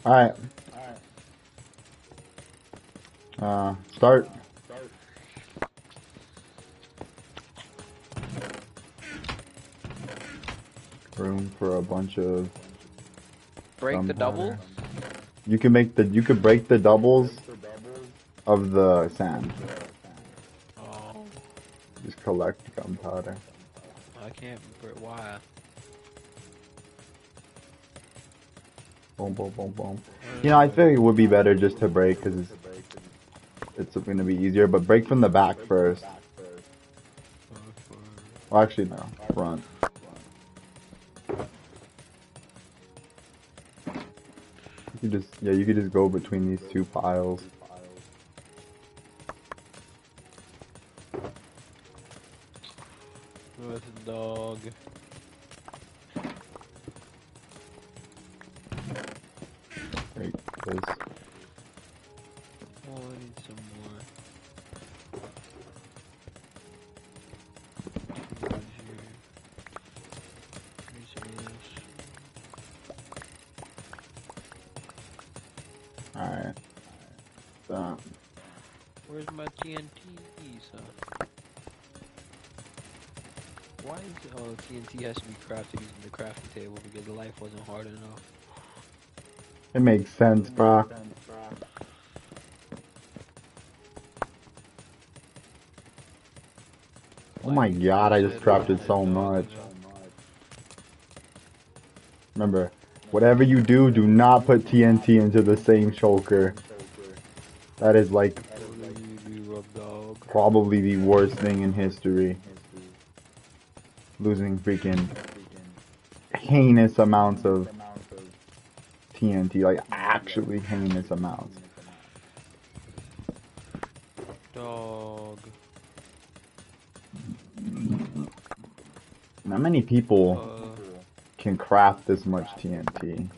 Alright. Start. Room for a bunch of Break the gunpowder. double? You can break the doubles of the sand. Oh, Just collect gunpowder. I can't. Why? Boom, boom, boom, boom. You know, I think it would be better just to break because it's going to be easier. But break from the back first. Well, actually, no, front. You could just go between these two piles. With a dog. Break this. Oh, I need some more. Wood here. Need some of this. Alright. Done. Where's my TNTs? Why is TNT has to be crafted using the crafting table because life wasn't hard enough. It makes sense, bro. Oh my god, I just crafted so much. Remember, whatever you do, do not put TNT into the same shulker. That is like probably the worst thing in history. Losing freaking heinous amounts of TNT, like actually heinous amounts. Dog. Not many people can craft this much TNT.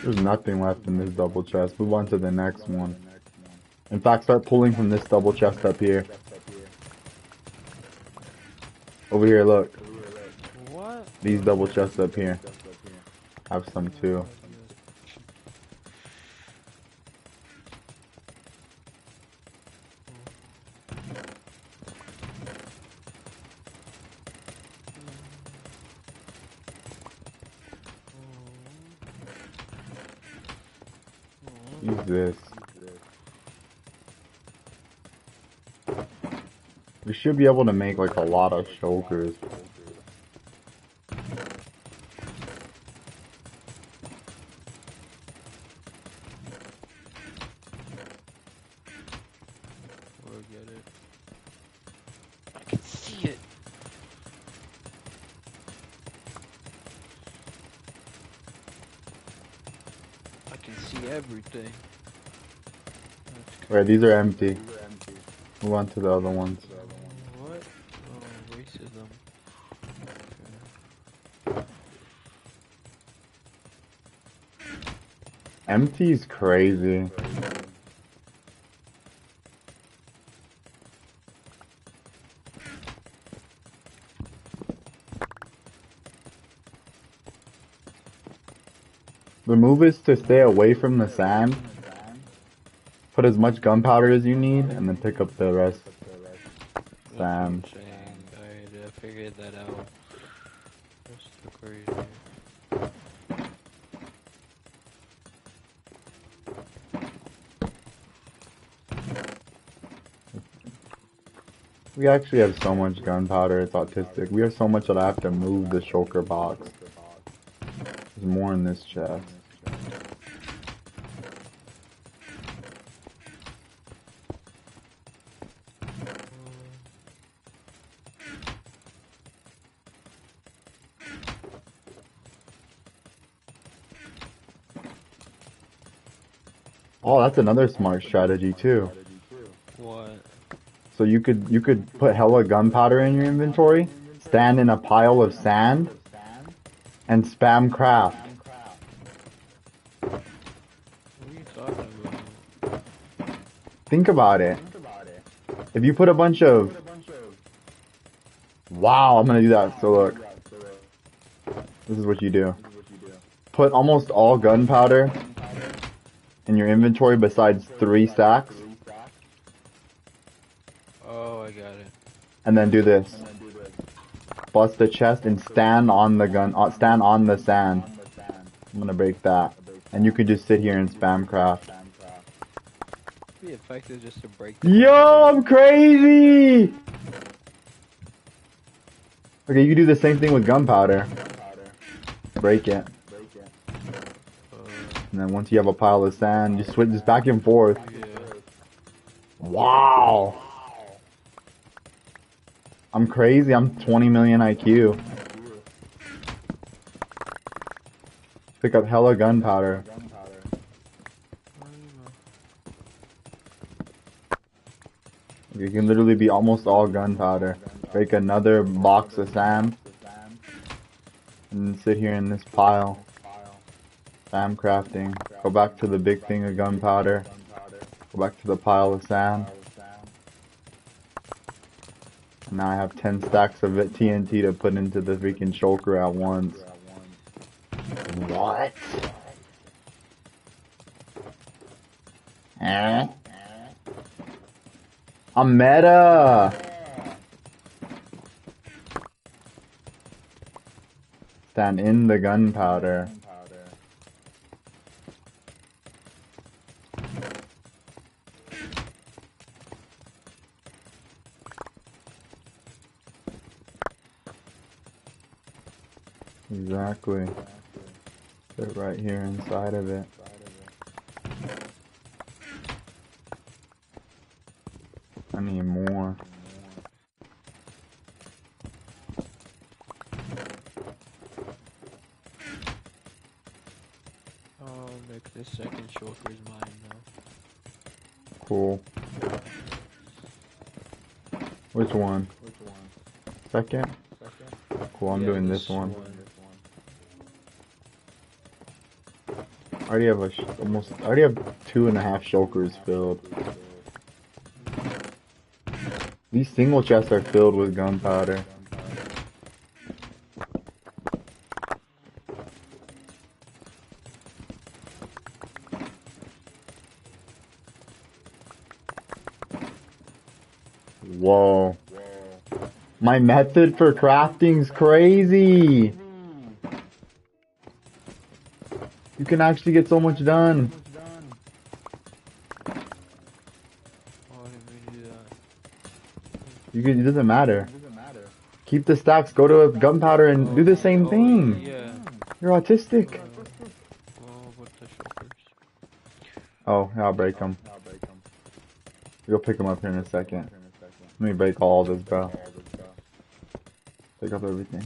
There's nothing left in this double chest. Move on to the next one. In fact, start pulling from this double chest up here. Over here, look. What? These double chests up here. Have some too. Use this. We should be able to make like a lot of shulkers. Get it. I can see it. I can see everything. Right, these are empty. Move on to the other ones. What? Oh, racism. Okay. Empty is crazy. The move is to stay away from the sand. Put as much gunpowder as you need, and then pick up the rest. Sand. I figured that out. That's the crazy. We actually have so much gunpowder, it's autistic. We have so much that I have to move the shulker box. There's more in this chest. Oh, that's another smart strategy too. What? So you could put hella gunpowder in your inventory, stand in a pile of sand and spam craft. What are you talking about? Think about it. If you put a bunch of... Wow, I'm gonna do that. So look. This is what you do. Put almost all gunpowder in your inventory besides 3 stacks. Oh, I got it. And then do this. Bust the chest and stand on the stand on the sand. I'm gonna break that. And you can just sit here and spam craft. It'd be effective just to break the Yo, I'm crazy! Okay, you can do the same thing with gunpowder. Break it. And then once you have a pile of sand, you switch this back and forth. Yeah. Wow! I'm crazy, I'm 20 million IQ. Pick up hella gunpowder. You can literally be almost all gunpowder. Break another box of sand. And sit here in this pile. Spam crafting. Go back to the big thing of gunpowder. Go back to the pile of sand. And now I have 10 stacks of TNT to put into the freaking shulker at once. What? Eh? I'm meta! Stand in the gunpowder. Exactly. Sit right here inside of it. I need more. Oh, Nick, this second shulker is mine now. Cool. Which one? Second? Cool, I'm Yeah, doing this one. I already have I already have 2.5 shulkers filled. These single chests are filled with gunpowder. Whoa. My method for crafting's crazy. You can actually get so much done. Why did we do that? It doesn't matter. Keep the stacks, go to gunpowder and do the same thing. Yeah. You're autistic. Oh, what the shulkers? Oh, yeah, I'll break them. You'll pick them up here in a second. Let me break all this, bro. Pick up everything.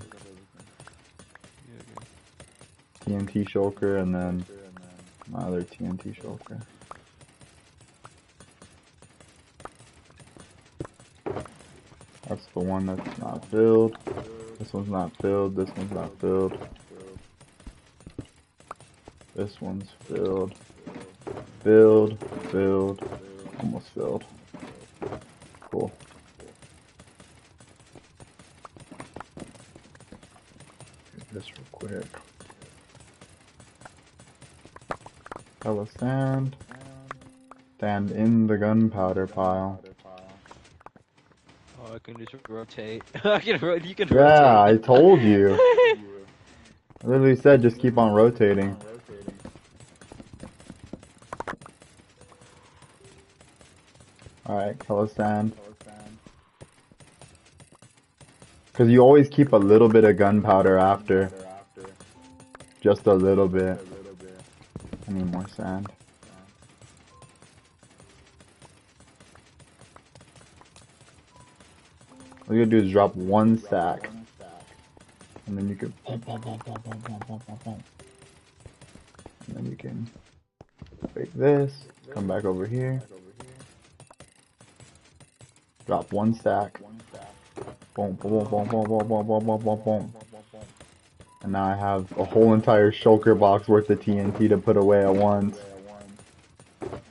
TNT shulker and then my other TNT shulker. That's the one that's not filled. This one's not filled. This one's not filled. This one's filled. Filled. Filled. Almost filled. Cool. Get this real quick. Hella sand. Stand in the gunpowder pile. Oh, I can just rotate. You can rotate. Yeah, I told you. I literally said just keep on rotating. Alright, hella sand. Because you always keep a little bit of gunpowder after. Just a little bit. I need more sand. All you gotta do is drop 1 stack. And then you can boom, boom, boom, boom, boom, boom, boom, boom, boom. And then you can break this, come back over here. Drop 1 stack. Boom, boom, boom, boom, boom, boom, boom, boom, boom, boom. And now I have a whole entire shulker box worth of TNT to put away at once.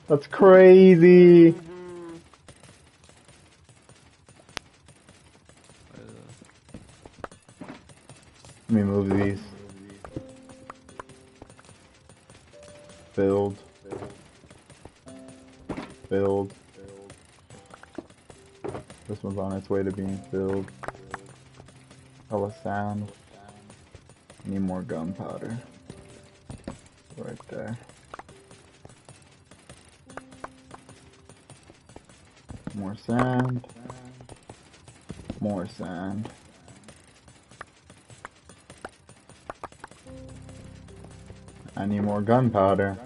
That's crazy! Let me move these. Filled. Filled. This one's on its way to being filled. Hella sand. Need more gunpowder. Right there. More sand. More sand. I need more gunpowder.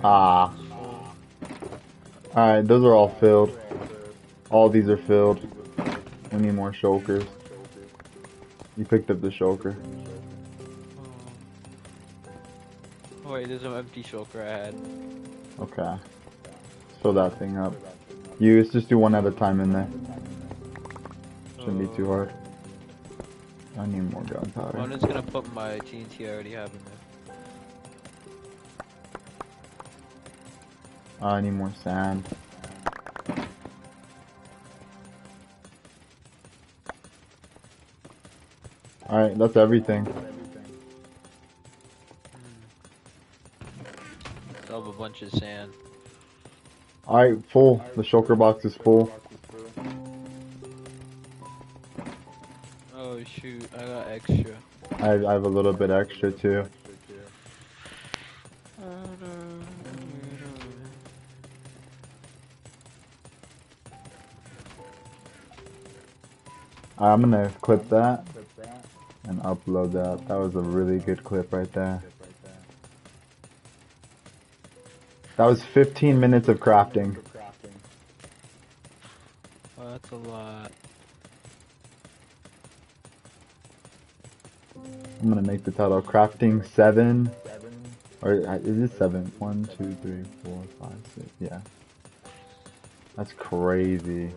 Ah. Alright, those are all filled. All these are filled. We need more shulkers. You picked up the shulker. Oh, wait, there's an empty shulker I had. Okay. Fill that thing up. You just do one at a time in there. Shouldn't be too hard. I need more gunpowder. I'm just gonna put my TNT I already have in there. I need more sand. Alright, that's everything. Still have a bunch of sand. Alright, full. The shulker box is full. Oh shoot, I got extra. I have a little bit extra too. I'm gonna clip that and upload that. That was a really good clip right there. That was 15 minutes of crafting. Oh, that's a lot. I'm gonna make the title Crafting 7. Or is it 7? 1, 2, 3, 4, 5, 6. Yeah. That's crazy.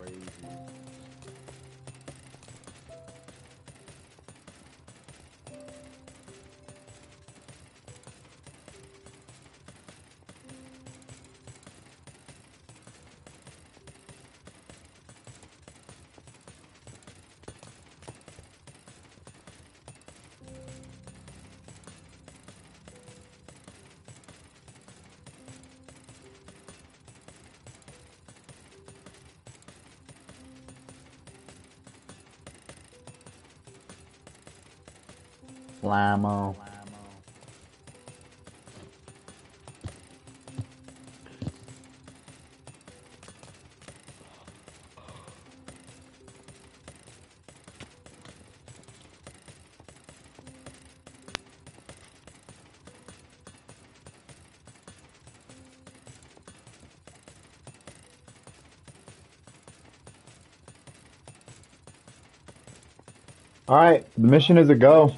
Flammo. Alright, the mission is a go.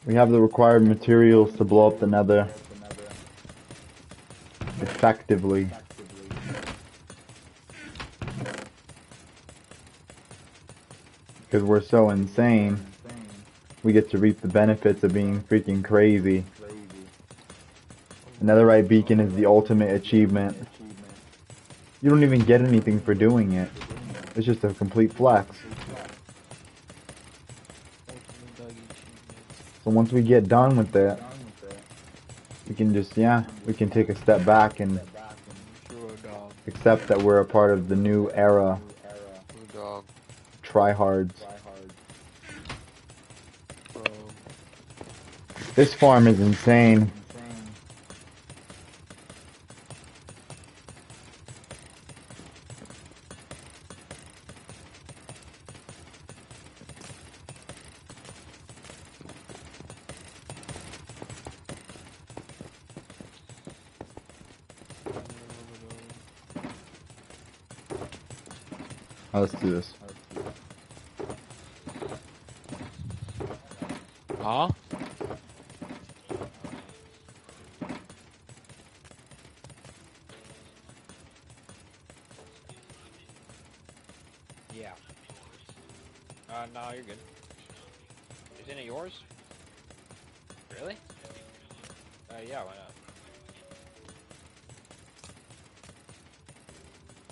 We have the required materials to blow up the nether effectively. Because we're so insane, we get to reap the benefits of being freaking crazy. The netherite beacon is the ultimate achievement. You don't even get anything for doing it. It's just a complete flex. So once we get done with it, we can just, we can take a step back and accept that we're a part of the new era. Tryhards. This farm is insane. Let's do this. Huh? Yeah. No, you're good. Isn't it yours? Really? Yeah, why not?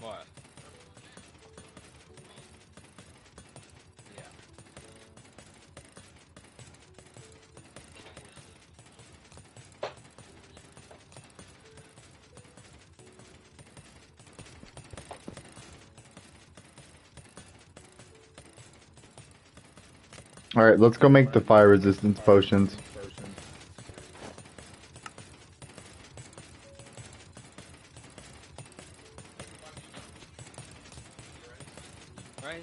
What? Yeah. Alright, let's go make the fire resistance potions. Right?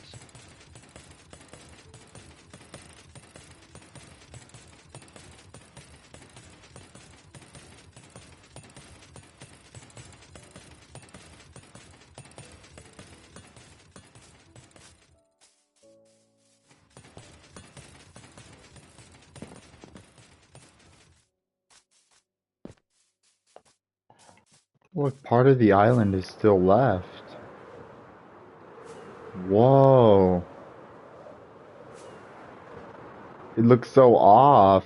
What part of the island is still left? Whoa. It looks so off.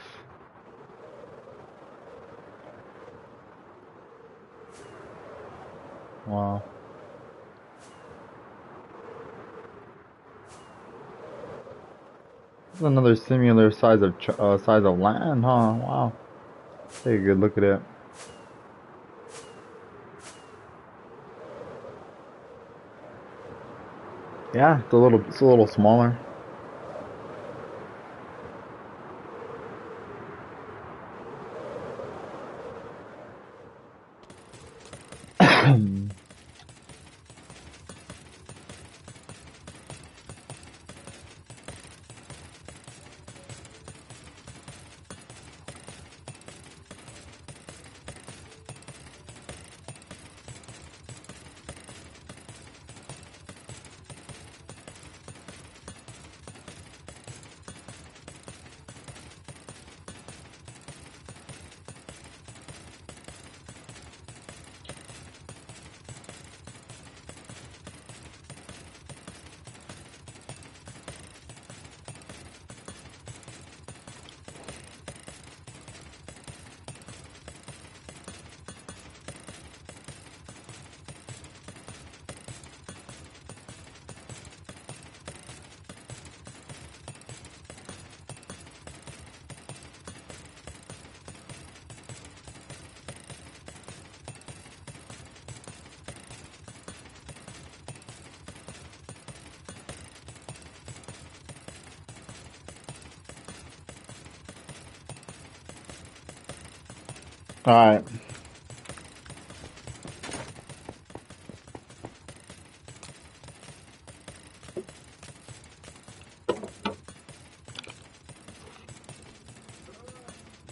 Wow. This is another similar size of land, huh? Wow. Take a good look at it. Yeah, it's a little smaller. Alright.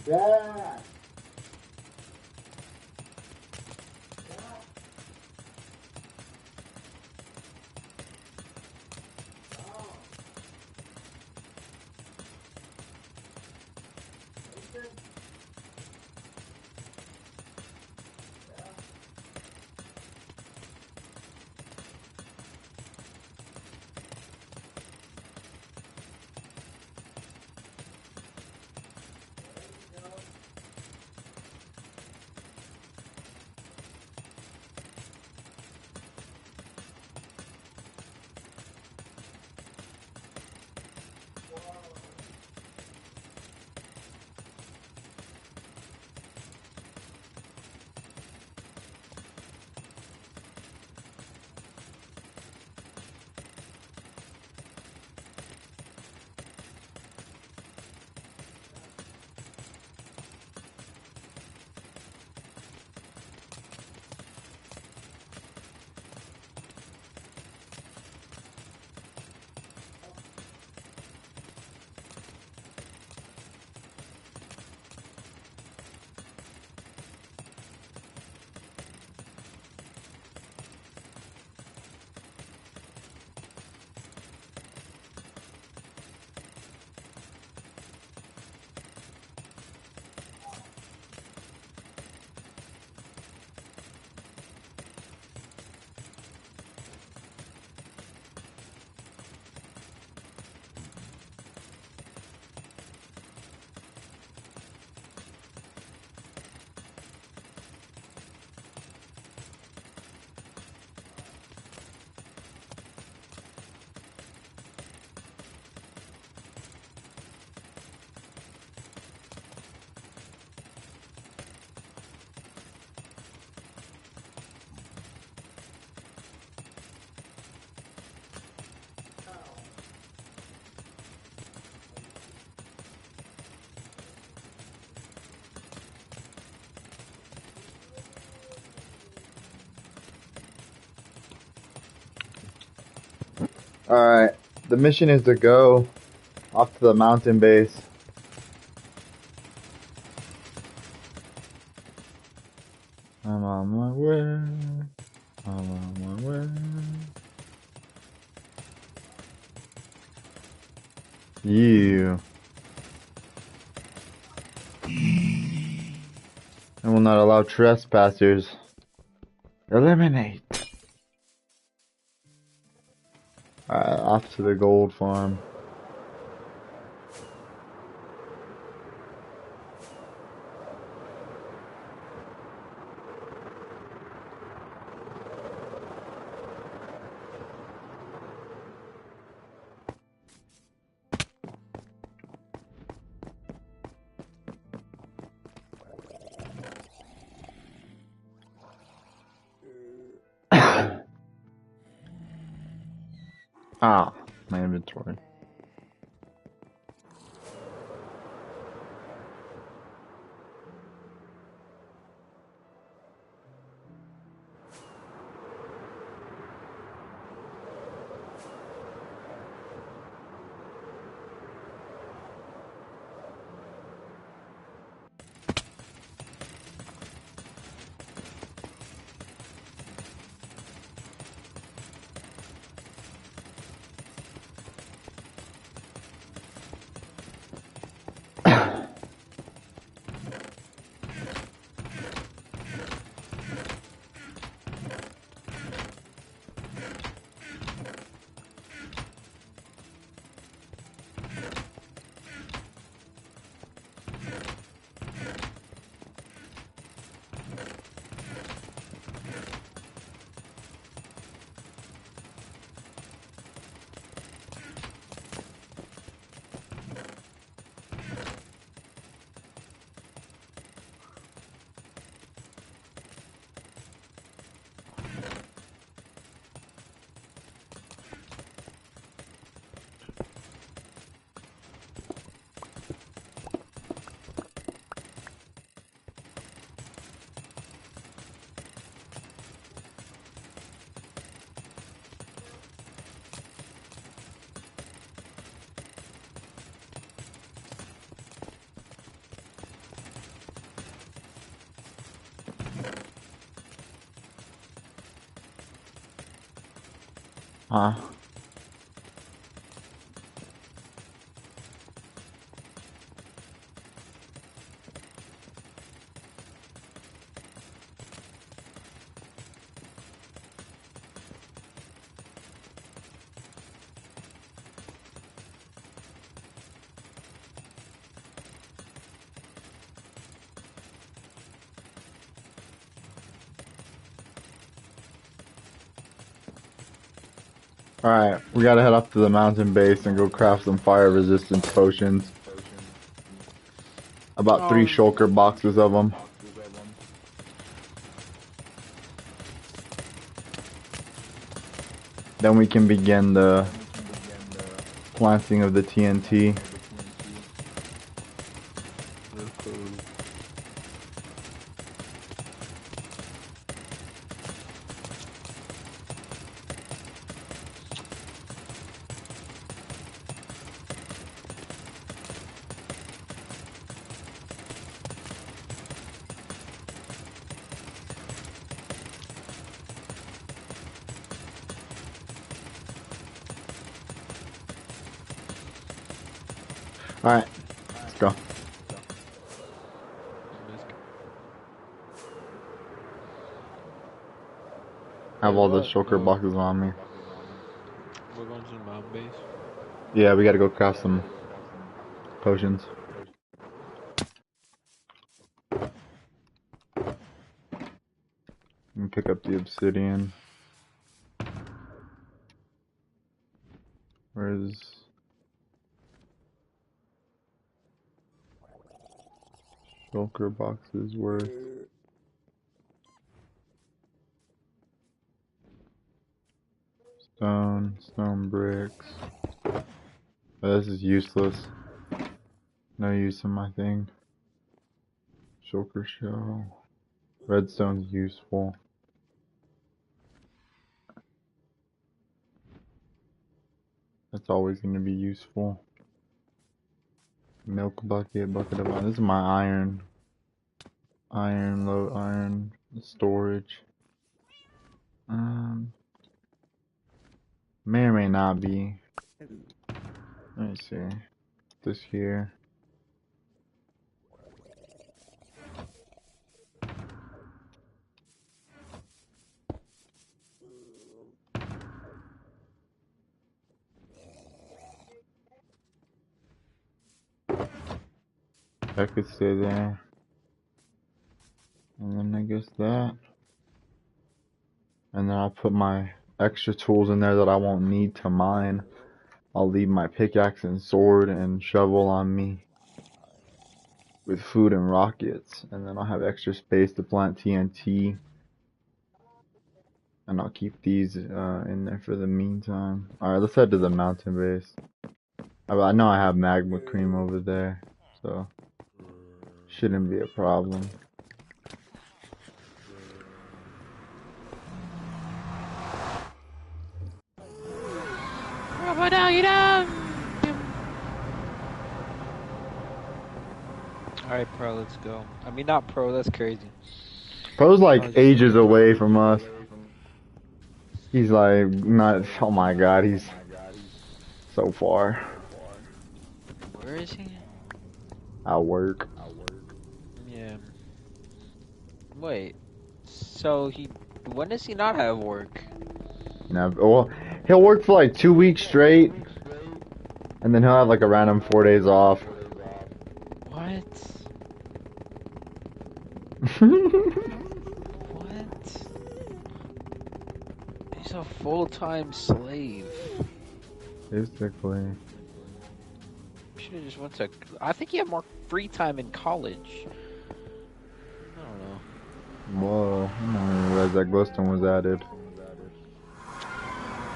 Yeah. Alright, the mission is to go off to the mountain base. I'm on my way. I'm on my way. You. I will not allow trespassers. Eliminate. Alright, off to the gold farm. Ah, my inventory. Huh? Alright, we gotta head up to the mountain base and go craft some fire resistance potions. About 3 shulker boxes of them. Then we can begin the planting of the TNT. Alright, let's go. I have all the shulker boxes on me. We're going to the mountain base. Yeah, we gotta go craft some potions. And pick up the obsidian. Where's... shulker boxes worth? Stone bricks. Oh, this is useless. No use in my thing. Shulker shell. Redstone's useful. That's always going to be useful. Milk bucket, bucket of iron. This is my iron. Iron storage. May or may not be. Let me see. This here. That could stay there. And then I guess that. And then I'll put my extra tools in there that I won't need to mine. I'll leave my pickaxe and sword and shovel on me with food and rockets. And then I'll have extra space to plant TNT. And I'll keep these in there for the meantime. Alright, let's head to the mountain base. I know I have magma cream over there, so shouldn't be a problem. Alright, pro, let's go. I mean, not pro, that's crazy. Pro's like ages away from us. He's like not. Oh my god, he's so far. Where is he? At work. Yeah. Wait. So when does he not have work? Never. Well, he'll work for like 2 weeks straight, and then he'll have like a random 4 days off. What? What? He's a full-time slave. Basically. Should've just went to. I think he had more free time in college. I don't know. Whoa! I didn't realize that glowstone was added.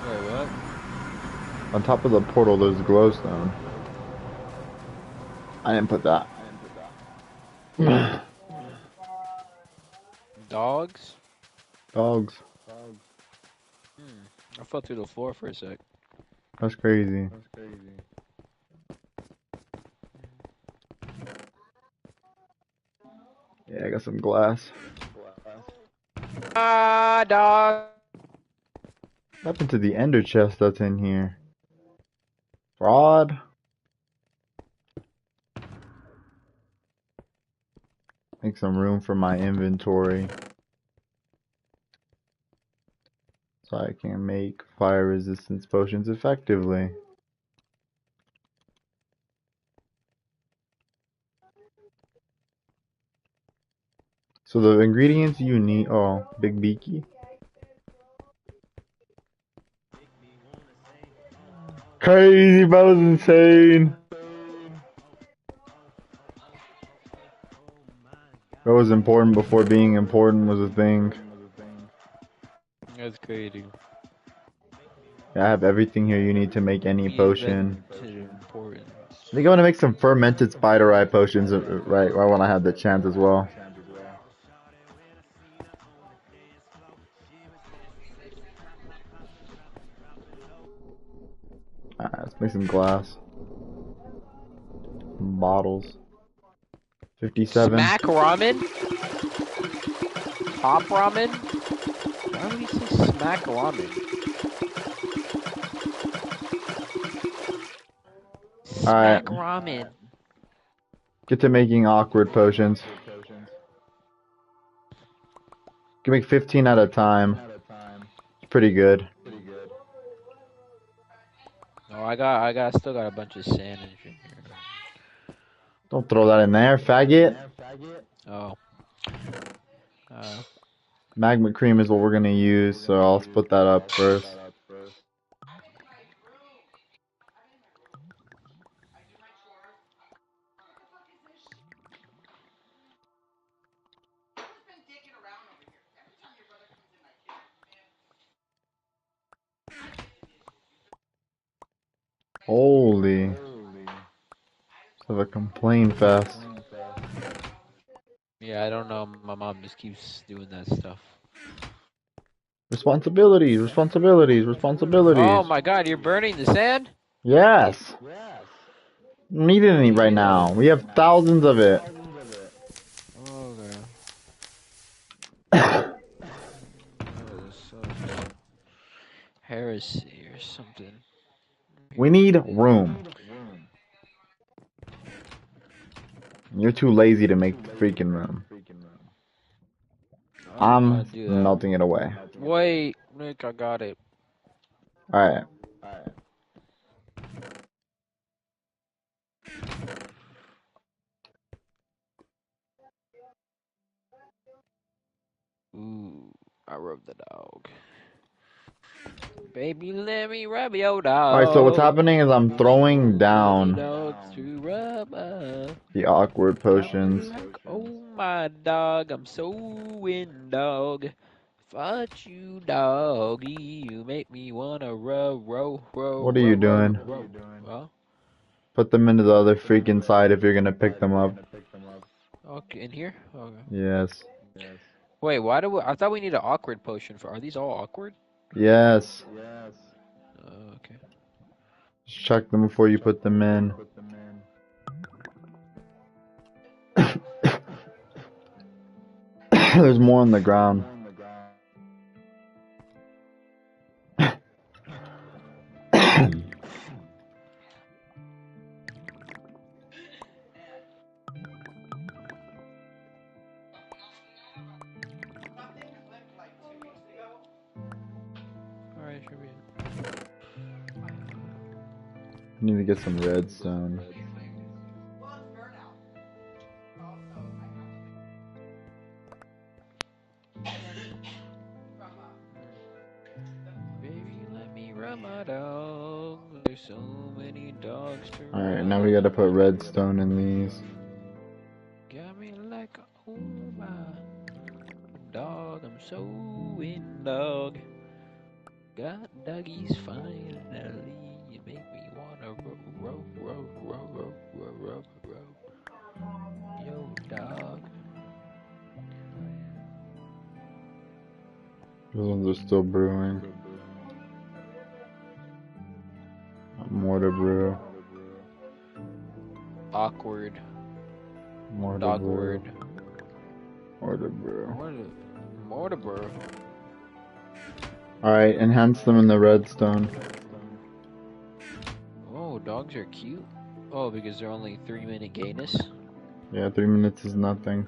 Wait, what? On top of the portal, there's glowstone. I didn't put that. Dogs? Dogs. I fell through the floor for a sec. That's crazy. Yeah, I got some glass. Ah, dog. What happened to the ender chest that's in here? Fraud? Make some room for my inventory, so I can make fire resistance potions effectively. So the ingredients you need, oh, Big Beaky. Crazy, that was insane. What was important before being important was a thing. That's crazy. I have everything here you need to make any potion. Important. I think I want to make some fermented spider eye potions right when I had the chance as well. Alright, let's make some glass. Some bottles. 57. Smack ramen? Top ramen? Why would he say smack ramen? Smack ramen. Get to making awkward potions. You can make 15 at a time. It's pretty good. Oh, I still got a bunch of sand and shit here. Don't throw that in there, faggot. Oh. Magma cream is what we're gonna use, so I'll split that up first. Holy. Let's have a complain fest. Yeah, I don't know. My mom just keeps doing that stuff. Responsibilities, responsibilities, responsibilities. Oh my god, you're burning the sand? Yes. Don't need any right now. We have thousands of it. Okay. Heresy or something. We need room. You're too lazy to make the freaking room. I don't know how I'm to do that. melting it away. Wait, Nick, I got it. Alright. Ooh, I rubbed the dog. Baby, let me rub your dog. Alright, so what's happening is I'm throwing down Dogs to rub the awkward potions. like, oh my dog, I'm so in dog. Fuck you, doggy. You make me wanna row. What are you doing? Huh? Put them into the other freaking side if you're gonna pick them up. Okay, in here? Okay. Yes. Wait, why do we, I thought we need an awkward potion for, are these all awkward? Yes. Okay. Just check them before you put them in. There's more on the ground. Alright, should be it. Need to get some redstone. Baby, let me rub my dog. There's so many dogs to Alright, rub. now we gotta put redstone in these. Got me like a, oh my dog. I'm so in dog. Got doggies finally. You make me wanna row. Yo, dog. Those ones are still brewing. More to brew. Awkward. More to Dogward. brew. More to brew. Mortimer. Alright, enhance them in the redstone. Oh, dogs are cute. Oh, because they're only 3-minute gayness. Yeah, 3 minutes is nothing.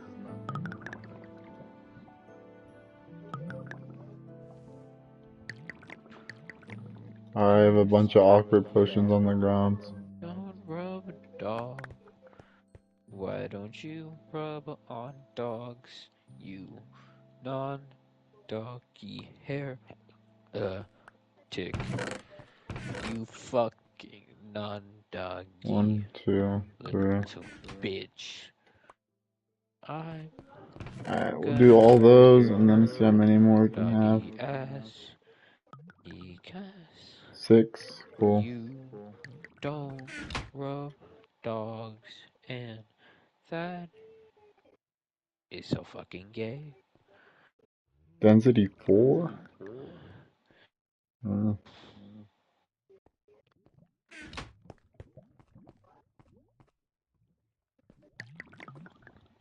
I have a bunch of awkward potions on the ground. Don't rub a dog. Why don't you rub on dogs? You non-doggy hair tick. You fucking non-doggy 1, 2, 3. little bitch. I'm Alright, we'll do all those and then see how many more we can have. doggy ass because 6. Cool. you don't rub dogs, and that is so fucking gay. Density 4?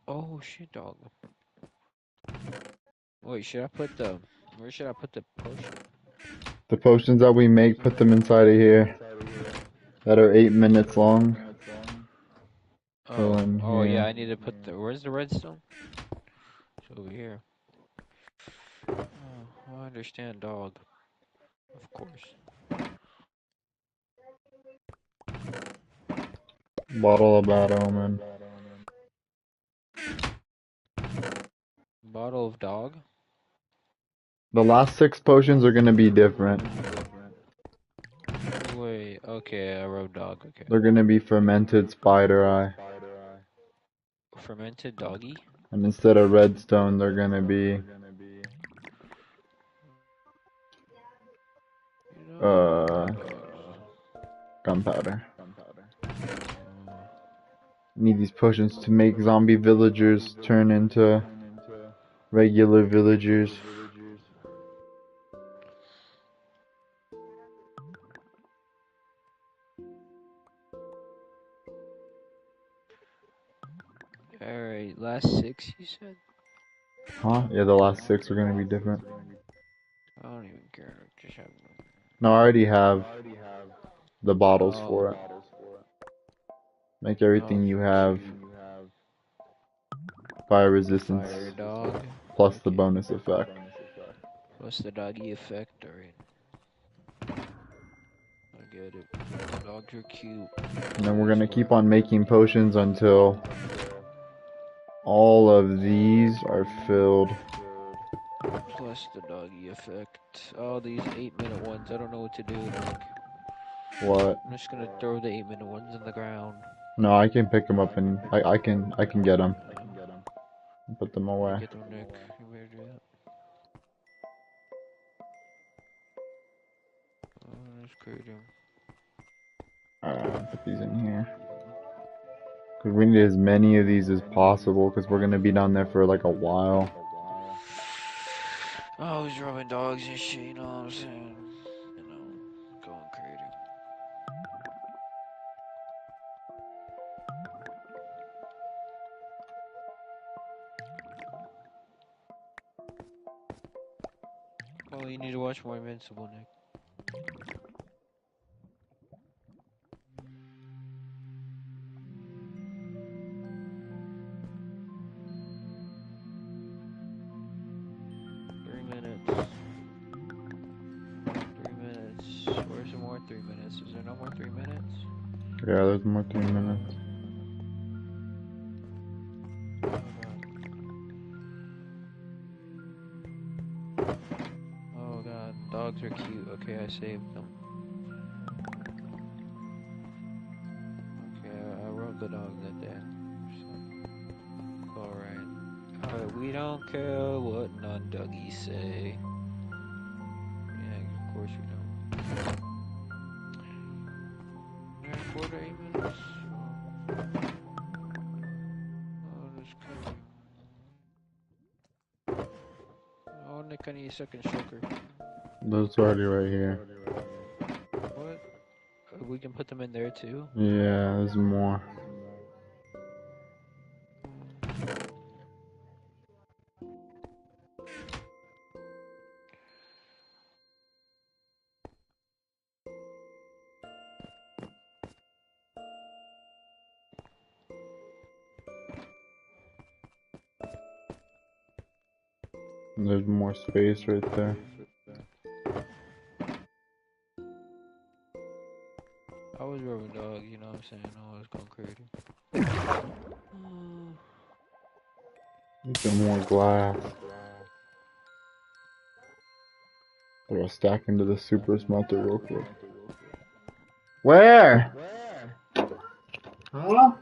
Oh shit, dog. Wait, should I put the? Where should I put the potion? The potions that we make, put them inside of here. That are 8 minutes long. Oh, Go in oh yeah, here. I need to put the. Where's the redstone? It's over here. Oh, I understand, dog. Of course. Bottle of Bad Omen. Bottle of dog. The last 6 potions are gonna be different. Wait, okay, I wrote dog. Okay. They're gonna be fermented spider eye. Fermented doggy. And instead of redstone, they're gonna be gunpowder. Need these potions to make zombie villagers turn into regular villagers. Alright, last 6 you said? Huh? Yeah, the last 6 are gonna be different. I don't even care. Just have No, I already have the bottles Oh. for it. Make everything you have fire resistance Fire dog. plus the Okay. bonus effect. Plus the doggy effect, alright. I get it. Dogs are cute. And then we're gonna keep on making potions until all of these are filled. Plus the doggy effect. Oh, these 8-minute ones. I don't know what to do. Like, What? I'm just gonna throw the 8-minute ones in the ground. No, I can pick them up and I can get them. Put them away. Get them, Nick. You better do that. Let's create them. Alright, put these in here. Cause we need as many of these as possible, cause we're gonna be down there for like a while. Oh, he's rubbing dogs and shit, you know what I'm saying? You know, going crazy. Oh, you need to watch more Invincible, Nick. Where's some more 3 minutes? Is there no more 3 minutes? Yeah, there's more 3 minutes. Oh god, dogs are cute. Okay, I saved them. Okay, I wrote the dog that day. Alright. Alright, we don't care what non-duggies say. Yeah, of course we don't. Quarter 8 minutes? Oh, that's crazy. Oh, Nick, I need a second sugar. Those already right here. What? We can put them in there too? Yeah, there's more. There's more space right there. I was rubbing dog, you know what I'm saying? I was going crazy. Get more glass. I gotta stack into the super smelter real quick. Where? Huh?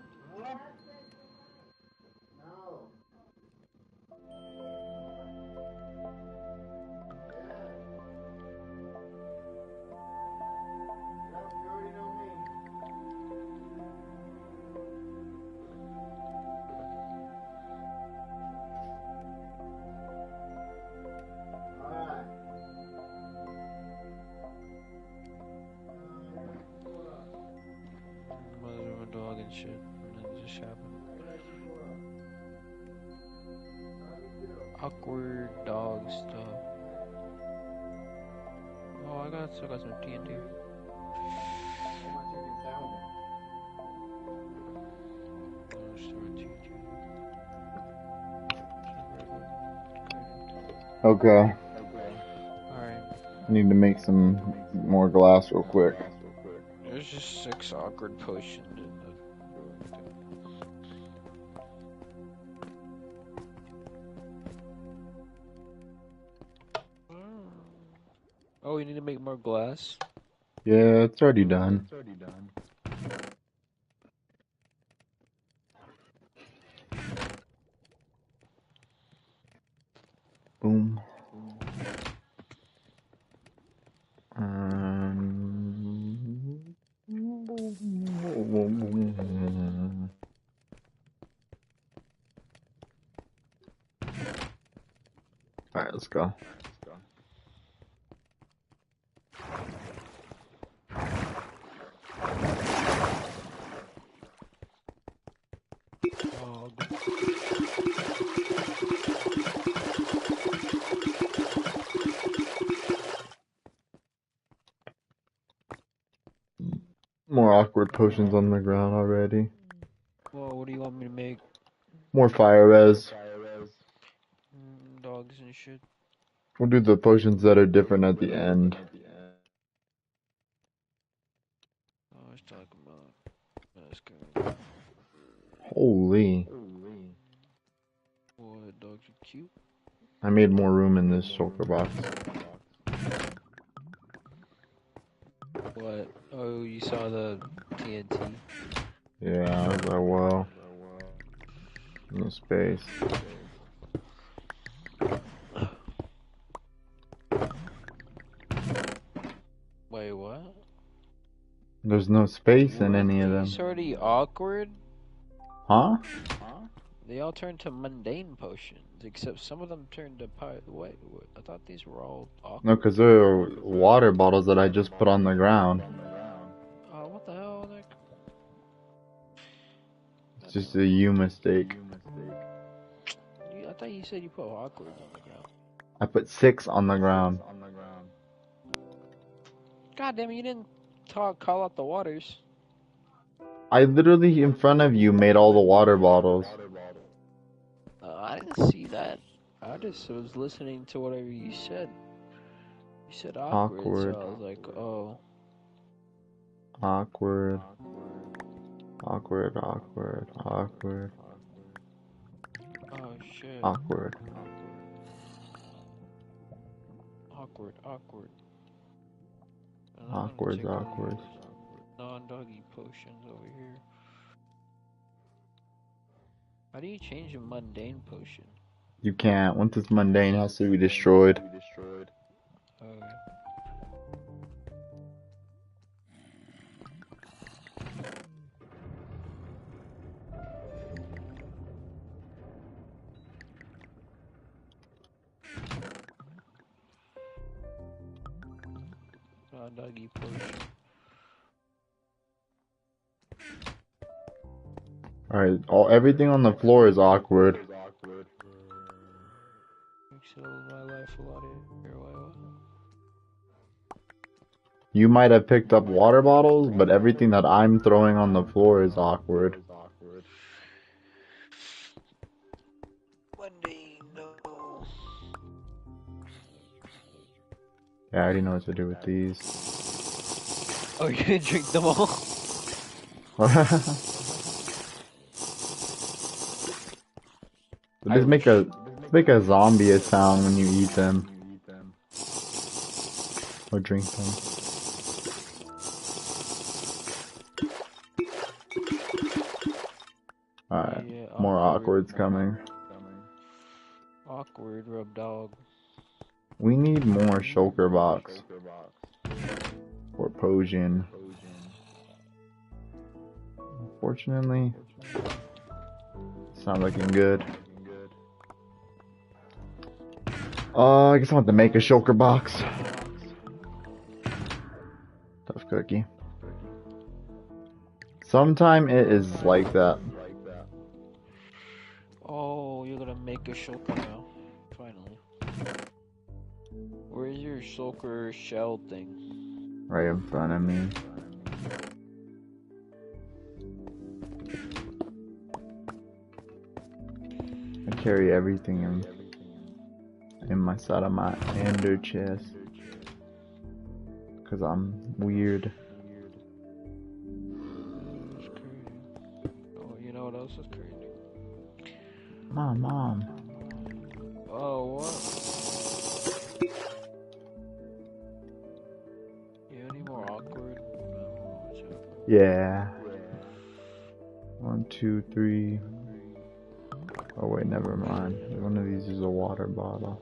Mother of a dog and shit, and then it just happened. Awkward dog stuff. Oh, still got some TNT. Okay. Alright. I need to make some more glass real quick. There's just 6 awkward potions in the... Oh, you need to make more glass? Yeah, it's already done. Boom. Alright, let's go. More awkward potions on the ground already. Well, what do you want me to make? More fire res. Dogs and shit. We'll do the potions that are different at the end. I was talking about. That's good. Holy. Boy, dogs are cute. I made more room in this shulker box. What? Oh, you saw the TNT? Yeah, I was like, well. No space. Wait, what? There's no space in any of them. It's already awkward. Huh? They all turned to mundane potions, except some of them turned to Wait, I thought these were all awkward. No, because they're water bottles that I just put on the ground. Oh, what the hell? It's just a you mistake. I thought you said you put awkward on the ground. I put 6 on the ground. God damn it, you didn't call out the waters. I literally, in front of you, made all the water bottles. I didn't see that. I just was listening to whatever you said. You said awkward. So I was like, oh. Awkward. Awkward, awkward, awkward. Oh shit. Awkward. Awkward, awkward. Awkward, awkward. Non-doggy potions over here. How do you change a mundane potion? You can't. Once it's mundane, it has to be destroyed. Okay. Non-doggy potion. Alright, everything on the floor is awkward. Makes my life a lot easier. You might have picked up water bottles, but everything that I'm throwing on the floor is awkward. Mundane, no. Yeah, I already know what to do with these. Oh, you're gonna drink them all? Just make a zombie sound when you eat them. Or drink them. Alright, yeah, more awkward's coming. Awkward, rub dog. We need more shulker box. Or potion. Unfortunately, it's not looking good. I guess I want to make a shulker box. Tough cookie. Sometime it is like that. Oh, you're gonna make a shulker now. Finally. Where's your shulker shell thing? Right in front of me. I carry everything in my side of my ender chest. Cause I'm weird. That's crazy. Oh, you know what else is crazy? Mom. Oh, what? You any more awkward? Yeah. 1, 2, 3. Oh wait, never mind. One of these is a water bottle.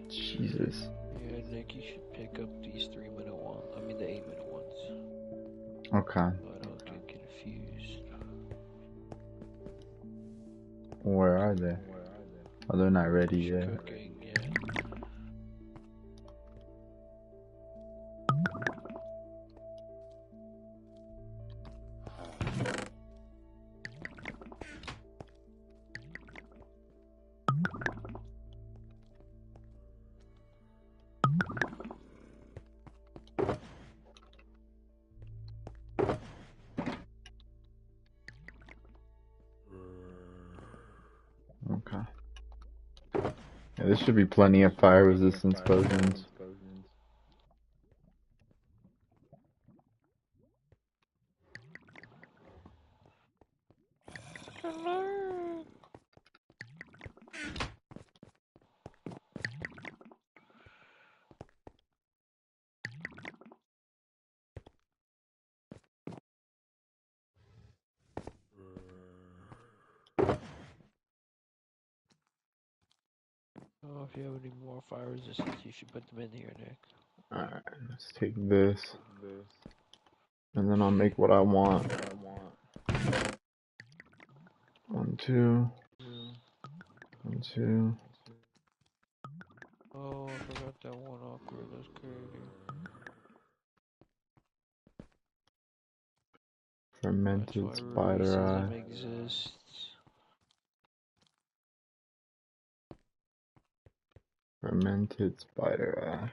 Jesus. Yeah, Nick, you should pick up these 3-minute ones. I mean the 8-minute ones. Okay. So I don't get confused. Where are they? Oh, they're not ready yet. Cooking, yeah. There should be plenty of fire resistance potions. Oh, if you have any more fire resistance, you should put them in here, Nick. Alright, let's take this. And then I'll make what I want. 1, 2. 1, 2. Oh, I forgot that one awkward. That's crazy. Fermented That's why spider eye. racism exists. Fermented spider eye.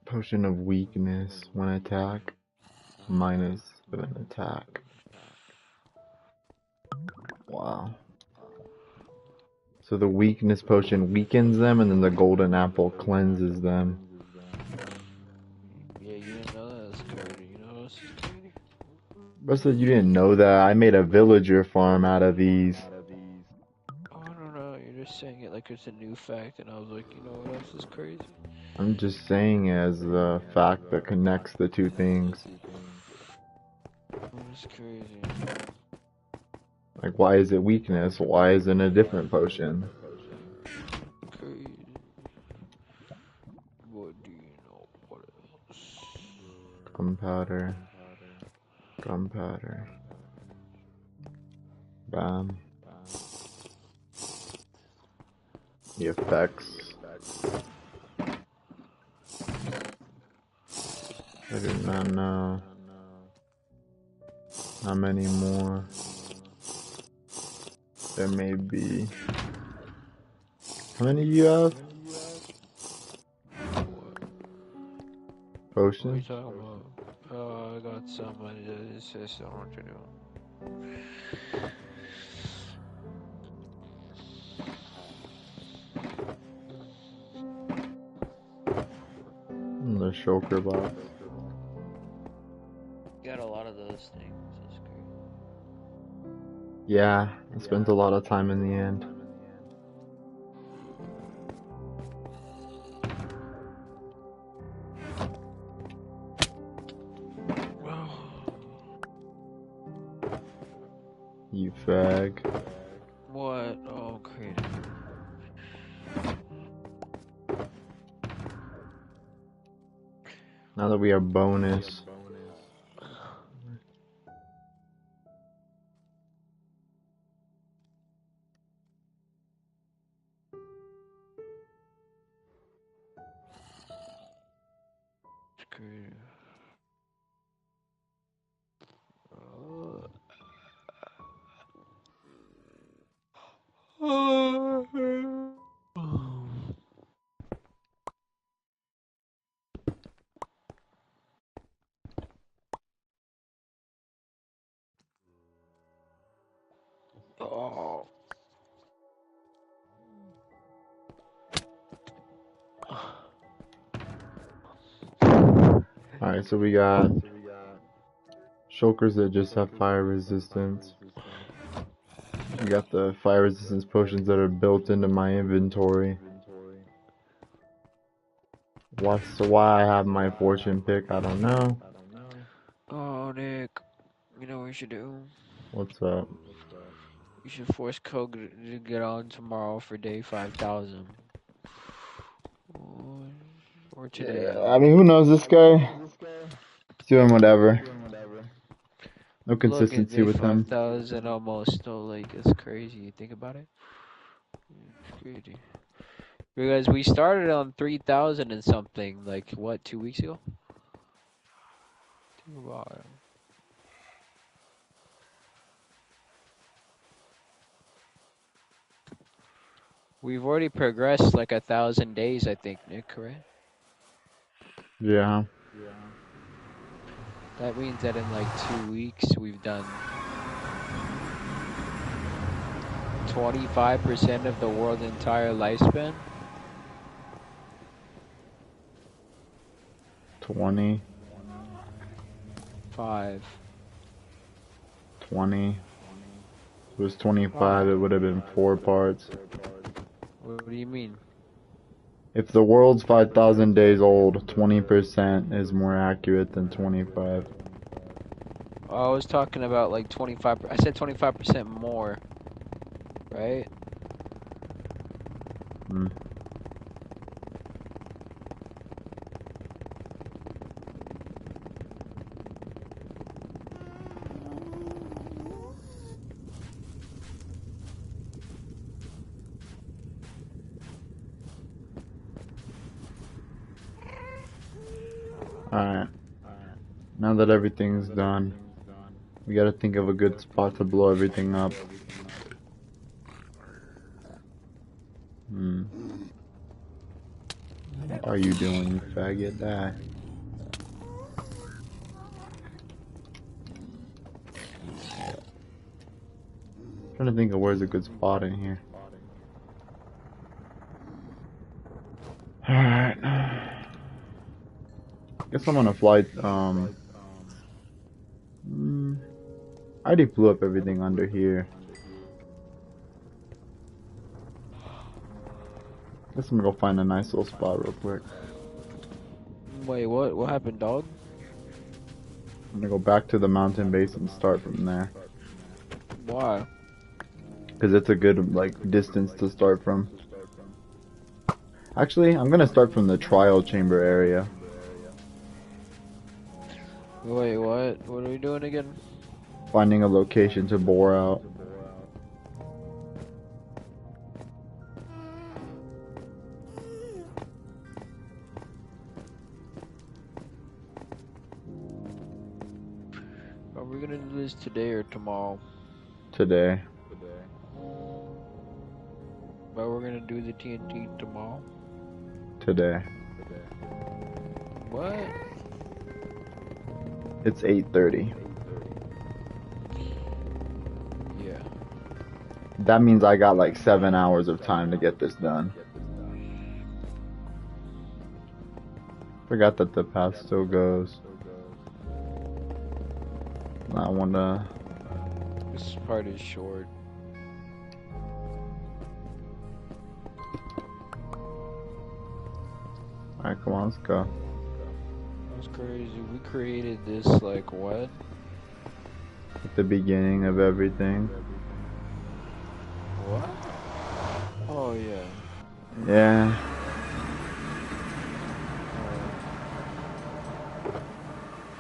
Potion of weakness when attack. Minus an attack. Wow. So the weakness potion weakens them, and then the golden apple cleanses them. Yeah, you didn't know that? That's crazy. You know what else is crazy? Bro said you didn't know that. I made a villager farm out of these. Oh, I don't know. You're just saying it like it's a new fact, and I was like, you know what else is crazy? I'm just saying it as the fact that connects the two things. It's crazy. Like, why is it weakness? Why isn't it a different potion? Crazy. What do you know? What else? Gunpowder. Gunpowder. Bam. The effects. I do not know how many more there may be. How many do you have? What? Potion? What are you talking about? I got some. It's just I don't know what to do. In the shulker box. Got a lot of those things. That's crazy. Yeah, I spent a lot of time in the end. You fag. What? Oh, crazy. Now that we have bonus. It's crazy. Oh. Alright, so we got shulkers that just have fire resistance. We got the fire resistance potions that are built into my inventory. Why I have my fortune pick, I don't know. Oh, Nick. You know what you should do? What's up? You should force Koga to get on tomorrow for day 5,000. Or today. I mean, who knows this guy? He's doing whatever. No Look at consistency day with him. 5,000 almost. No, like, it's crazy. You think about it? It's crazy. Because we started on 3,000 and something, like, what, 2 weeks ago? Think about it. We've already progressed like 1,000 days, I think, Nick, correct? Yeah. That means that in like 2 weeks we've done 25% of the world's entire lifespan. 20. 5. 20. If it was 25, Five. it would have been 4 parts. What do you mean? If the world's 5,000 days old, 20% is more accurate than 25. Oh, I was talking about like 25. I said 25% more, right? Hmm. Alright. Now that everything's done, we gotta think of a good spot to blow everything up. What are you doing, you faggot? Die. Trying to think of where's a good spot in here. Alright. Guess I'm gonna fly, I already blew up everything under here. Guess I'm gonna go find a nice little spot real quick. Wait, what? What happened, dog? I'm gonna go back to the mountain base and start from there. Why? Because it's a good, like, distance to start from. Actually, I'm gonna start from the trial chamber area. Wait, what? What are we doing again? Finding a location to bore out. Are we gonna do this today or tomorrow? Today. But we're gonna do the TNT tomorrow. Today. What? It's 8:30. Yeah. That means I got like 7 hours of time to get this done. Forgot that the path still goes. I wanna... This part is short. Alright, come on, let's go. That's crazy. We created this like what? At the beginning of everything. What? Oh yeah. Yeah.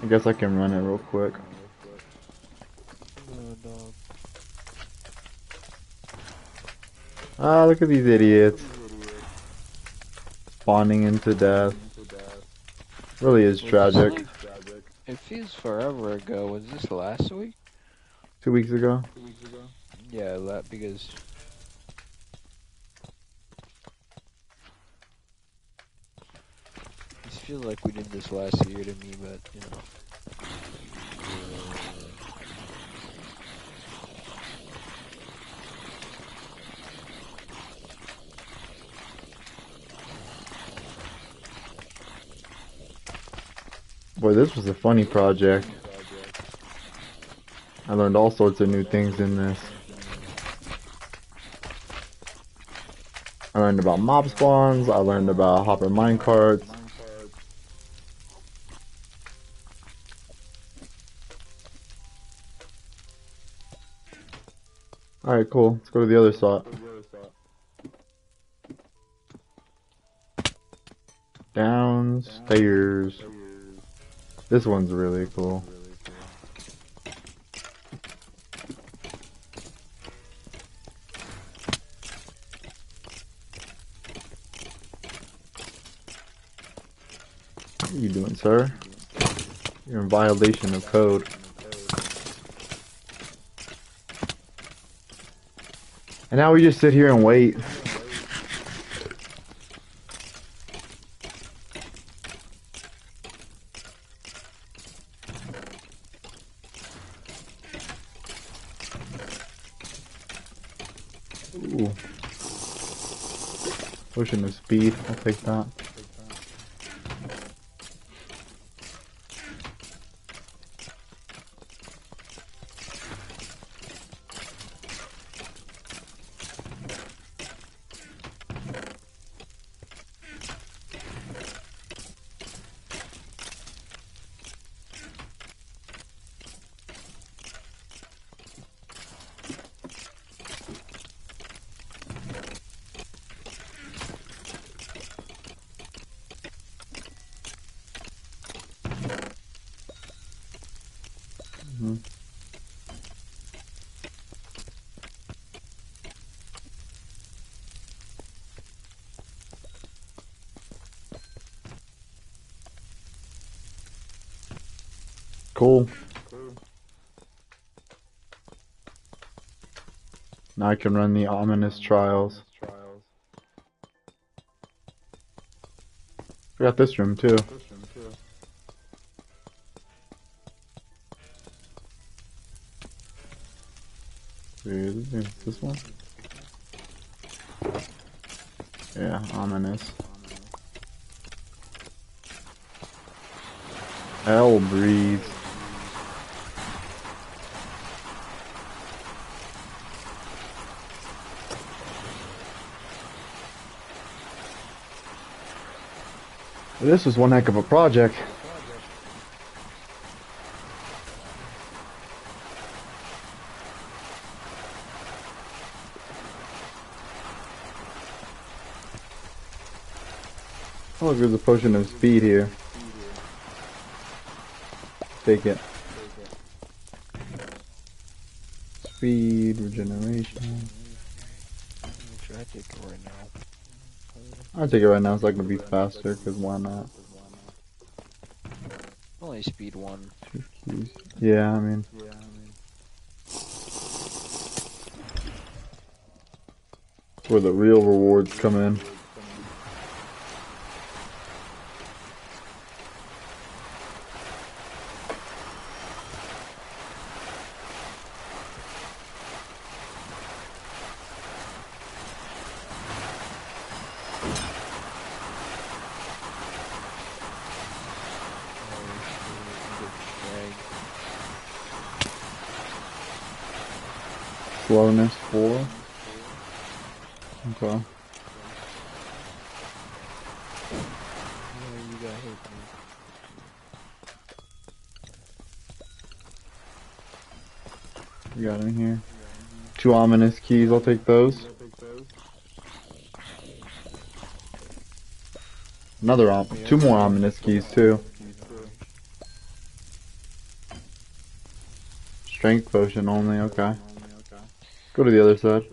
I guess I can run it real quick. Dog. Ah, look at these idiots. Spawning into death. Really is tragic. It feels forever ago. Was this last week? 2 weeks ago? Yeah, because it feels like we did this last year to me, but you know. Boy, this was a funny project. I learned all sorts of new things in this. I learned about mob spawns, I learned about hopper minecarts. Alright, cool. Let's go to the other spot. Downstairs. This one's really cool. What are you doing, sir? You're in violation of code. And now we just sit here and wait. Ooh. Potion of speed. I'll take that. Mhm. Cool. Now I can run the ominous trials. Forgot this room too. Is this one? Yeah, ominous. Hell breeze. This was one heck of a project. Oh, look, there's a potion of speed here. Take it. Speed, regeneration. Should I take it right now? I'll take it right now so I can be faster, because why not? Only speed 1. Yeah, I mean. Where the real rewards come in. Slowness 4. Okay. You got hit, We got in here. 2 ominous keys, I'll take those. Another 2 more ominous keys too. Strength potion only, okay. Go to the other side.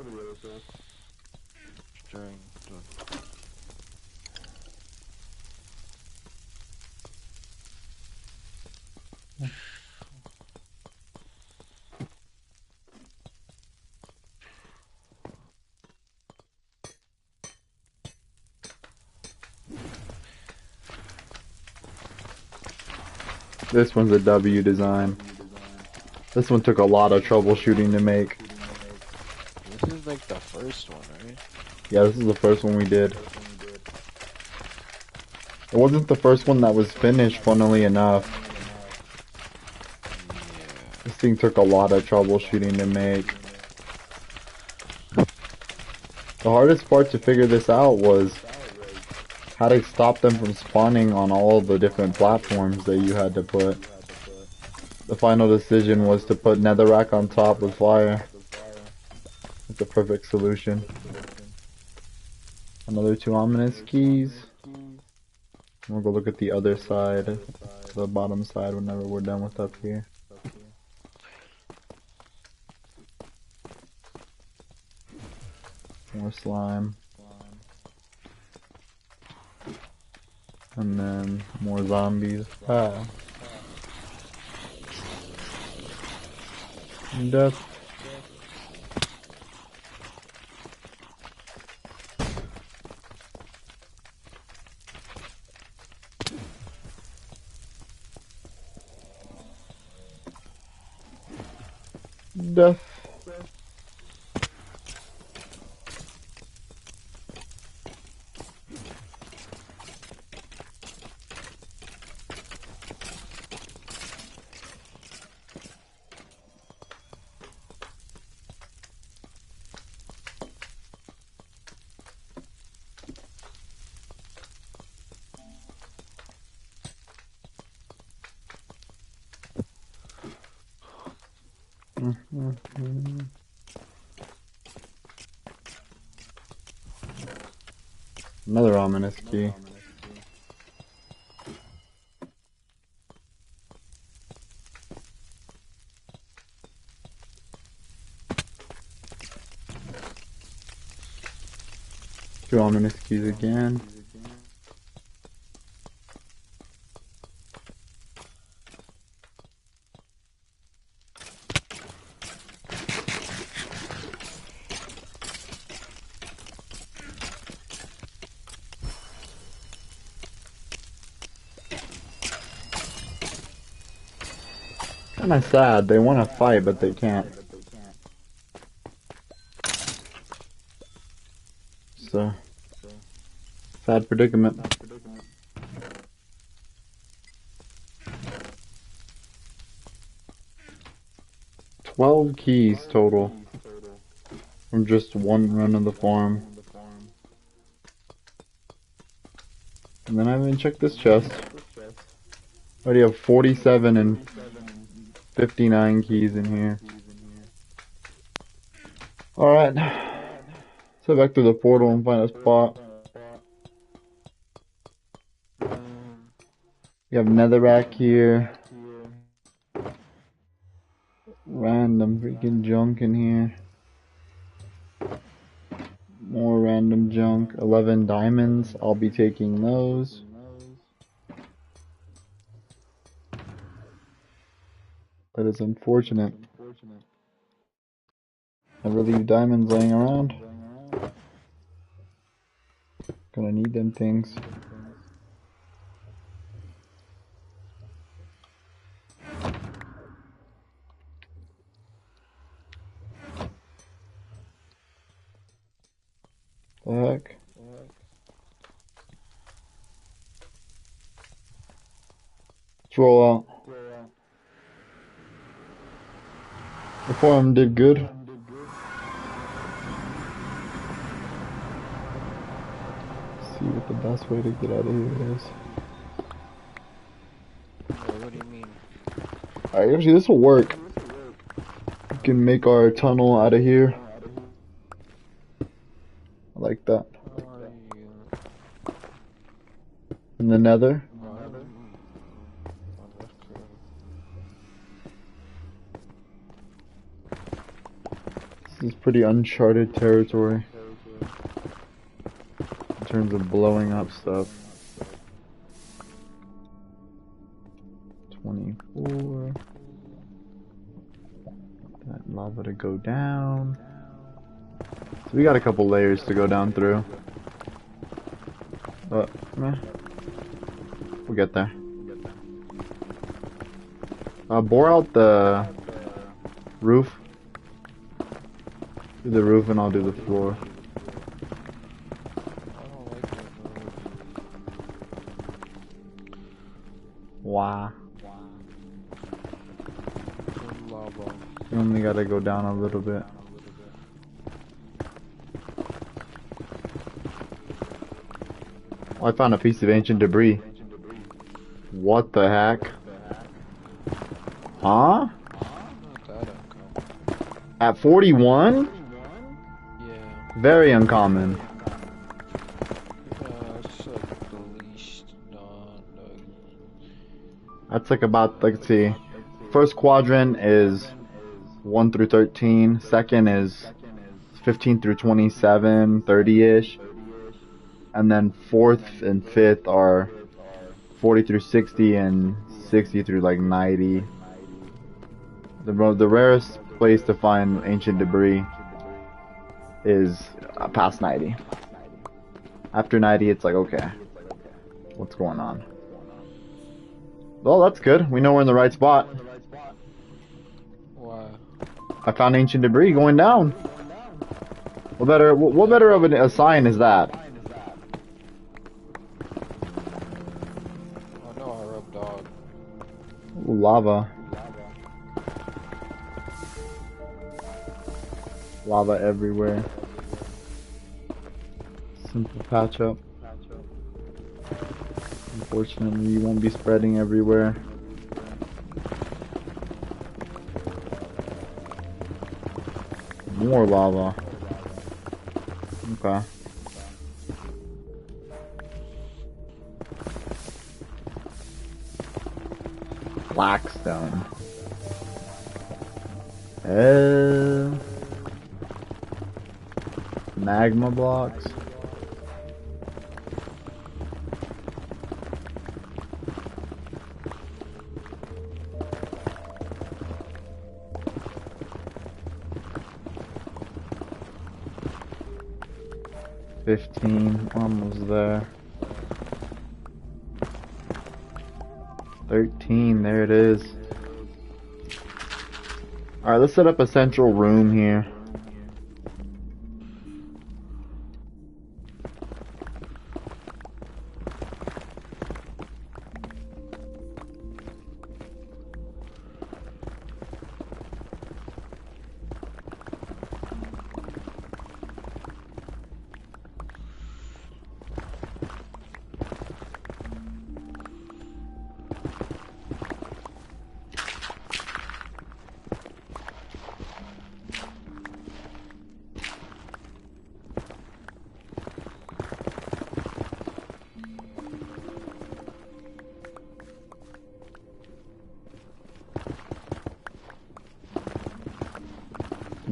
This one's a W design. This one took a lot of troubleshooting to make. This is like the first one, right? Yeah, this is the first one we did. It wasn't the first one that was finished, funnily enough. Yeah. This thing took a lot of troubleshooting to make. The hardest part to figure this out was how to stop them from spawning on all the different platforms that you had to put. The final decision was to put netherrack on top with fire. It's a perfect solution. Another 2 ominous keys. We'll go look at the other side, to the bottom side whenever we're done with up here. More slime. And then more zombies. Ah. Death. Death. Another ominous key. Two ominous keys again. Kinda sad. They want to fight, but they can't. So, sad predicament. $12 keys total from just one run of the farm. And then I haven't checked this chest. Already have 47 and 59 keys in here. Alright. Let's head back to the portal and find a spot. We have netherrack here. Random freaking junk in here. More random junk. 11 diamonds. I'll be taking those. That is unfortunate. Never leave diamonds laying around. Gonna need them things. The heck? Let's roll out. The farm did good. See what the best way to get out of here is. What do you mean? Alright, actually this will work. We can make our tunnel out of here. I like that. In the nether. This is pretty uncharted territory in terms of blowing up stuff. 24. That lava to go down. So we got a couple layers to go down through. But meh. We'll get there. Bore out the roof. Do the roof and I'll do the floor. Wow. You only gotta go down a little bit. Oh, I found a piece of ancient debris. What the heck? Huh? At 41? Yeah. Very uncommon. It's like the least That's like about, let's see. First quadrant is 1 through 13. Second is 15 through 27, 30-ish. And then fourth and fifth are 40 through 60 and 60 through like 90. The rarest place to find ancient debris is past 90. After 90, it's like, okay, what's going on? Well, that's good. We know we're in the right spot. Why? I found ancient debris going down. What better of a sign is that? I know I rubbed dog. Ooh, lava. Lava everywhere. Simple patch up. Unfortunately, you won't be spreading everywhere. More lava. Okay. Blackstone. Magma blocks. Almost there. 13, there it is. Alright, let's set up a central room here.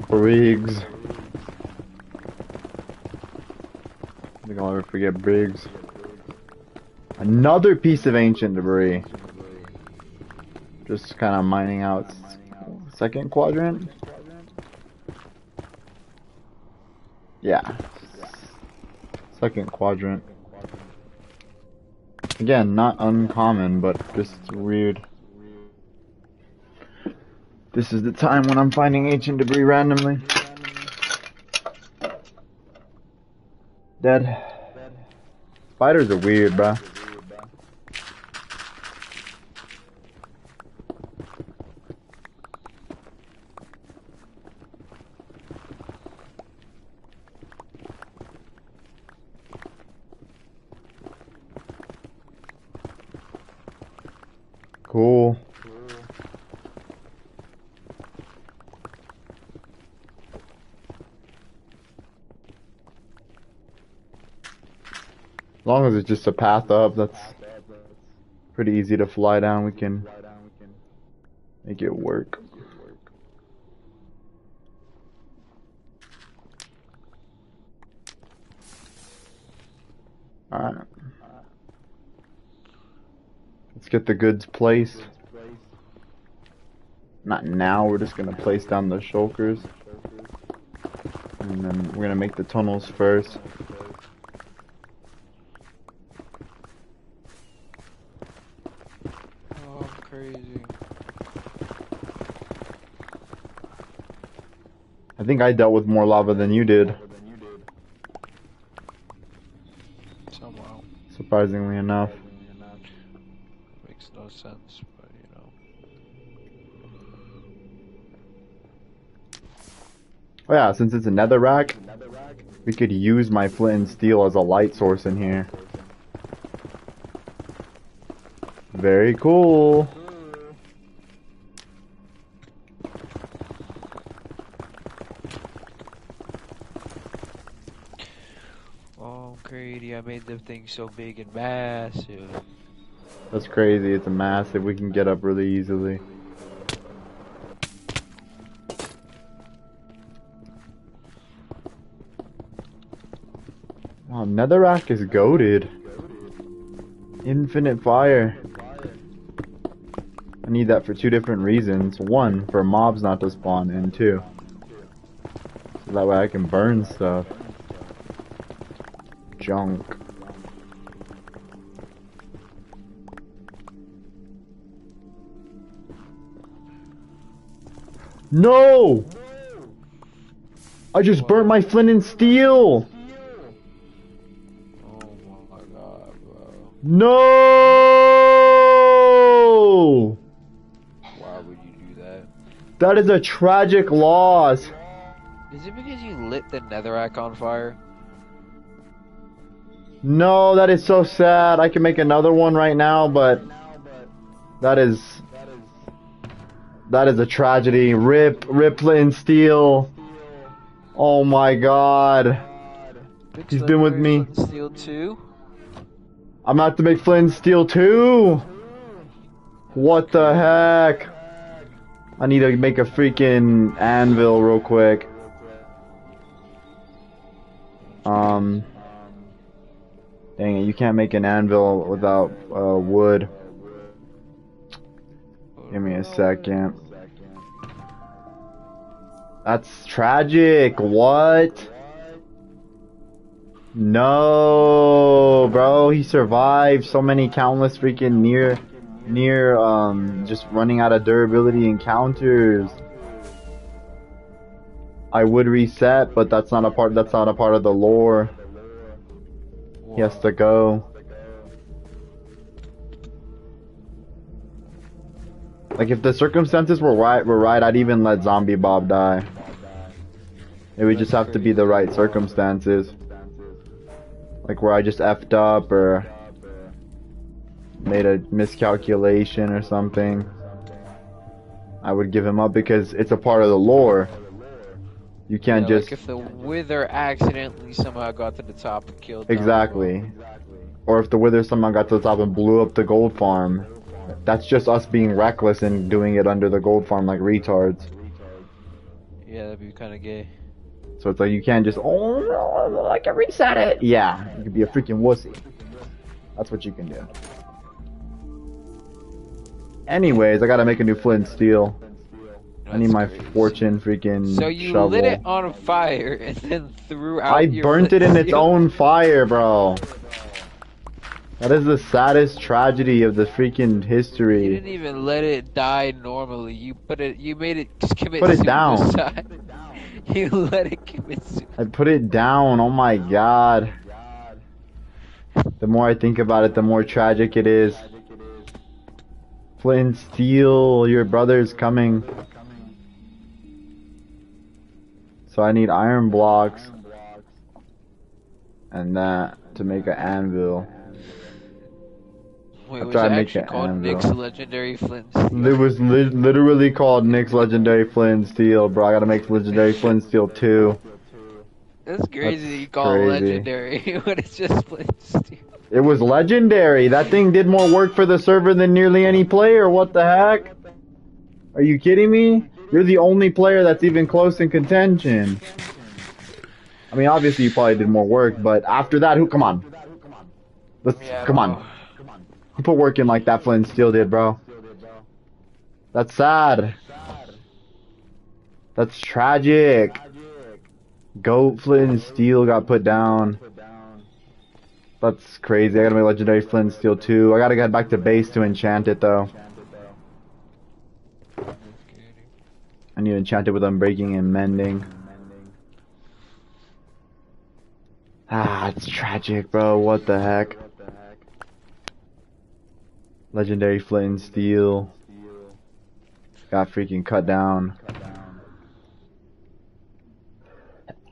Briggs. I think I'll ever forget Briggs. Another piece of ancient debris. Just kind of mining out second quadrant. Yeah. Second quadrant. Again, not uncommon, but just weird. This is the time when I'm finding ancient debris randomly. Dead. Spiders are weird, bruh. Cool. As long as it's just a path up, that's pretty easy to fly down. We can make it work. Alright. Let's get the goods placed. Not now, we're just gonna place down the shulkers. And then we're gonna make the tunnels first. Crazy. I think I dealt with more lava than you did. Somehow. Surprisingly enough. Makes no sense, but you know. Oh yeah, since it's a netherrack, we could use my flint and steel as a light source in here. Very cool. Oh, crazy. I made the thing so big and massive. That's crazy, it's a massive, we can get up really easily. Wow, netherrack is goated. Infinite fire. I need that for two different reasons. One, for mobs not to spawn, and two, so that way I can burn stuff. Junk. No! I just burnt my flint and steel! Oh my god, bro. No! Why would you do that? That is a tragic loss. Is it because you lit the netherrack on fire? No, that is so sad. I can make another one right now, but that is a tragedy. Rip flint and steel. Oh my god. Big He's been with Legendary me. Flint and Steel 2. I'm about to make Flint and Steel 2. What the heck? I need to make a freaking anvil real quick. Dang it, you can't make an anvil without wood. Give me a second. That's tragic. What? No, bro. He survived so many countless freaking just running out of durability encounters. I would reset, but that's not a part of the lore. He has to go. Like if the circumstances were right, I'd even let Zombie Bob die. It would just have to be the right circumstances. Like where I just effed up or made a miscalculation or something. I would give him up because it's a part of the lore. You can't just... like if the Wither accidentally somehow got to the top and killed Exactly. Or if the Wither somehow got to the top and blew up the gold farm. That's just us being reckless and doing it under the gold farm like retards. Yeah, that'd be kind of gay. So it's like you can't just, oh no, I can reset it. Yeah, you could be a freaking wussy. That's what you can do. Anyways, I gotta make a new flint and steel. I need my fortune freaking So you shovel. lit it on fire and then threw out I your burnt it flint in and its steel? own fire, bro. That is the saddest tragedy of the freaking history. You didn't even let it die normally. You made it just commit Put it suicide. down. You let it commit suicide. I put it down, oh my god. The more I think about it, the more tragic it is. Flint and Steel, your brother's coming. So I need iron blocks. And that to make an anvil. Wait, was After I it make actually an called anvil. Nick's Legendary Flint and Steel? It was literally called Nick's Legendary Flint and Steel, bro. I gotta make Legendary Flint and Steel 2. That's crazy that you That's call it crazy. Legendary when it's just Flint and Steel. It was legendary. That thing did more work for the server than nearly any player. What the heck? Are you kidding me? You're the only player that's even close in contention. I mean, obviously you probably did more work, but after that, come on. Come on. You put work in like that Flint and Steel did, bro. That's sad. That's tragic. Goat Flint and Steel got put down. That's crazy. I gotta make Legendary Flint and Steel 2. I gotta get back to base to enchant it, though. I need to enchant it with Unbreaking and Mending. Ah, it's tragic, bro. What the heck? Legendary Flint and Steel. Got freaking cut down.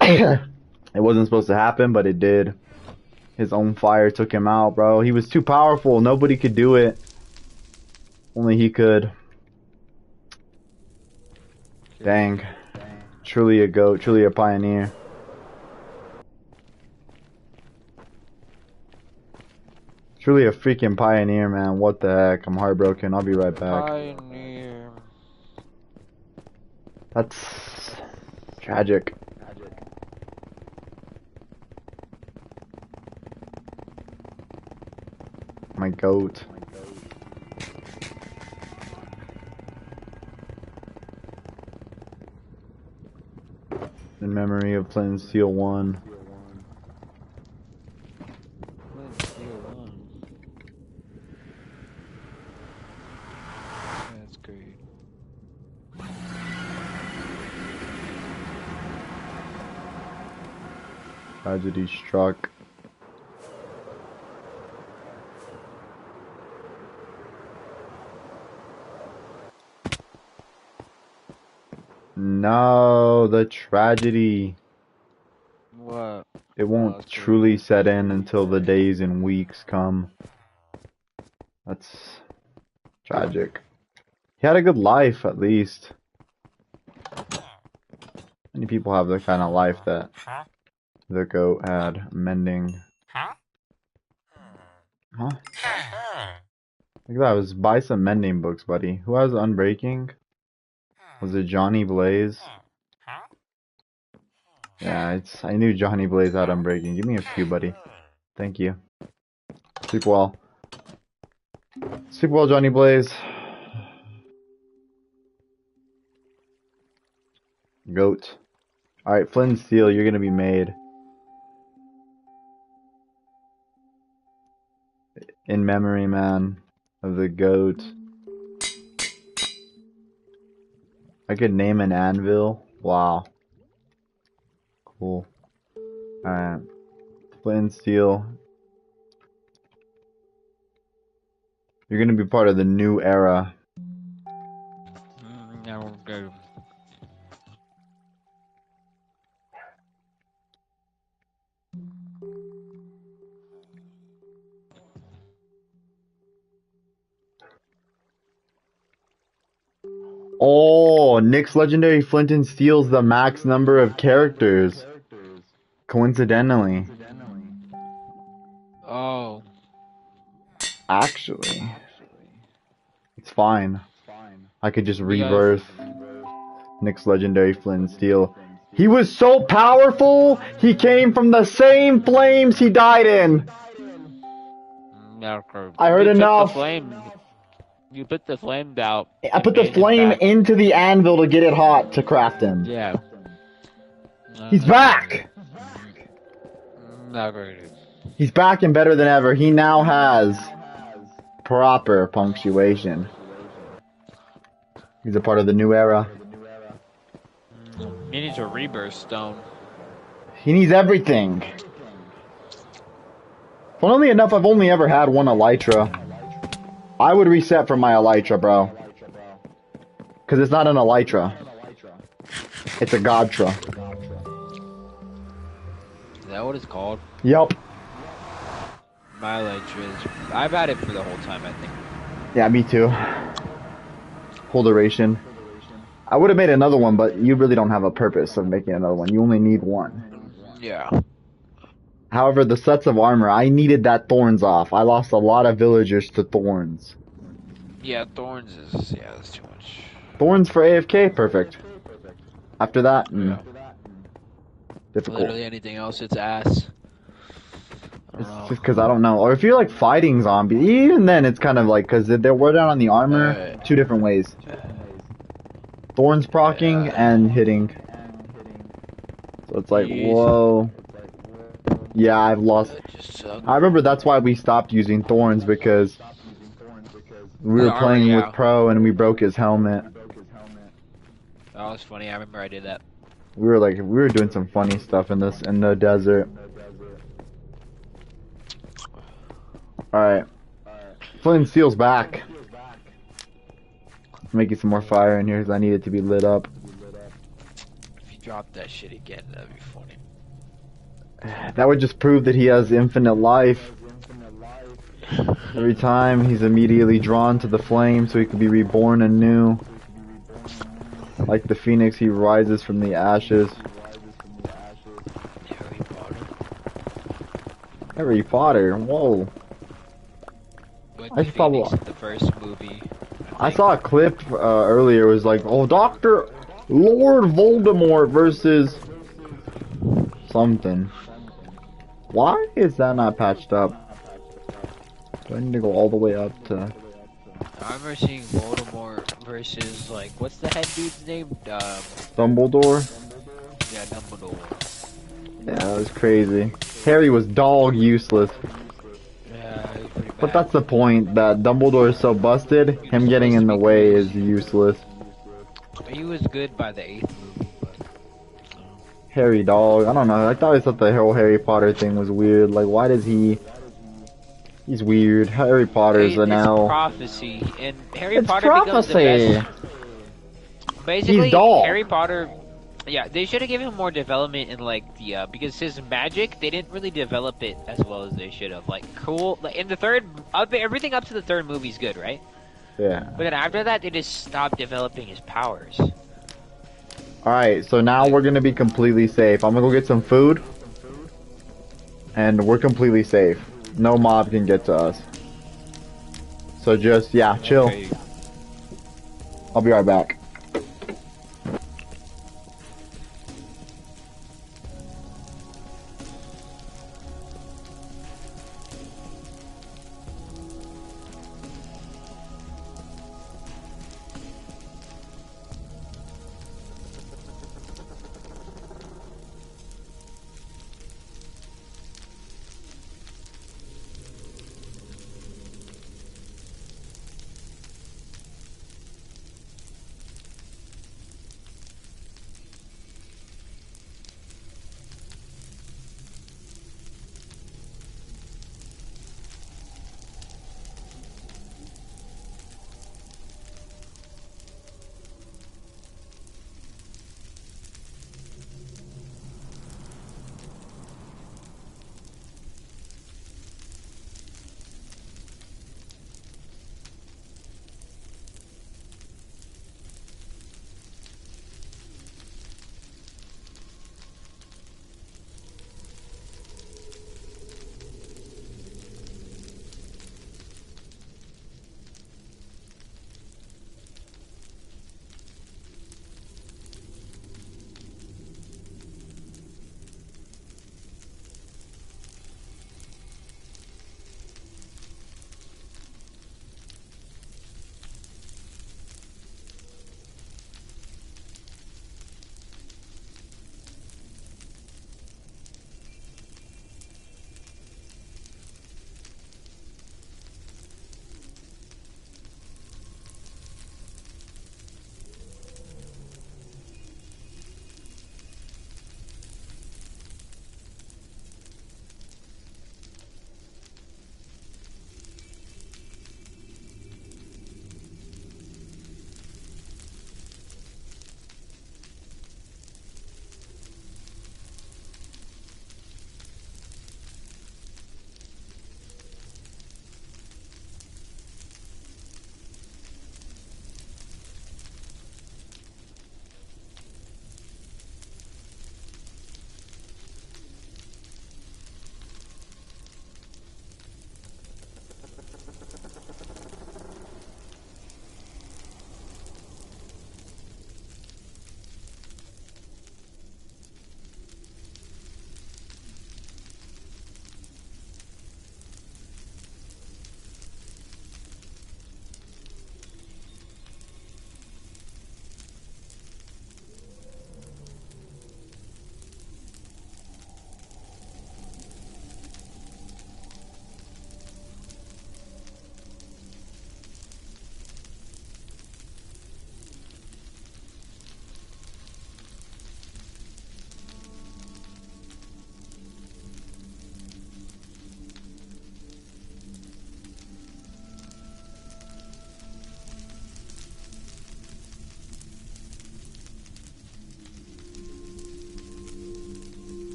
It wasn't supposed to happen, but it did. His own fire took him out, bro. He was too powerful. Nobody could do it. Only he could. Dang. Truly a goat. Truly a pioneer. Truly a freaking pioneer, man. What the heck? I'm heartbroken. I'll be right back. Pioneer. That's tragic. My goat. In memory of Flint and Steel 1. Flint and Steel 1. That's great. Tragedy struck. No, the tragedy. What? It won't truly set in until the days and weeks come. That's tragic. He had a good life, at least. Many people have the kind of life that the goat had. Mending. Huh? Look at that. Was buy some mending books, buddy. Who has Unbreaking? Was it Johnny Blaze? Yeah, I knew Johnny Blaze had Unbreaking. Give me a few, buddy. Thank you. Sleep well. Sleep well, Johnny Blaze. Goat. Alright, Flint and Steel, you're gonna be made. In memory, man, of the goat. I could name an anvil. Wow. Cool. Alright. Flint and Steel. You're gonna be part of the new era. Okay. Oh, Nick's Legendary Flint and Steel's the max number of characters. Coincidentally. Oh. Actually. It's fine. I could just Yes. rebirth Nick's Legendary Flint and Steel. He was so powerful, he came from the same flames he died in. Okay. I heard You took enough. The flame. You put the flame out. I put the and made him flame back. into the anvil to get it hot to craft him. Yeah. He's back! Okay. He's back and better than ever. He now has proper punctuation. He's a part of the new era. He needs a rebirth stone. He needs everything. Funnily enough, I've only ever had one Elytra. I would reset for my Elytra, bro. Because it's not an Elytra. It's a Godtra. Is that what it's called? Yup. My Elytra is. I've had it for the whole time, I think. Yeah, me too. Whole duration. I would have made another one, but you really don't have a purpose of making another one. You only need one. Yeah. However, the sets of armor, I needed that thorns off. I lost a lot of villagers to thorns. Yeah, thorns is. Yeah, that's too much. Thorns for AFK, perfect. After that, difficult. Literally anything else, it's ass. It's just because I don't know. Or if you're like fighting zombies, even then it's kind of like, because they're we're down on the armor two different ways. Thorns proccing and hitting. So it's like, Jeez. whoa. Yeah, I've lost. That just sucked. I remember that's why we stopped using thorns, because we were The armor, playing yeah. with Pro and we broke his helmet. That was funny. I remember I did that. We were doing some funny stuff in the desert. Alright. Flint and Steel's back. Making some more fire in here because I need it to be lit up. If you drop that shit again, that'd be funny. That would just prove that he has infinite life. Every time he's immediately drawn to the flame so he can be reborn anew. Like the phoenix, he rises from the ashes. Harry Potter. Harry Potter, whoa. But I the saw- Phoenix in the first movie. I saw a clip earlier, it was like, oh, Dr. Lord Voldemort versus something. Why is that not patched up? Do I need to go all the way up to... I remember seeing Voldemort versus, like, what's the head dude's name? Dumbledore? Yeah, Dumbledore. Yeah, that was crazy. Harry was dog useless. Yeah, he was pretty bad. But that's the point, that Dumbledore is so busted, him getting in the way is useless. He was good by the 8th movie, but... Harry dog, I don't know, I thought the whole Harry Potter thing was weird, like why does he... He's weird, Harry Potter's an It's L. prophecy, and Harry It's Potter becomes the prophecy! best. Basically, He's dull. Harry Potter... Yeah, they should have given him more development in, like, the, because his magic, they didn't really develop it as well as they should have. Like, cool, like, in the third... everything up to the third movie's good, right? Yeah. But then after that, they just stopped developing his powers. Alright, so now we're gonna be completely safe. I'm gonna go get some food, and we're completely safe. No mob can get to us. So just, yeah, chill. Okay. I'll be right back.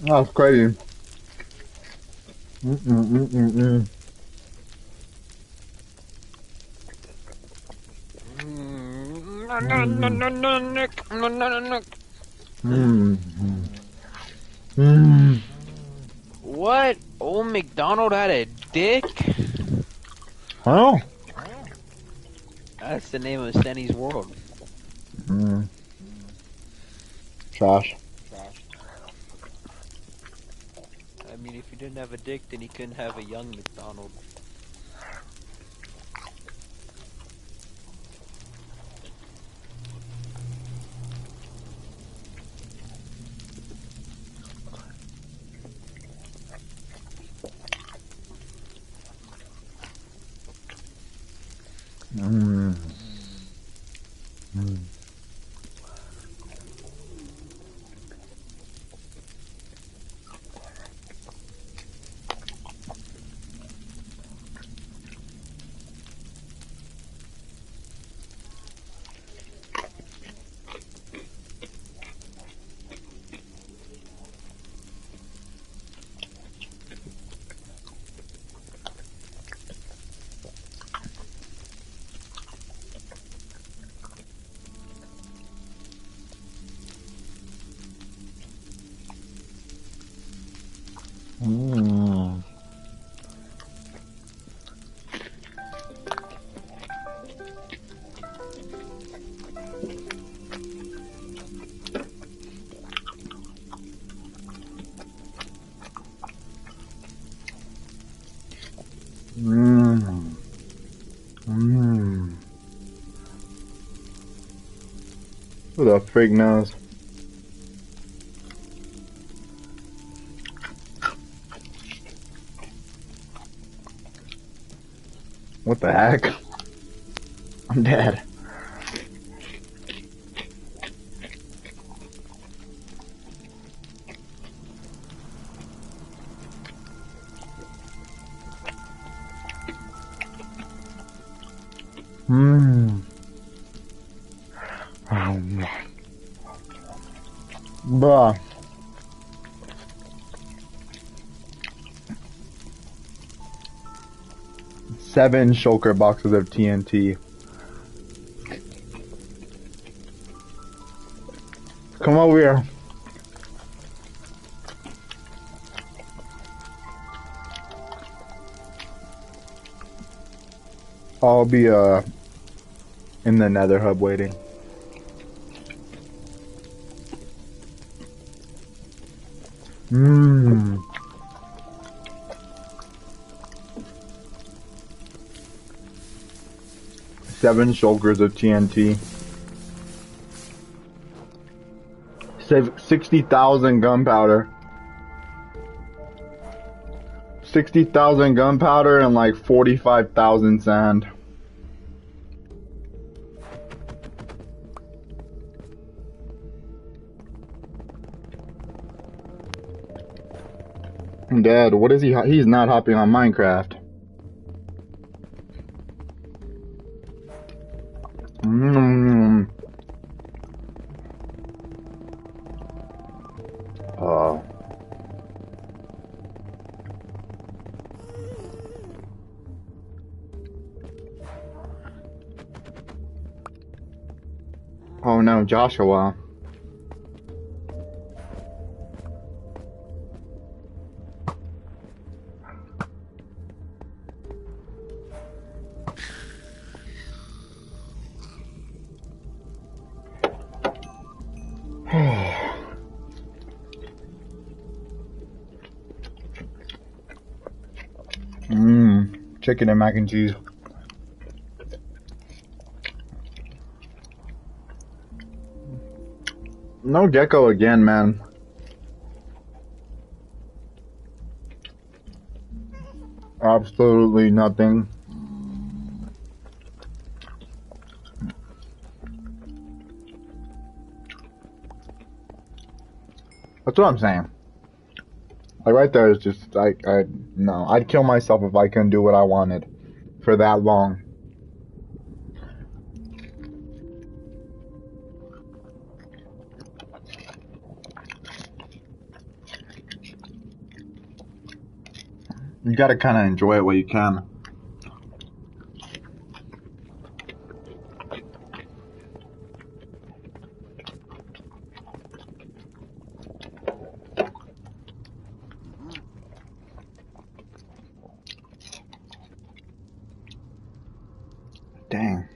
That's crazy. Mm-mm-mm-mm-mm. No, no, no, Mm, no, no, Nick. No, no, no, Nick. mm, mm, mm. What? Old McDonald had a dick? Oh. That's the name of Stenny's World. Mm, trash. I mean, if he didn't have a dick, then he couldn't have a young McDonald. Mm, mm. Mm. Mm. Mm. Who the freak knows? What the heck? I'm dead. Mm. Bruh. 7 shulker boxes of TNT. Come over here. I'll be in the nether hub waiting. Mmm. 7 shulkers of TNT. Save 60,000 gunpowder. 60,000 gunpowder and like 45,000 sand. Dad, what is he? He's not hopping on Minecraft. Mmm. Oh. Oh no, Joshua. Mmm. Chicken and mac and cheese. No gecko again, man. Absolutely nothing. That's what I'm saying. Like right there is just like no. I'd kill myself if I couldn't do what I wanted for that long. You gotta kind of enjoy it while you can. Dang.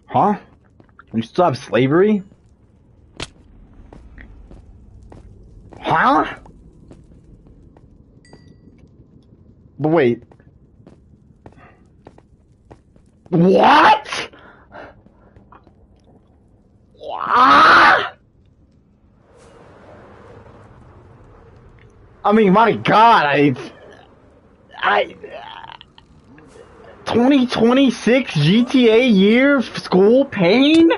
Huh? You still have slavery? Huh? But wait. What? Ah! I mean, my God, I 2026 GTA year school pain?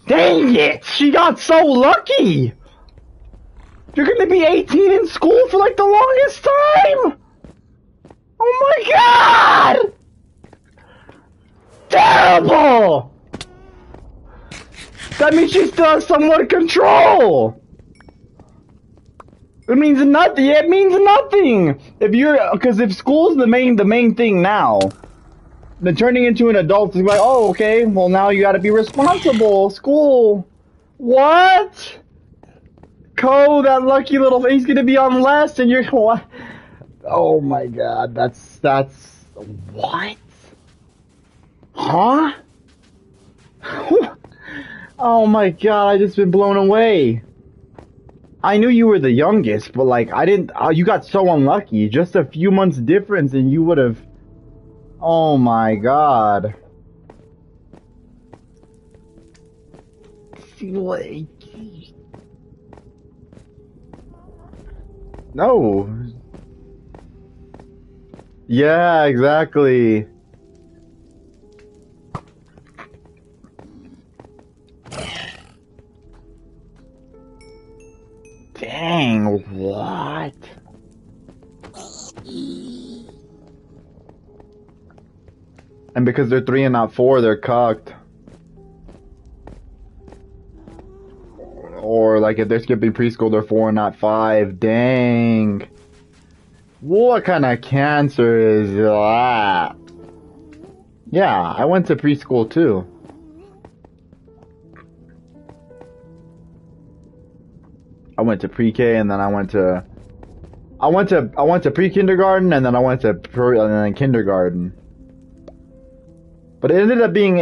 Dang it! She got so lucky! You're gonna be 18 in school for like the longest time! Oh my God! Terrible! That means she still has somewhat control! It means nothing. It means nothing. Because if school's the main thing now, then turning into an adult is like, oh, okay, well now you gotta be responsible. School. What? That lucky little he's gonna be on less, and you're what? Oh my God, that's what? Huh? Oh my God, I just been blown away. I knew you were the youngest, but like I didn't. You got so unlucky. Just a few months difference, and you would have. Oh my God. No. Yeah, exactly. Dang, what? And because they're 3 and not 4, they're cucked. Or like if they're skipping preschool, they're 4 and not 5. Dang. What kind of cancer is that? Yeah, I went to preschool too. I went to pre-K and then I went to pre-kindergarten and then I went to and then kindergarten. But it ended up being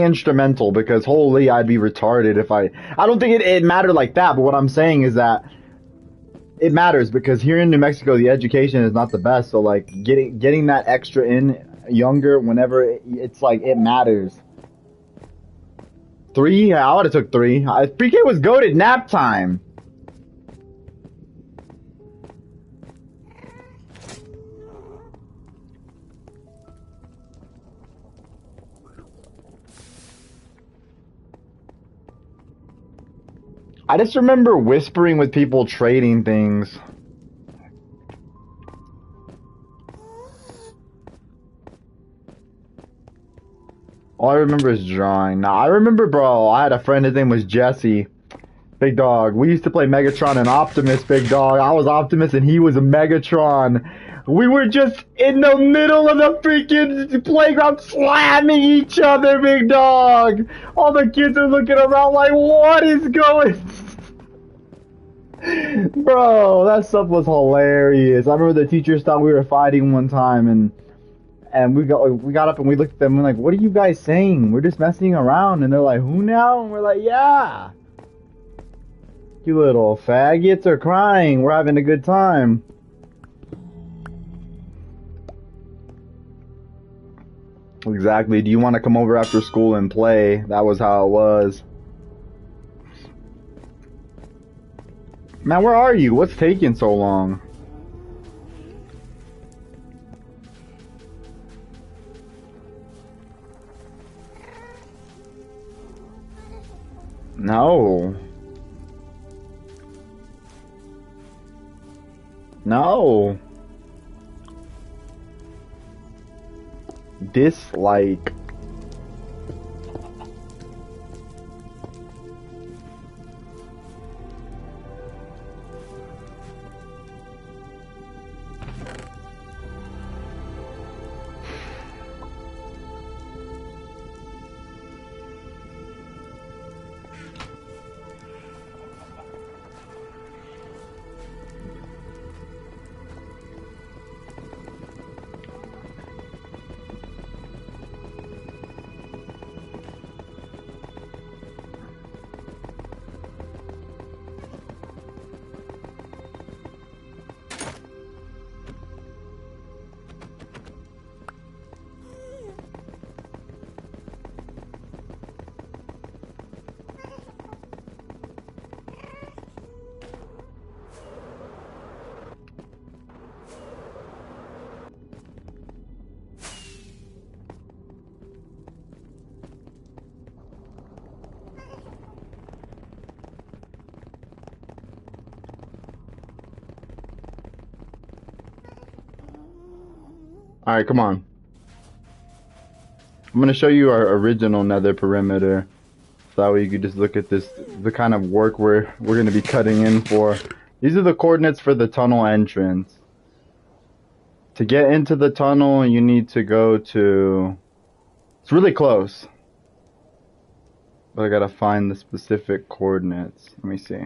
instrumental because holy, I'd be retarded if I don't think it mattered like that, but what I'm saying is that it matters because here in New Mexico the education is not the best, so like getting that extra in younger whenever it's like it matters. 3? I would have took 3. Pre-K was goated nap time. I just remember whispering with people trading things. All I remember is drawing. Nah, I remember, bro, I had a friend, his name was Jesse. Big dog. We used to play Megatron and Optimus, big dog. I was Optimus and he was a Megatron. We were just in the middle of the freaking playground slamming each other, big dog. All the kids are looking around like, what is going? Bro, that stuff was hilarious. I remember the teachers thought we were fighting one time, and we got up and we looked at them and we're like, what are you guys saying? We're just messing around. And they're like, who now? And we're like, yeah. You little faggots are crying. We're having a good time. Exactly. Do you want to come over after school and play? That was how it was. Man, where are you? What's taking so long? No. No. Dislike. Alright, come on. I'm gonna show you our original nether perimeter. So that way you can just look at this, the kind of work we're gonna be cutting in for. These are the coordinates for the tunnel entrance. To get into the tunnel, you need to go to... It's really close. But I gotta find the specific coordinates. Let me see.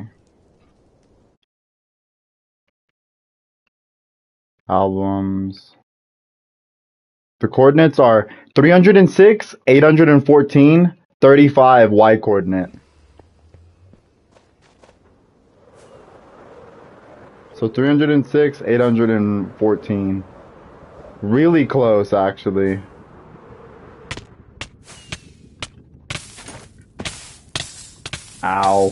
Albums. The coordinates are 306, 814, 35 Y coordinate. So 306, 814. Really close, actually. Ow.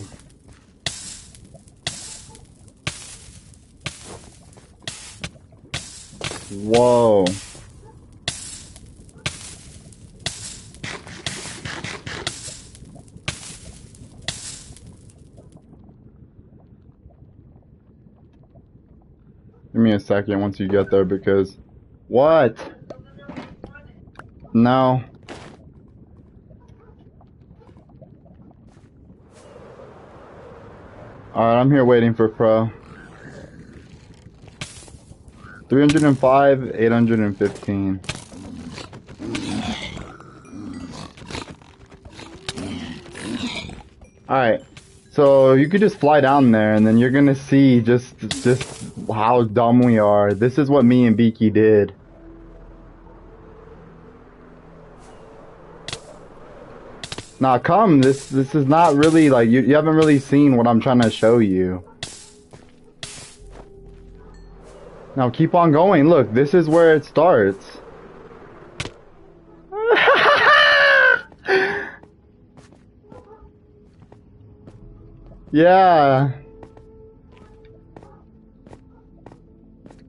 Whoa. Give me a second once you get there because... What? No. Alright, I'm here waiting for Pro. 305, 815. Alright. So you could just fly down there and then you're gonna see just how dumb we are. This is what me and Beaky did. Nah, come. This is not really like you haven't really seen what I'm trying to show you. Now keep on going. Look, this is where it starts. Yeah.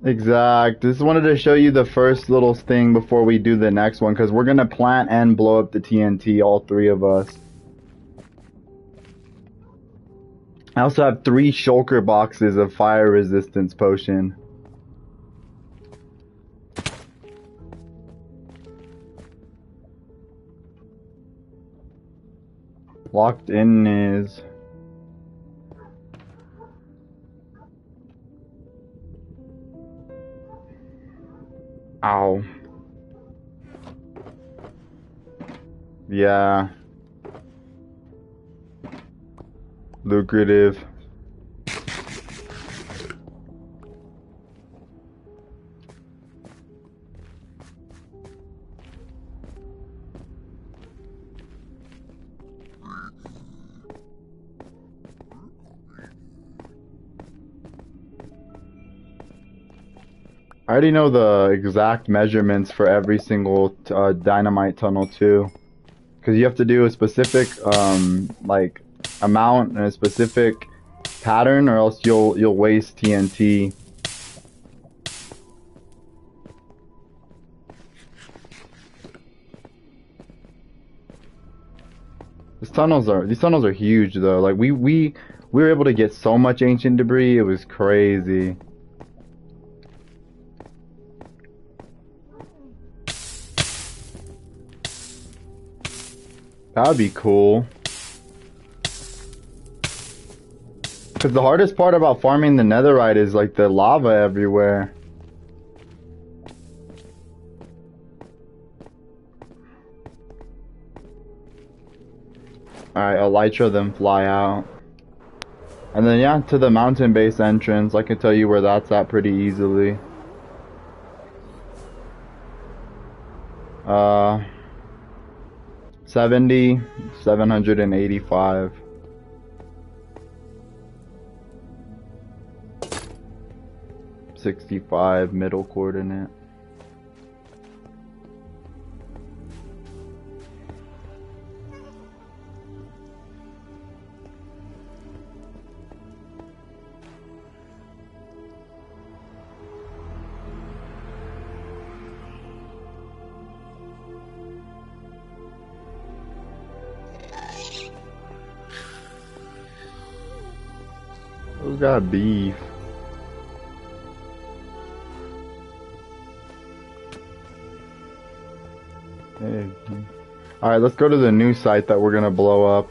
Exact. Just wanted to show you the first little thing before we do the next one, because we're gonna plant and blow up the TNT, all three of us. I also have 3 shulker boxes of fire resistance potion. Locked in is... Ow. Yeah. Lucrative. I already know the exact measurements for every single dynamite tunnel too, because you have to do a specific like amount and a specific pattern, or else you'll waste TNT. These tunnels are huge though. Like we were able to get so much ancient debris, it was crazy. That'd be cool. Because the hardest part about farming the netherite is like the lava everywhere. Alright, elytra, then fly out. And then yeah, to the mountain base entrance. I can tell you where that's at pretty easily. 70, 785. $65 middle coordinate. Who's got beef? Hey. Alright, let's go to the new site that we're gonna blow up.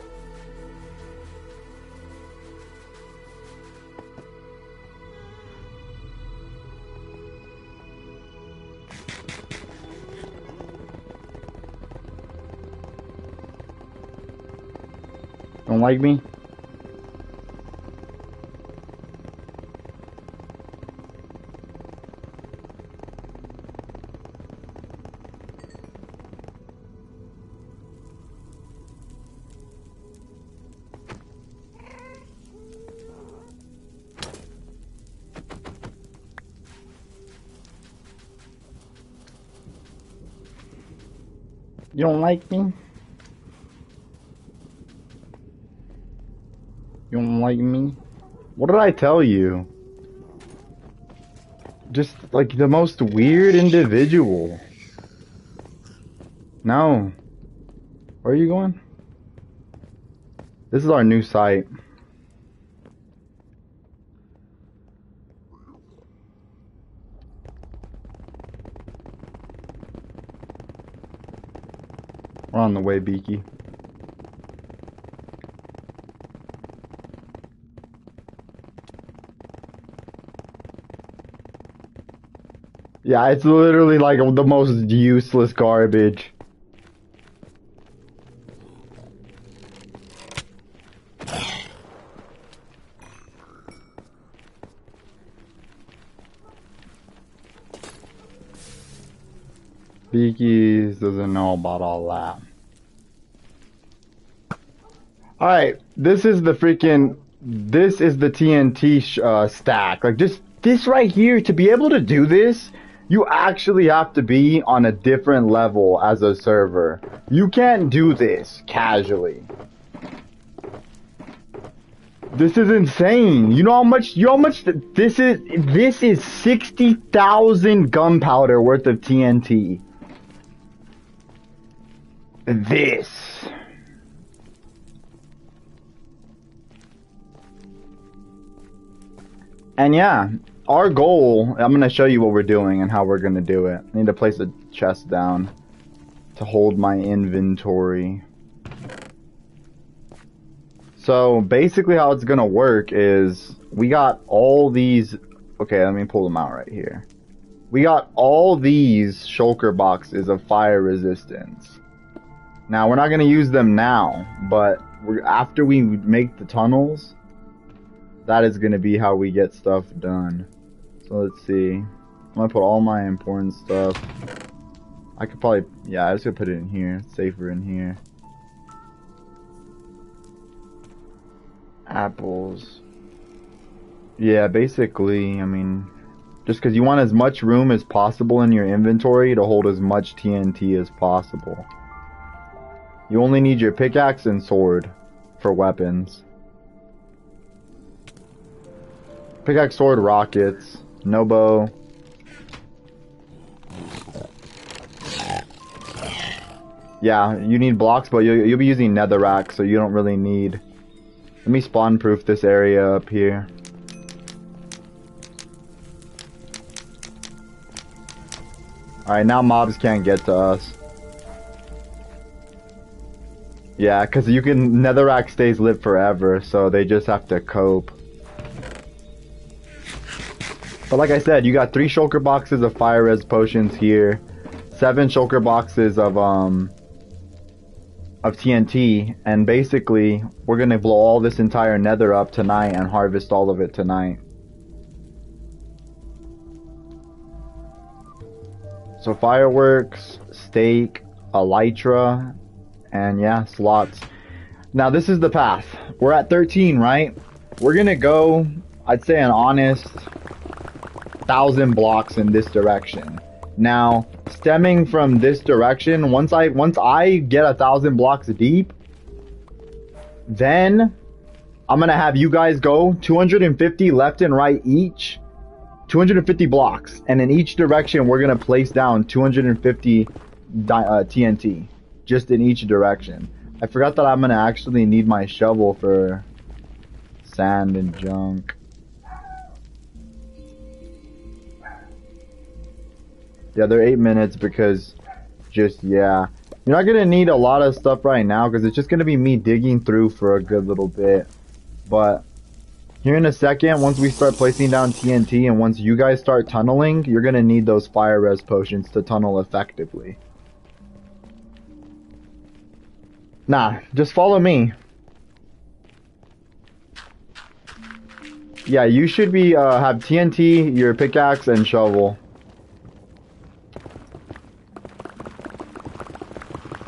Don't like me? You don't like me? You don't like me? What did I tell you? Just like the most weird individual. No. Where are you going? This is our new site. We're on the way, Beaky. Yeah, it's literally like the most useless garbage. Beaky doesn't know about all that. Alright, this is the TNT stack. Like, just this right here, to be able to do this, you actually have to be on a different level as a server. You can't do this casually. This is insane. You know how much this is? This is 60,000 gunpowder worth of TNT. This. And yeah, our goal, I'm going to show you what we're doing and how we're going to do it. I need to place a chest down to hold my inventory. So basically how it's going to work is we got all these, okay, let me pull them out right here. We got all these shulker boxes of fire resistance. Now, we're not going to use them now, but after we make the tunnels, that is going to be how we get stuff done. So let's see. I'm going to put all my important stuff. I could probably, yeah, I was going to put it in here. It's safer in here. Apples. Yeah, basically, I mean, just because you want as much room as possible in your inventory to hold as much TNT as possible. You only need your pickaxe and sword for weapons. Pickaxe, sword, rockets. No bow. Yeah, you need blocks, but you'll be using netherrack, so you don't really need... Let me spawn proof this area up here. Alright, now mobs can't get to us. Yeah, because you can... Netherrack stays lit forever, so they just have to cope. But like I said, you got 3 shulker boxes of fire res potions here. 7 shulker boxes of TNT, and basically we're gonna blow all this entire nether up tonight and harvest all of it tonight. So fireworks, steak, elytra, and yeah, slots. Now this is the path. We're at 13, right? We're gonna go, I'd say an honest 1,000 blocks in this direction. Now, stemming from this direction, once I get 1,000 blocks deep, then I'm gonna have you guys go 250 left and right each, 250 blocks, and in each direction we're gonna place down 250 TNT, just in each direction. I forgot that I'm gonna actually need my shovel for sand and junk. Yeah, they're 8 minutes because yeah. You're not gonna need a lot of stuff right now because it's just gonna be me digging through for a good little bit. But here in a second, once we start placing down TNT and once you guys start tunneling, you're gonna need those fire res potions to tunnel effectively. Nah, just follow me. Yeah, you should be have TNT, your pickaxe, and shovel.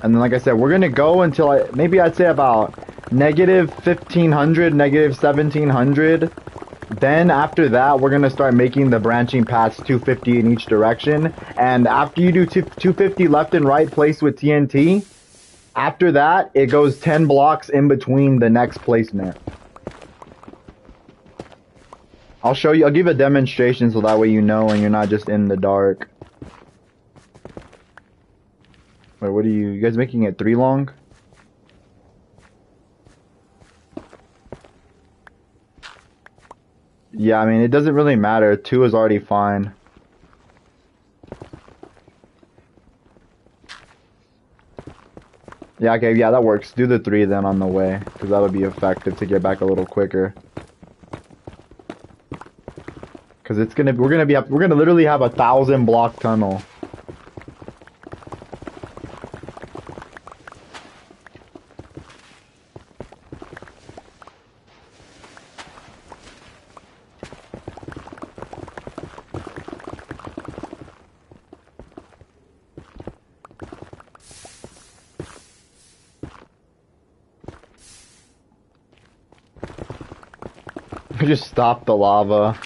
And then, like I said, we're gonna go until maybe I'd say about negative 1,500, negative 1,700. Then after that, we're gonna start making the branching paths 250 in each direction. And after you do 250 left and right place with TNT, after that, it goes 10 blocks in between the next placement. I'll show you. I'll give a demonstration so that way you know and you're not just in the dark. Wait, what are you guys making it 3 long? Yeah, I mean, it doesn't really matter. 2 is already fine. Yeah, okay, yeah, that works. Do the 3 then on the way, because that'll be effective to get back a little quicker. Because we're gonna literally have 1,000 block tunnel. Just stop the lava.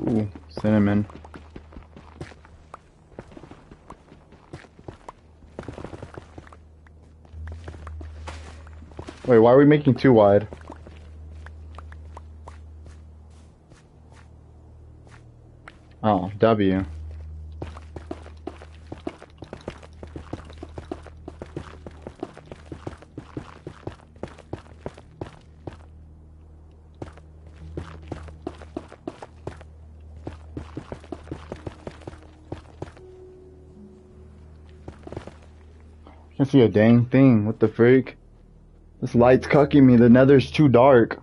Ooh, cinnamon. Wait, why are we making 2 wide? Oh, W. Can't see a dang thing. What the freak? This light's cucking me. The nether's too dark.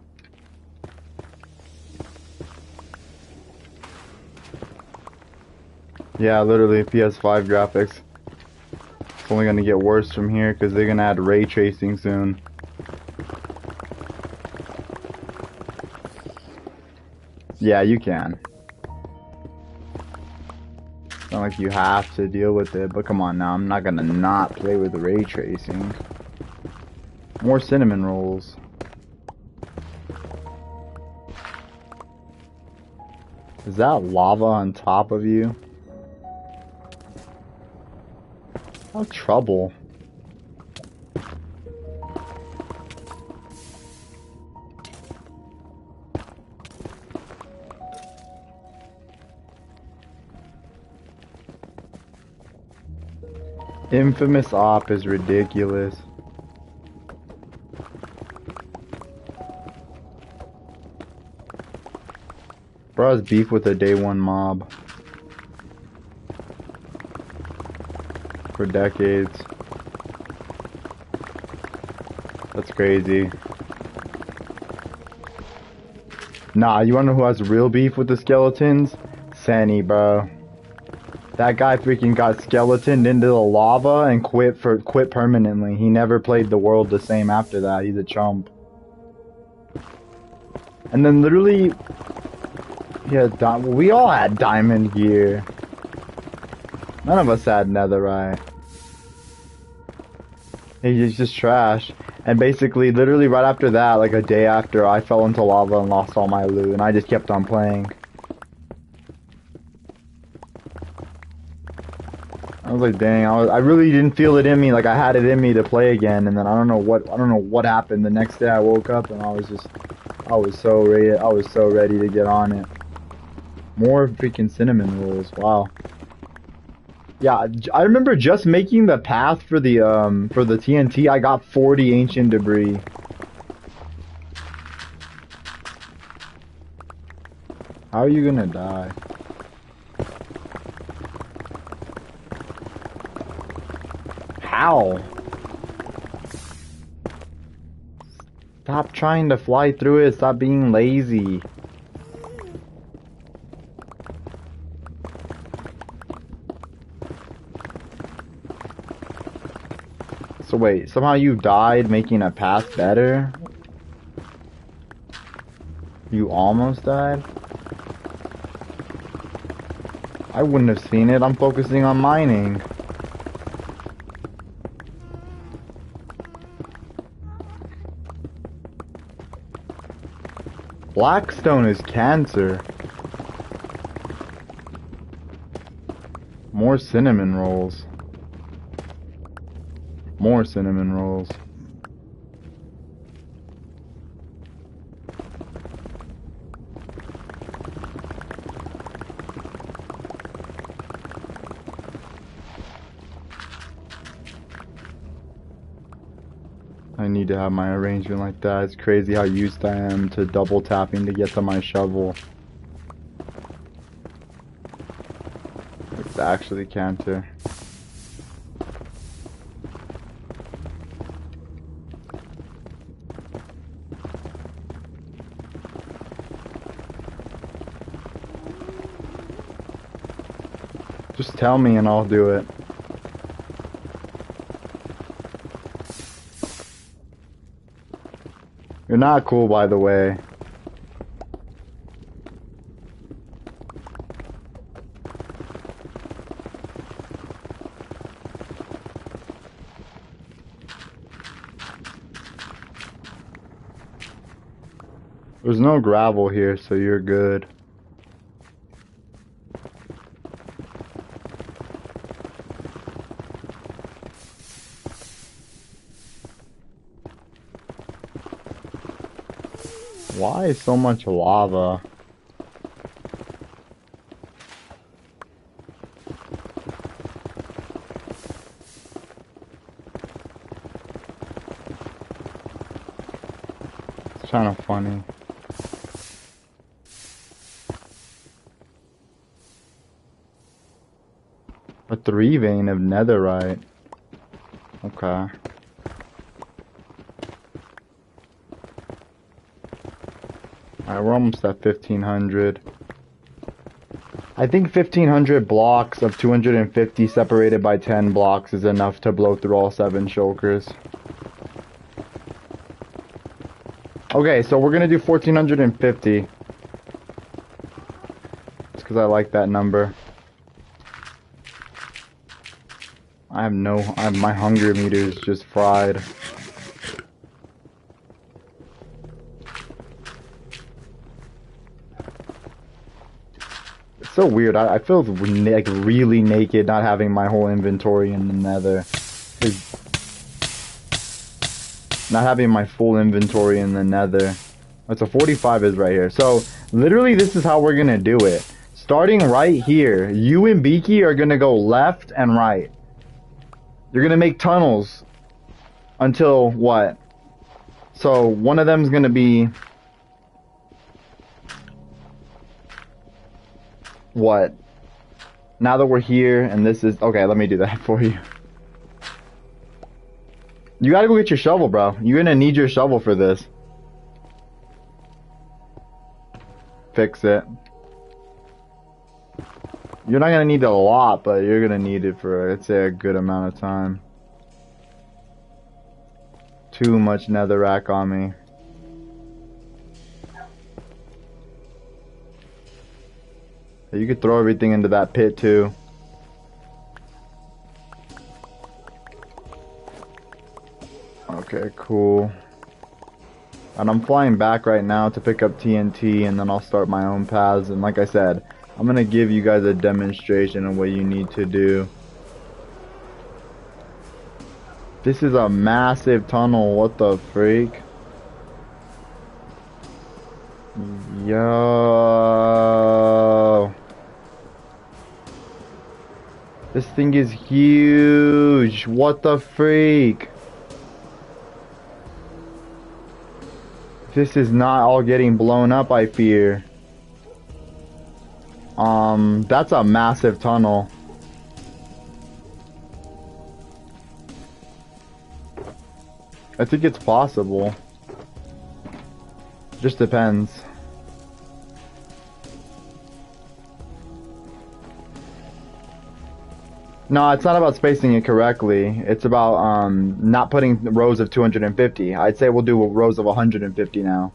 Yeah, literally PS5 graphics. It's only gonna get worse from here because they're gonna add ray tracing soon. Yeah, you can. like you have to deal with it, but come on now, I'm not gonna not play with ray tracing. More cinnamon rolls. Is that lava on top of you? Oh, trouble. Infamous op is ridiculous. Bro has beef with the day one mob. For decades. That's crazy. Nah, you wanna know who has real beef with the skeletons? Senny, bro. That guy freaking got skeletoned into the lava and quit permanently. He never played the world the same after that. He's a chump. And then literally, yeah, we all had diamond gear. None of us had netherite. He's just trash. And basically, literally right after that, like a day after, I fell into lava and lost all my loot, and I just kept on playing. I was like, dang, I really didn't feel it in me, like I had it in me to play again, and then I don't know what happened. The next day I woke up and I was so ready to get on it. More freaking cinnamon rolls, wow. Yeah, I remember just making the path for the TNT, I got 40 ancient debris. How are you gonna die? How? Stop trying to fly through it, stop being lazy. So wait, somehow you died making a path better? You almost died? I wouldn't have seen it, I'm focusing on mining. Blackstone is cancer. More cinnamon rolls. More cinnamon rolls. I need to have my arrangement like that. It's crazy how used I am to double tapping to get to my shovel. It's actually cancer. Just tell me and I'll do it. You're not cool, by the way. There's no gravel here, so you're good. Why so much lava? It's kind of funny. A 3 vein of netherite. Okay. Alright, we're almost at 1500. I think 1500 blocks of 250 separated by 10 blocks is enough to blow through all 7 shulkers. Okay, so we're gonna do 1450. Just because I like that number. my hunger meter is just fried. It's so weird. I feel like really naked not having my whole inventory in the nether. Not having my full inventory in the nether. It's a 45 is right here. So literally this is how we're gonna do it. Starting right here, you and Beaky are gonna go left and right. You're gonna make tunnels until what? So one of them's gonna be what? Now that we're here and this is okay, let me do that for you. You gotta go get your shovel, bro. You're gonna need your shovel for this. Fix it. You're not gonna need a lot, but you're gonna need it for, I'd say, a good amount of time. Too much netherrack on me. You could throw everything into that pit too. Okay, cool. And I'm flying back right now to pick up TNT, and then I'll start my own paths. And like I said, I'm gonna give you guys a demonstration of what you need to do. This is a massive tunnel, what the freak? Yo. This thing is huge, what the freak? This is not all getting blown up, I fear. That's a massive tunnel. I think it's possible. Just depends. No, it's not about spacing it correctly. It's about not putting rows of 250. I'd say we'll do rows of 150 now.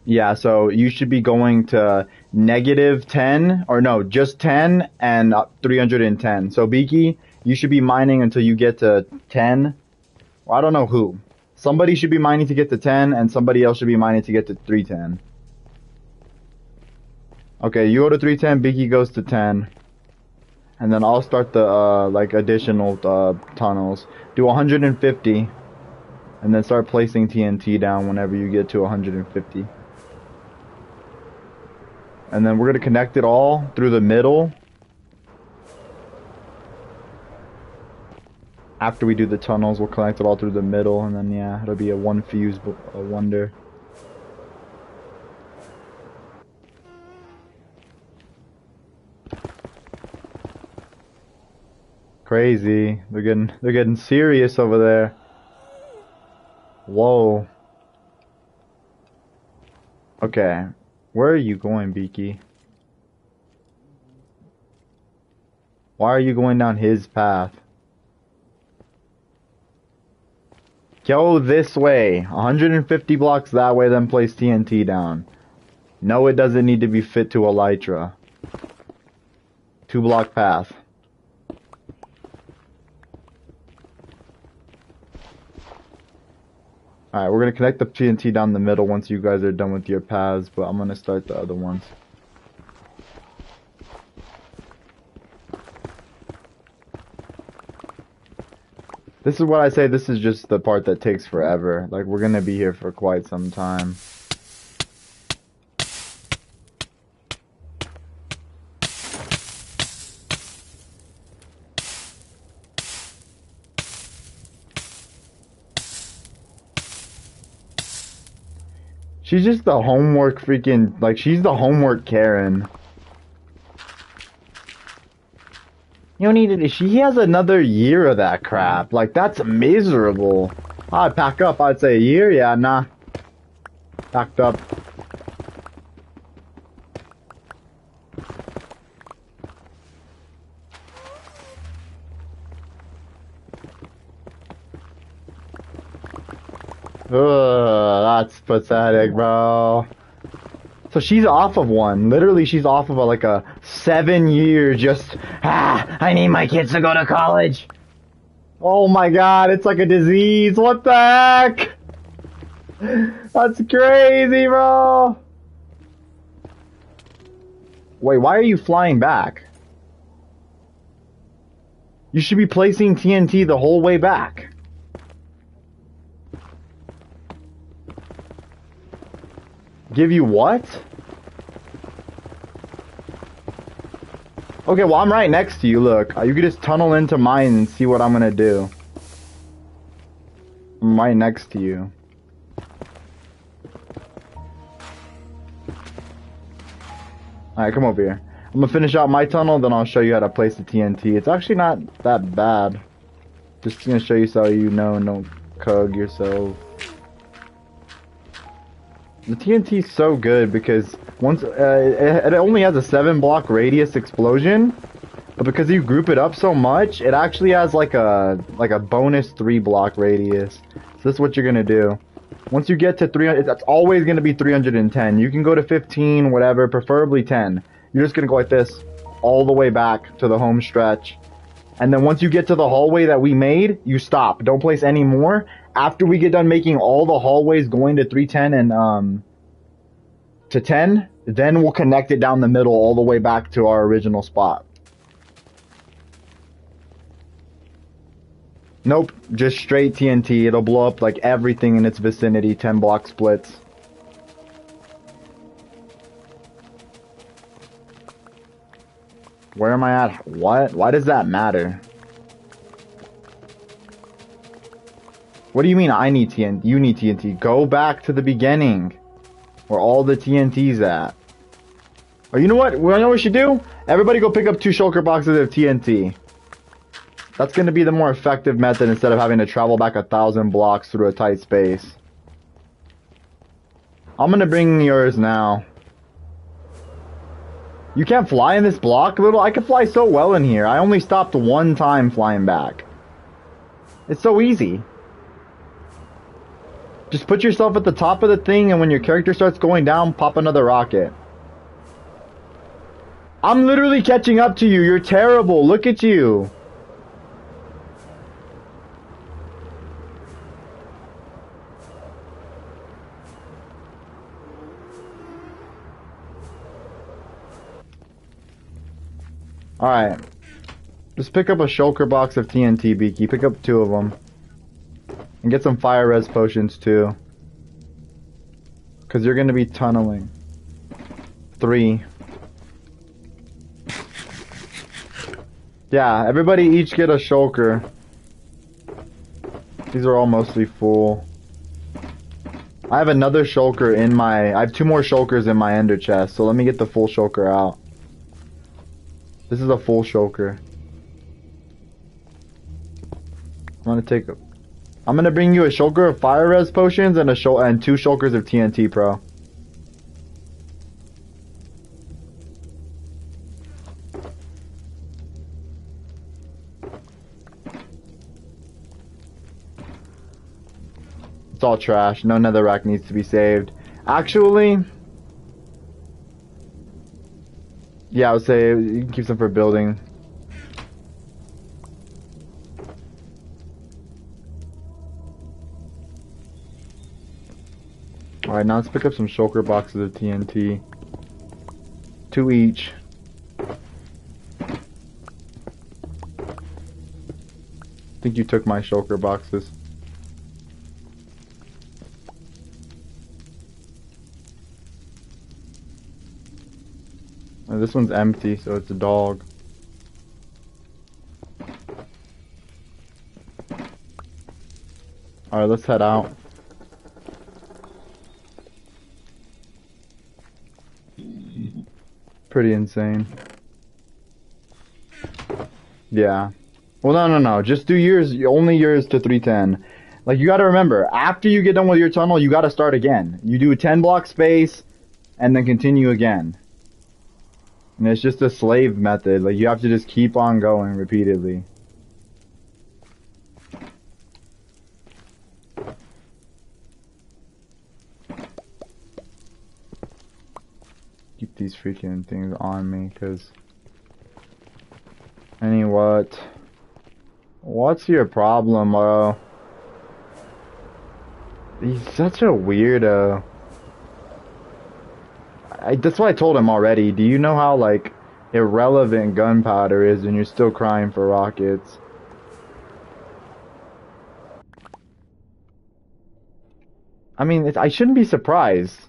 Yeah, so you should be going to -10, or no, just 10 and 310. So Beaky, you should be mining until you get to 10. Well, I don't know who. Somebody should be mining to get to 10, and somebody else should be mining to get to 310. Okay, you go to 310, Beaky goes to 10. And then I'll start the, like, additional, tunnels. Do 150. And then start placing TNT down whenever you get to 150. And then we're gonna connect it all through the middle. After we do the tunnels, we'll connect it all through the middle, and then, yeah, it'll be a one fuse wonder. Crazy. They're getting serious over there. Whoa. Okay. Where are you going, Beaky? Why are you going down his path? Go this way. 150 blocks that way, then place TNT down. No, it doesn't need to be fit to Elytra. 2-block path. Alright, we're gonna connect the TNT down the middle once you guys are done with your paths, but I'm gonna start the other ones. This is what I say, this is just the part that takes forever. Like, we're gonna be here for quite some time. She's just the homework freaking, like, she's the homework Karen. You don't need it. She has another year of that crap. Like, that's miserable. I'd pack up. I'd say a year. Yeah, nah. Packed up. Ugh, that's pathetic, bro. So she's off of one. Literally, she's off of like a 7-year just, I need my kids to go to college. Oh my god, it's like a disease. What the heck? That's crazy, bro. Wait, why are you flying back? You should be placing TNT the whole way back. Give you what? Okay, well, I'm right next to you. Look, you can just tunnel into mine and see what I'm gonna do. I'm right next to you. Alright, come over here. I'm gonna finish out my tunnel, then I'll show you how to place the TNT. It's actually not that bad. Just gonna show you so you know and don't cug yourself. The TNT is so good because once it only has a 7-block radius explosion, but because you group it up so much, it actually has like a bonus 3-block radius. So this is what you're gonna do. Once you get to 300, that's always gonna be 310. You can go to 15, whatever, preferably 10. You're just gonna go like this all the way back to the home stretch. And then once you get to the hallway that we made, you stop. Don't place any more. After we get done making all the hallways going to 310 and to 10, then we'll connect it down the middle all the way back to our original spot. Nope, just straight TNT. It'll blow up like everything in its vicinity, 10-block splits. Where am I at? What? Why does that matter? What do you mean I need TNT? You need TNT. Go back to the beginning. Where all the TNT's at. Or you know what? You know what we should do? Everybody go pick up 2 shulker boxes of TNT. That's going to be the more effective method instead of having to travel back 1,000 blocks through a tight space. I'm going to bring yours now. You can't fly in this block, little? I can fly so well in here. I only stopped 1 time flying back. It's so easy. Just put yourself at the top of the thing, and when your character starts going down, pop another rocket. I'm literally catching up to you. You're terrible. Look at you. Alright. Just pick up a shulker box of TNT, Beaky. Pick up 2 of them. And get some fire res potions too. Because you're going to be tunneling. 3. Yeah, everybody each get a shulker. These are all mostly full. I have another shulker in my... I have 2 more shulkers in my ender chest. So let me get the full shulker out. This is a full shulker. I'm gonna bring you a shulker of fire res potions and 2 shulkers of TNT, Pro. It's all trash. No netherrack needs to be saved. Actually, yeah, I would say you can keep some for building. Alright, now let's pick up some shulker boxes of TNT. 2 each. I think you took my shulker boxes. This one's empty, so it's a dog. Alright, let's head out. Pretty insane. Yeah. Well, no. Just do yours, only yours to 310. Like, you gotta remember, after you get done with your tunnel, you gotta start again. You do a 10-block space, and then continue again. And it's just a slave method. Like, you have to just keep on going repeatedly. keep these freaking things on me, cause what? What's your problem, bro? He's such a weirdo. That's what I told him already. Do you know how, like, irrelevant gunpowder is and you're still crying for rockets? I mean, I shouldn't be surprised.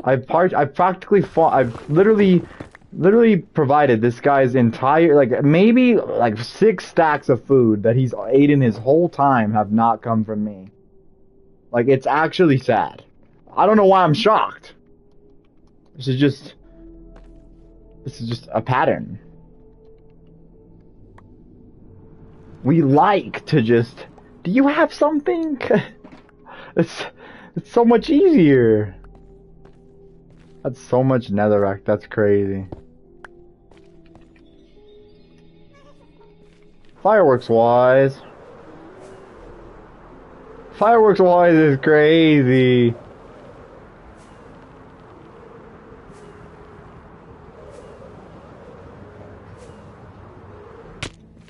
I've practically fought, I've literally provided this guy's entire, like, maybe, like, 6 stacks of food that he's eaten his whole time have not come from me. Like, it's actually sad. I don't know why I'm shocked. This is just a pattern. We like to just, do you have something? It's so much easier. That's so much netherrack, that's crazy. Fireworks wise is crazy.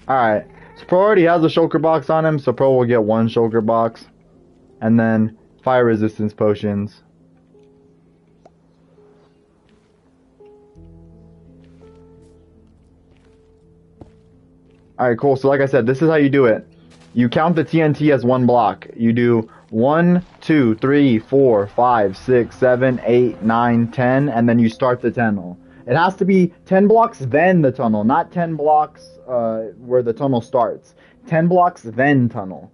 Alright, so Pro already has a shulker box on him, so Pro will get 1 shulker box. And then fire resistance potions. Alright, cool. So like I said, this is how you do it. You count the TNT as 1 block. You do 1, 2, 3, 4, 5, 6, 7, 8, 9, 10, and then you start the tunnel. It has to be 10 blocks, then the tunnel, not 10 blocks where the tunnel starts. 10 blocks, then tunnel.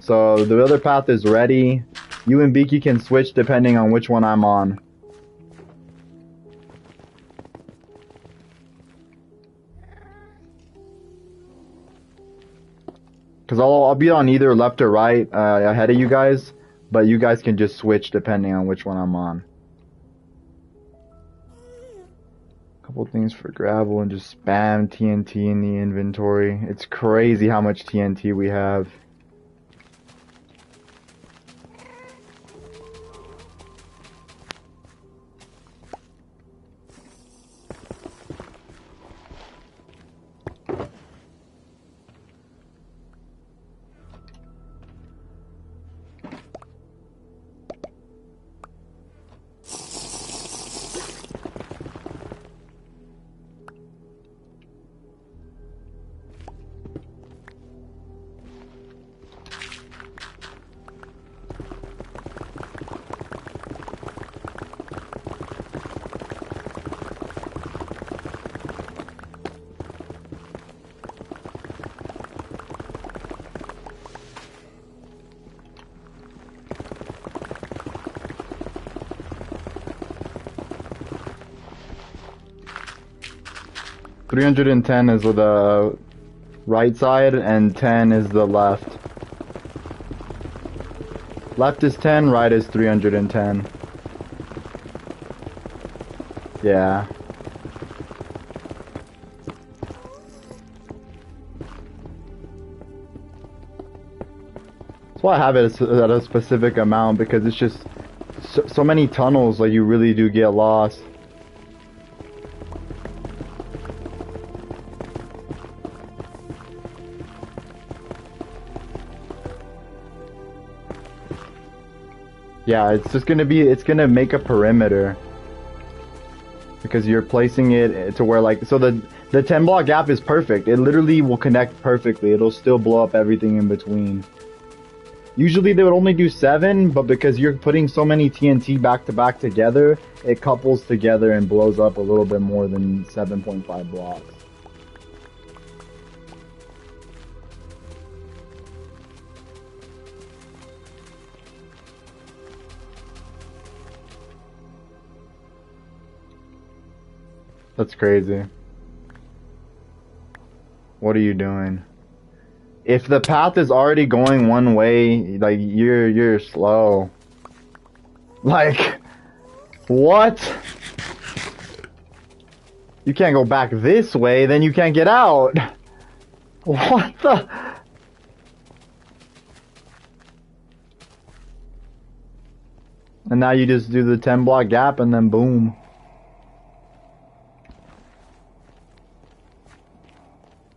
So the other path is ready. You and Beaky can switch depending on which one I'm on. Because I'll be on either left or right ahead of you guys, but you guys can just switch depending on which one I'm on. Couple things for gravel and just spam TNT in the inventory. It's crazy how much TNT we have. $310 is the right side, and 10 is the left. Left is 10, right is 310. Yeah. That's why I have it at a specific amount, because it's just so many tunnels, like you really do get lost. Yeah, it's just gonna be, it's gonna make a perimeter. Because you're placing it to where, like, so the 10 block gap is perfect. It literally will connect perfectly. It'll still blow up everything in between. Usually they would only do 7, but because you're putting so many TNT back to back together, it couples together and blows up a little bit more than 7.5 blocks. That's crazy. What are you doing? If the path is already going one way, like, you're slow. Like, what? You can't go back this way, then you can't get out. What the? And now you just do the 10 block gap and then boom.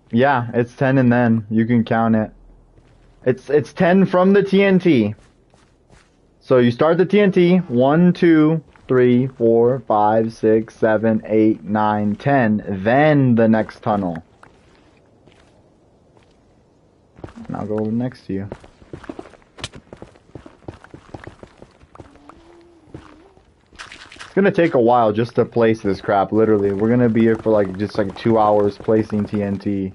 Yeah, it's 10 and then you can count it. It's 10 from the TNT. So you start the TNT, 1, 2, 3, 4, 5, 6, 7, 8, 9, 10, then the next tunnel. And I'll go next to you. It's gonna take a while just to place this crap, literally. We're gonna be here for like just like 2 hours placing TNT.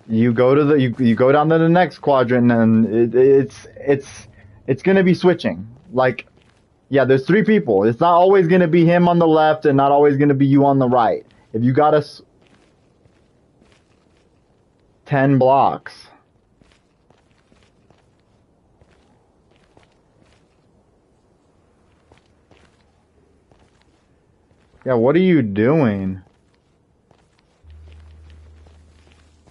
You go to the you go down to the next quadrant and it's gonna be switching. Like, yeah, there's 3 people. It's not always gonna be him on the left and not always gonna be you on the right. If you got 10 blocks. Yeah, what are you doing?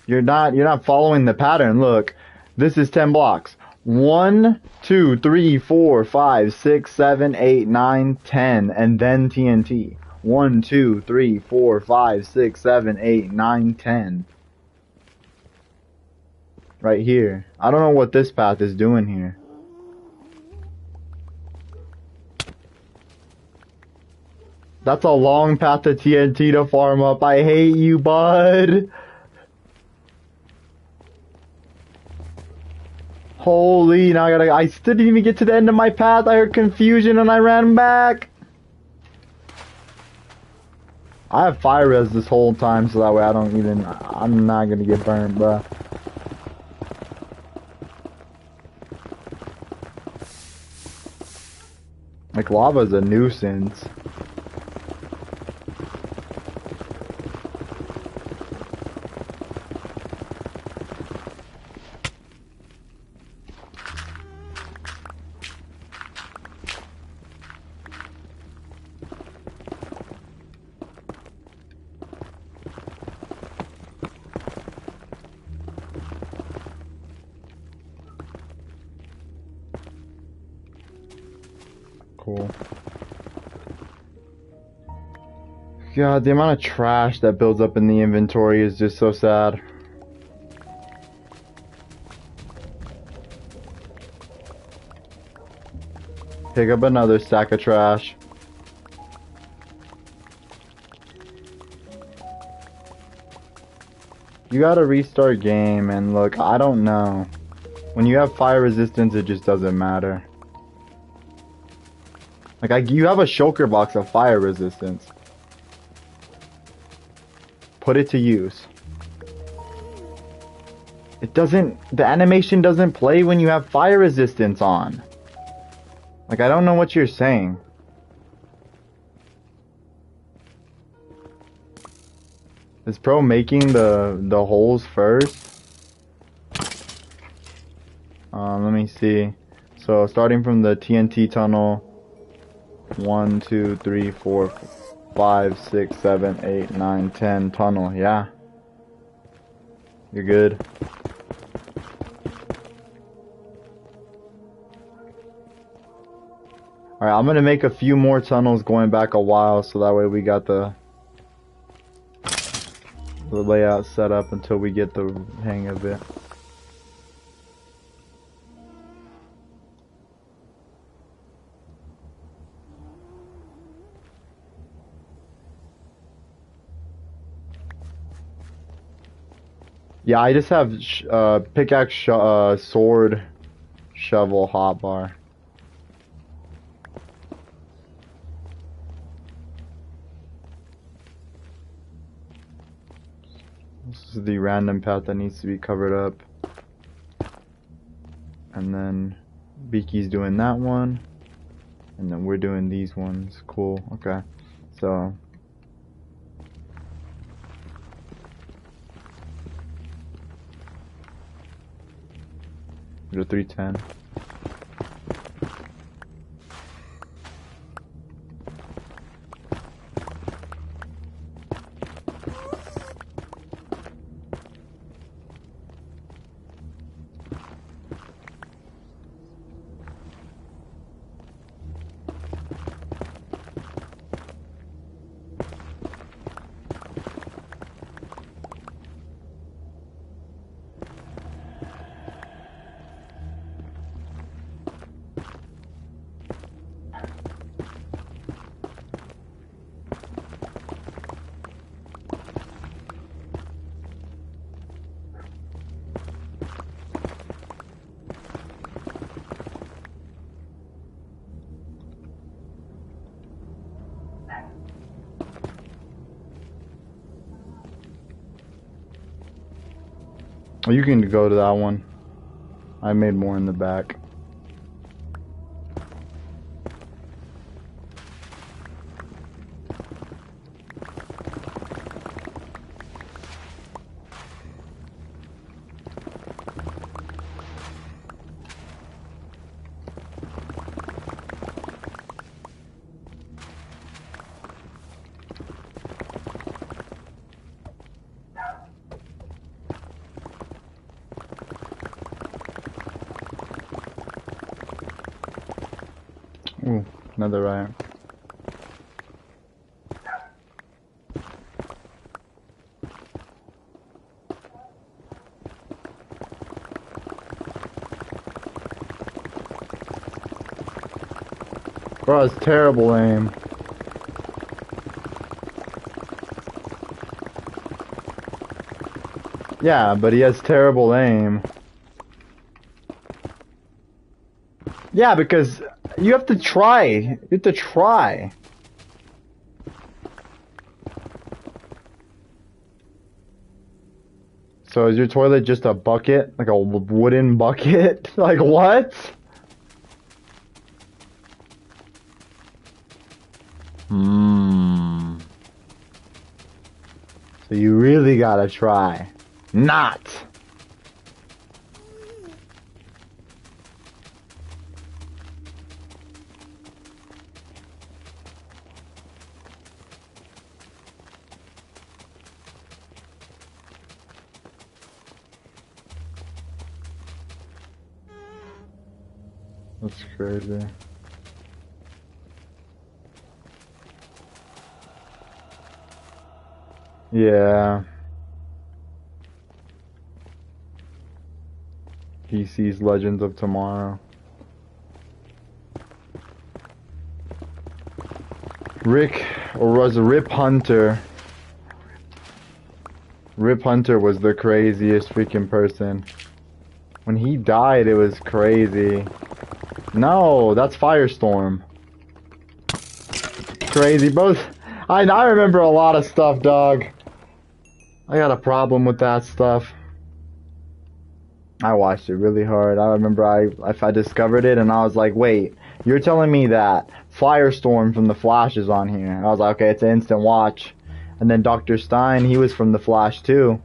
You're not following the pattern. Look, this is 10 blocks. 1, 2, 3, 4, 5, 6, 7, 8, 9, 10, and then TNT. 1, 2, 3, 4, 5, 6, 7, 8, 9, 10. Right here. I don't know what this path is doing here. That's a long path to TNT to farm up. I hate you, bud. Holy, now I still didn't even get to the end of my path. I heard confusion and I ran back. I have fire res this whole time so that way I'm not gonna get burned, bruh. Like, lava's a nuisance. Cool. God, the amount of trash that builds up in the inventory is just so sad. Pick up another stack of trash. You gotta restart game, and look, I don't know. When you have fire resistance, it just doesn't matter. Like, you have a shulker box of fire resistance. Put it to use. The animation doesn't play when you have fire resistance on. Like, I don't know what you're saying. Is Pro making the holes first? Let me see. So, starting from the TNT tunnel. 1, 2, 3, 4, 5, 6, 7, 8, 9, 10 tunnel. Yeah. You're good. Alright, I'm gonna make a few more tunnels going back a while so that way we got the layout set up until we get the hang of it. Yeah, I just have pickaxe, sword, shovel, hotbar. This is the random path that needs to be covered up. And then Beaky's doing that one. And then we're doing these ones. Cool, okay. So go to 310. Well, you can go to that one. I made more in the back. Ooh, another riot. Bro, it's terrible aim. Yeah, but he has terrible aim. Yeah, because you have to try. You have to try. So is your toilet just a bucket? Like a wooden bucket? Like what? So you really gotta try. Not. That's crazy. Yeah. DC's Legends of Tomorrow. Rick, or was it Rip Hunter? Rip Hunter was the craziest freaking person. When he died, it was crazy. No, that's Firestorm. Crazy, both. I remember a lot of stuff, dog. I got a problem with that stuff. I watched it really hard. I remember I discovered it and I was like, wait, you're telling me that Firestorm from The Flash is on here. And I was like, okay, it's an instant watch. And then Dr. Stein, he was from The Flash too.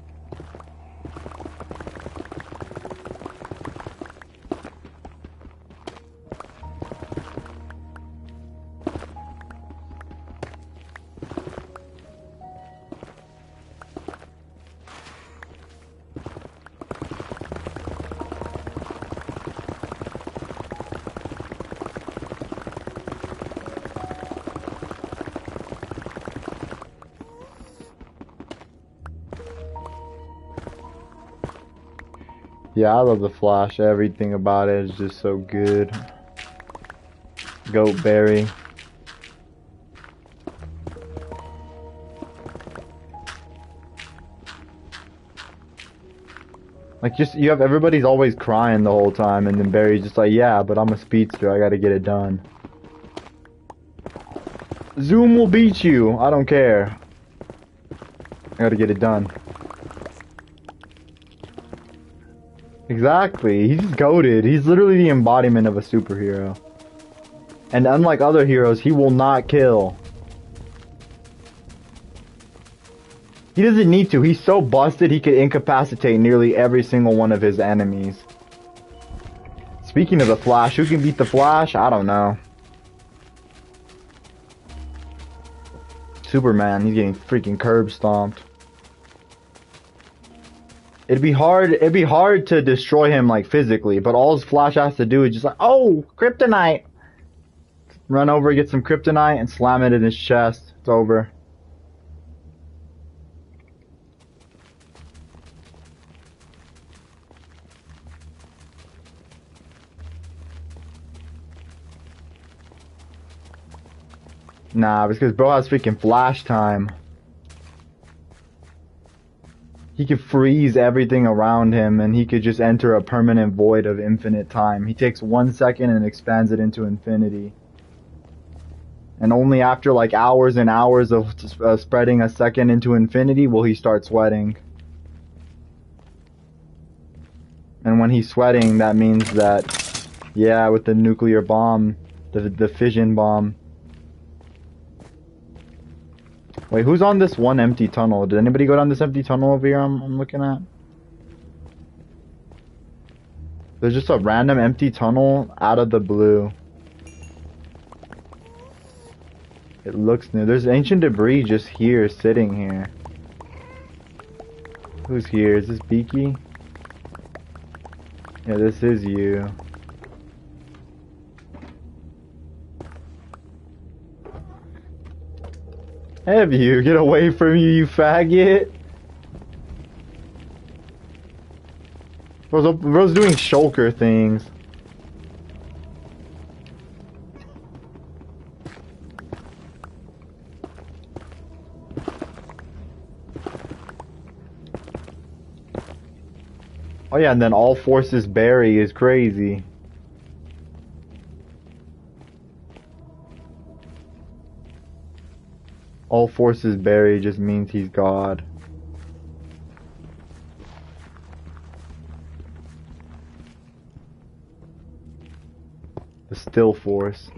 Yeah, I love The Flash. Everything about it is just so good. Goat Berry. Like, just, you have everybody's always crying the whole time, and then Barry's just like, yeah, but I'm a speedster, I gotta get it done. Zoom will beat you, I don't care. I gotta get it done. Exactly, he's goated. He's literally the embodiment of a superhero. And unlike other heroes, he will not kill. He doesn't need to. He's so busted he could incapacitate nearly every single one of his enemies. Speaking of the Flash, who can beat the Flash? I don't know. Superman, he's getting freaking curb stomped. It'd be hard to destroy him like physically, but all his Flash has to do is just like, oh, kryptonite. Run over, get some kryptonite, and slam it in his chest. It's over. Nah, because bro has freaking flash time. He could freeze everything around him and he could just enter a permanent void of infinite time. He takes 1 second and expands it into infinity. And only after like hours and hours of spreading a second into infinity will he start sweating. And when he's sweating, that means that, yeah, with the nuclear bomb, the fission bomb. Wait, who's on this one empty tunnel? Did anybody go down this empty tunnel over here I'm looking at? There's just a random empty tunnel out of the blue. It looks new. There's ancient debris just here, sitting here. Who's here? Is this Beaky? Yeah, this is you. Have you? Get away from you, you faggot! Bro's doing shulker things. Oh yeah, and then all forces Barry is crazy. All forces Barry just means he's God. The still force.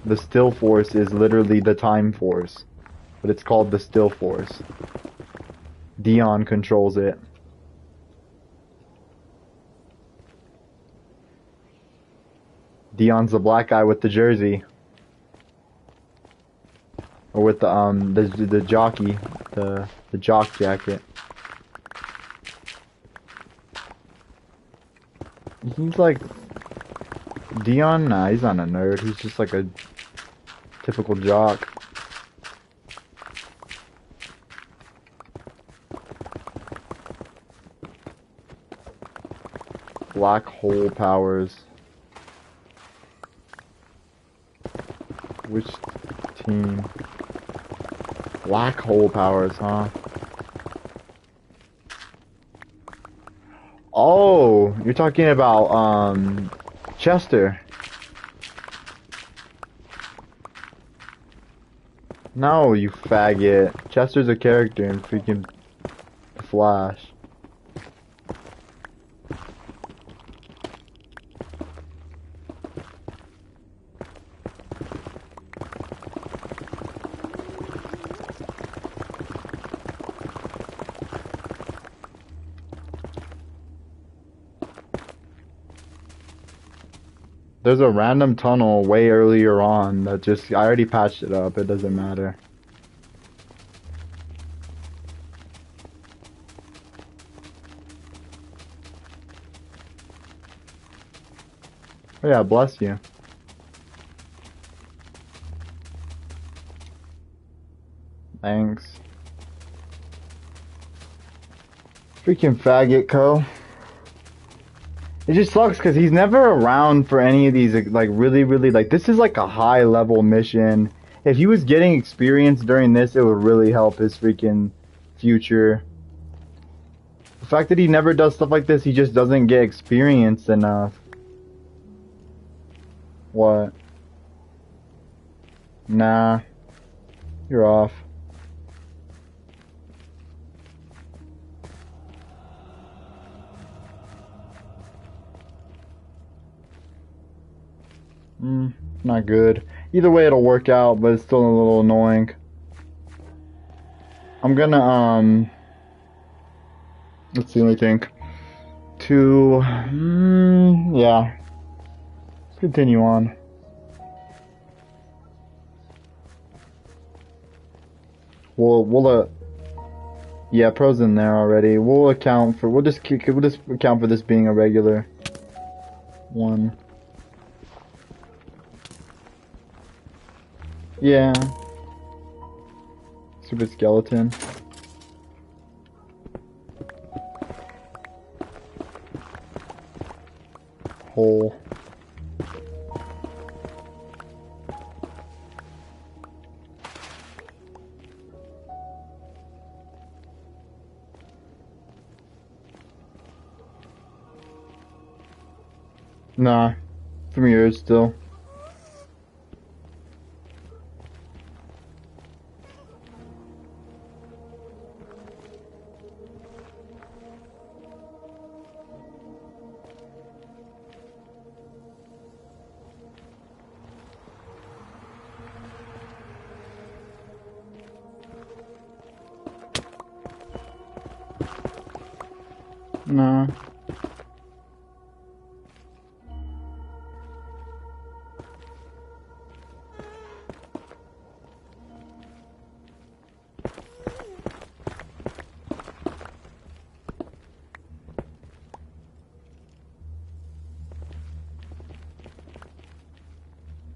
The still force is literally the time force, but it's called the still force. Dion controls it. Dion's the black guy with the jersey. Or with the jockey, the jock jacket. He's like Dion. Nah, he's not a nerd. He's just like a typical jock. Black hole powers. Which team? Black hole powers, huh? Oh, you're talking about, Chester. No, you faggot. Chester's a character in freaking Flash. There's a random tunnel way earlier on that just, I already patched it up, it doesn't matter. Oh yeah, bless you. Thanks. Freaking faggot, Co. It just sucks because he's never around for any of these, like, really, like, this is like a high level mission. If he was getting experience during this, it would really help his freaking future. The fact that he never does stuff like this, he just doesn't get experience enough. What? Nah. You're off. Not good. Either way, it'll work out, but it's still a little annoying. I'm gonna, let's see, let me think. Yeah. Let's continue on. Yeah, pro's in there already. We'll just account for this being a regular one. Yeah. Stupid skeleton. Hole. Nah. 3 years still. Nah.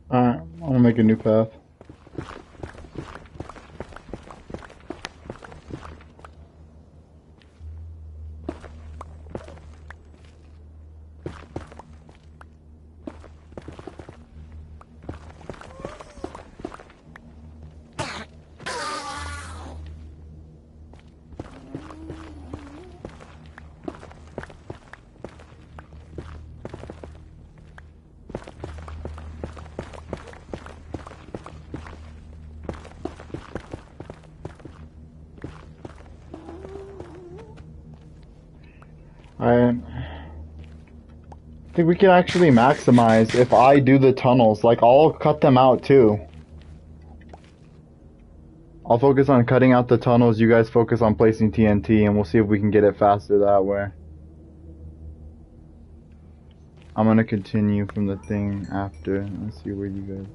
Alright, I'm gonna make a new path. Alright. I think we can actually maximize if I do the tunnels. Like, I'll cut them out too. I'll focus on cutting out the tunnels, you guys focus on placing TNT, and we'll see if we can get it faster that way. I'm gonna continue from the thing after. Let's see where you guys...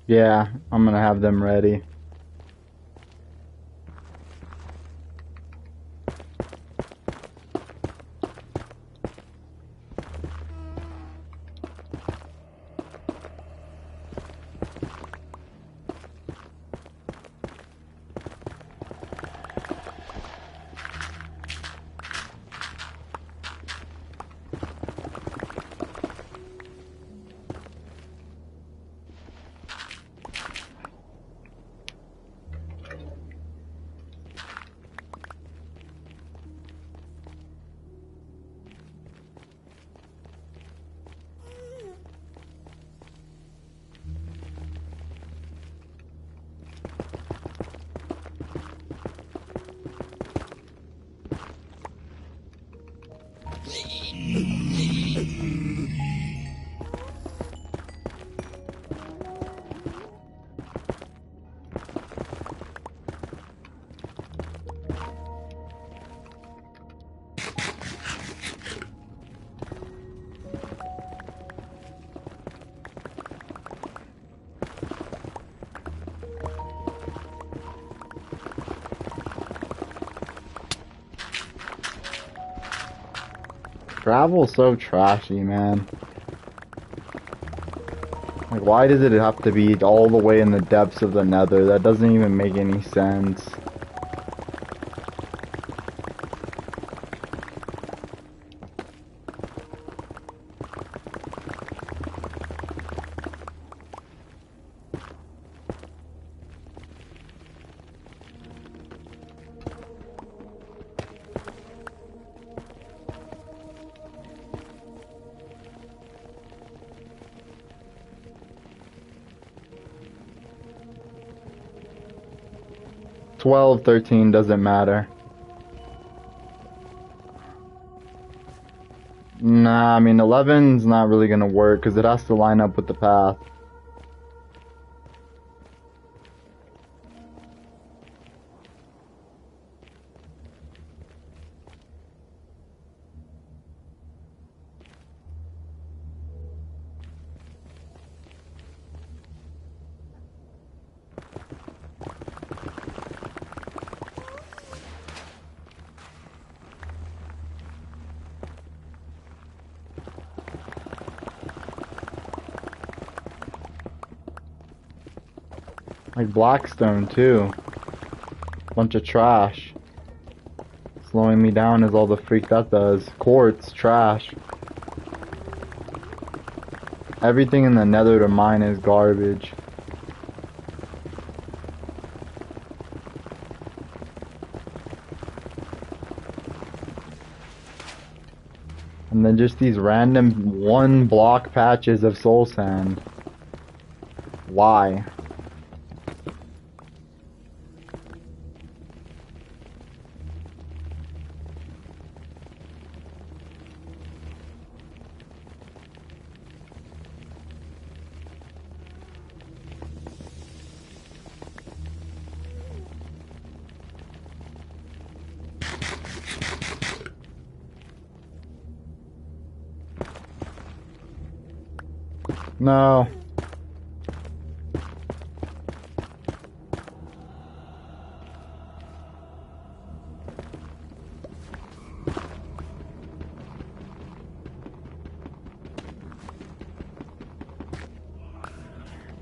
Yeah, I'm gonna have them ready. Gravel's so trashy, man. Like, why does it have to be all the way in the depths of the nether? That doesn't even make any sense. Twelve, 13 doesn't matter. Nah, I mean 11's not really gonna work because it has to line up with the path. Like Blackstone too. Bunch of trash. Slowing me down is all the freak that does. Quartz, trash. Everything in the nether to mine is garbage. And then just these random 1 block patches of soul sand. Why? No.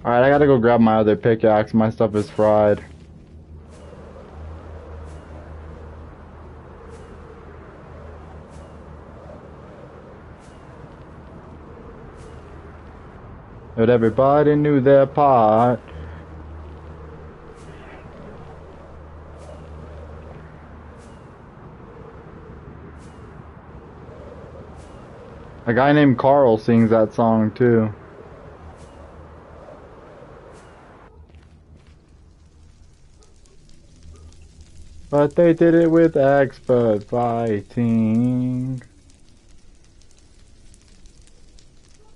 Alright, I gotta go grab my other pickaxe. My stuff is fried. But everybody knew their part. A guy named Carl sings that song too. But they did it with expert fighting.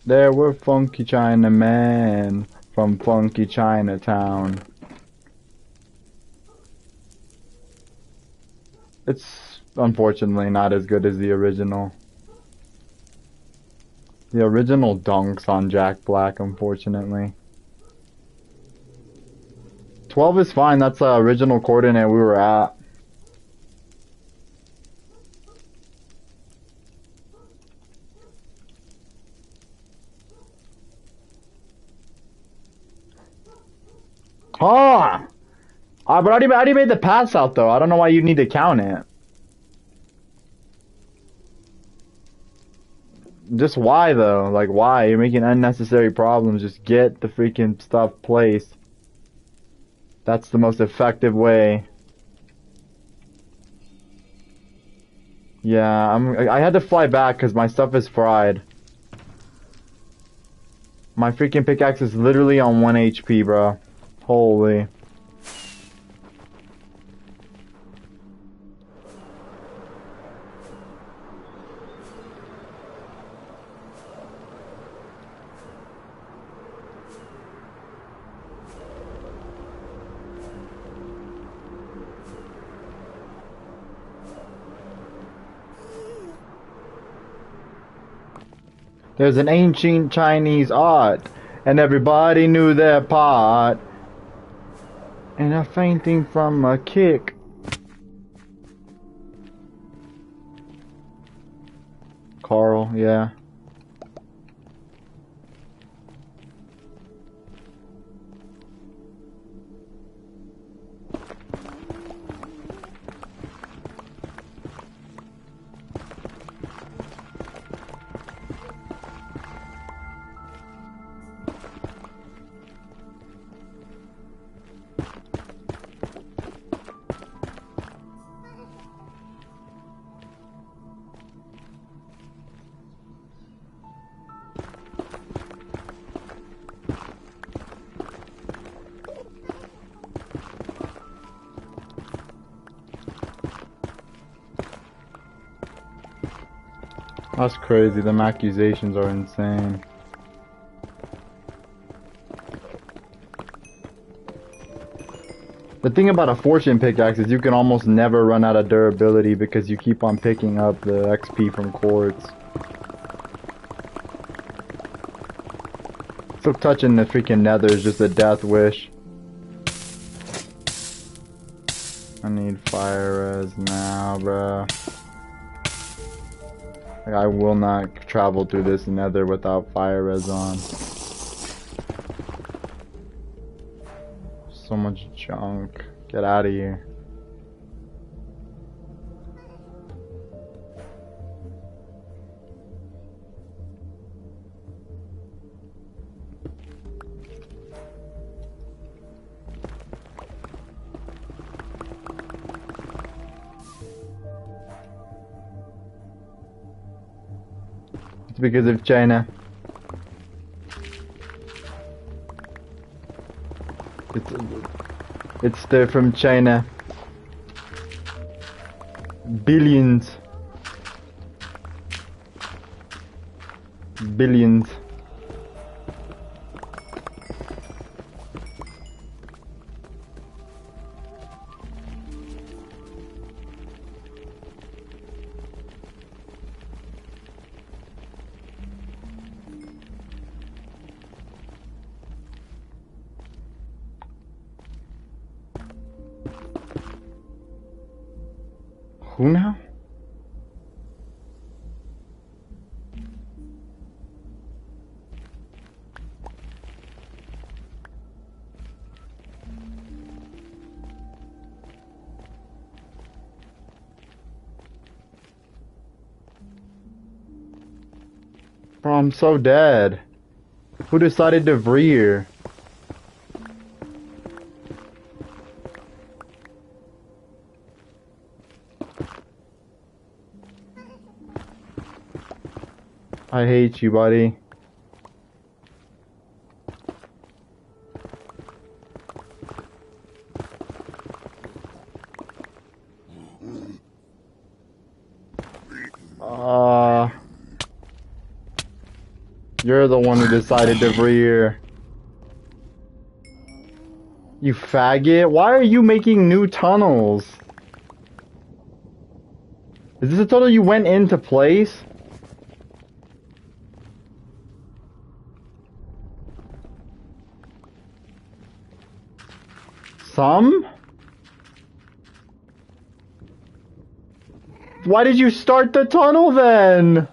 There were funky Chinamen from funky Chinatown. It's unfortunately not as good as the original. The original dunks on Jack Black, unfortunately. 12 is fine, that's the original coordinate we were at. Huh! But I already made the pass out though. I don't know why you need to count it. Just why though? Like why? You're making unnecessary problems. Just get the freaking stuff placed. That's the most effective way. Yeah, I had to fly back because my stuff is fried. My freaking pickaxe is literally on 1 HP, bro. Holy. There's an ancient Chinese art, and everybody knew their part. And a fainting from a kick. yeah. That's crazy. Them accusations are insane. The thing about a fortune pickaxe is you can almost never run out of durability because you keep on picking up the XP from quartz. So touching the freaking nether is just a death wish. I need fire res now, bruh. Like, I will not travel through this nether without fire res on. So much junk. Get out of here. It's because of China. They're from China. Billions. Billions. Who now? Bro, I'm so dead. Who decided to veer? I hate you, buddy. You're the one who decided to veer. You faggot. Why are you making new tunnels? Is this a tunnel you went into place? Some? Why did you start the tunnel then?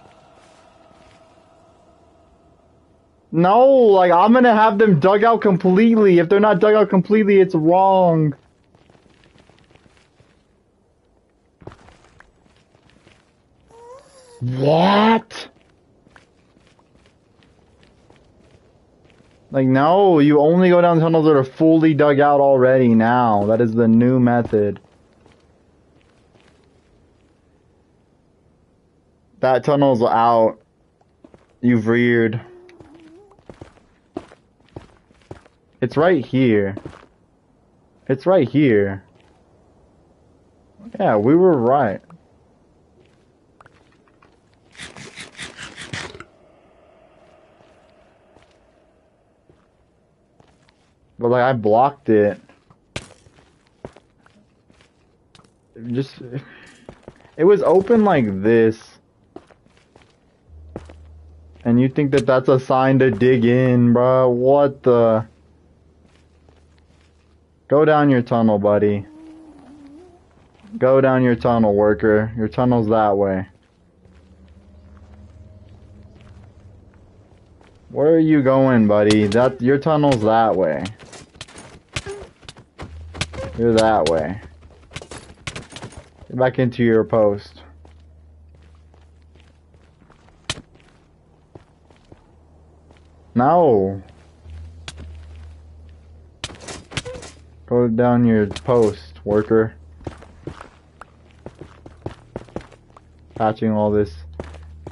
No, like, I'm gonna have them dug out completely. If they're not dug out completely, it's wrong. What? Like, no, you only go down tunnels that are fully dug out already now. That is the new method. That tunnel's out. You've reared. It's right here. It's right here. Yeah, we were right. But like, I blocked it. It was open like this. And you think that that's a sign to dig in, bro? What the? Go down your tunnel, buddy. Go down your tunnel, worker. Your tunnel's that way. Where are you going, buddy? That your tunnel's that way. You're that way. Get back into your post. No. Go down your post, worker. Patching all this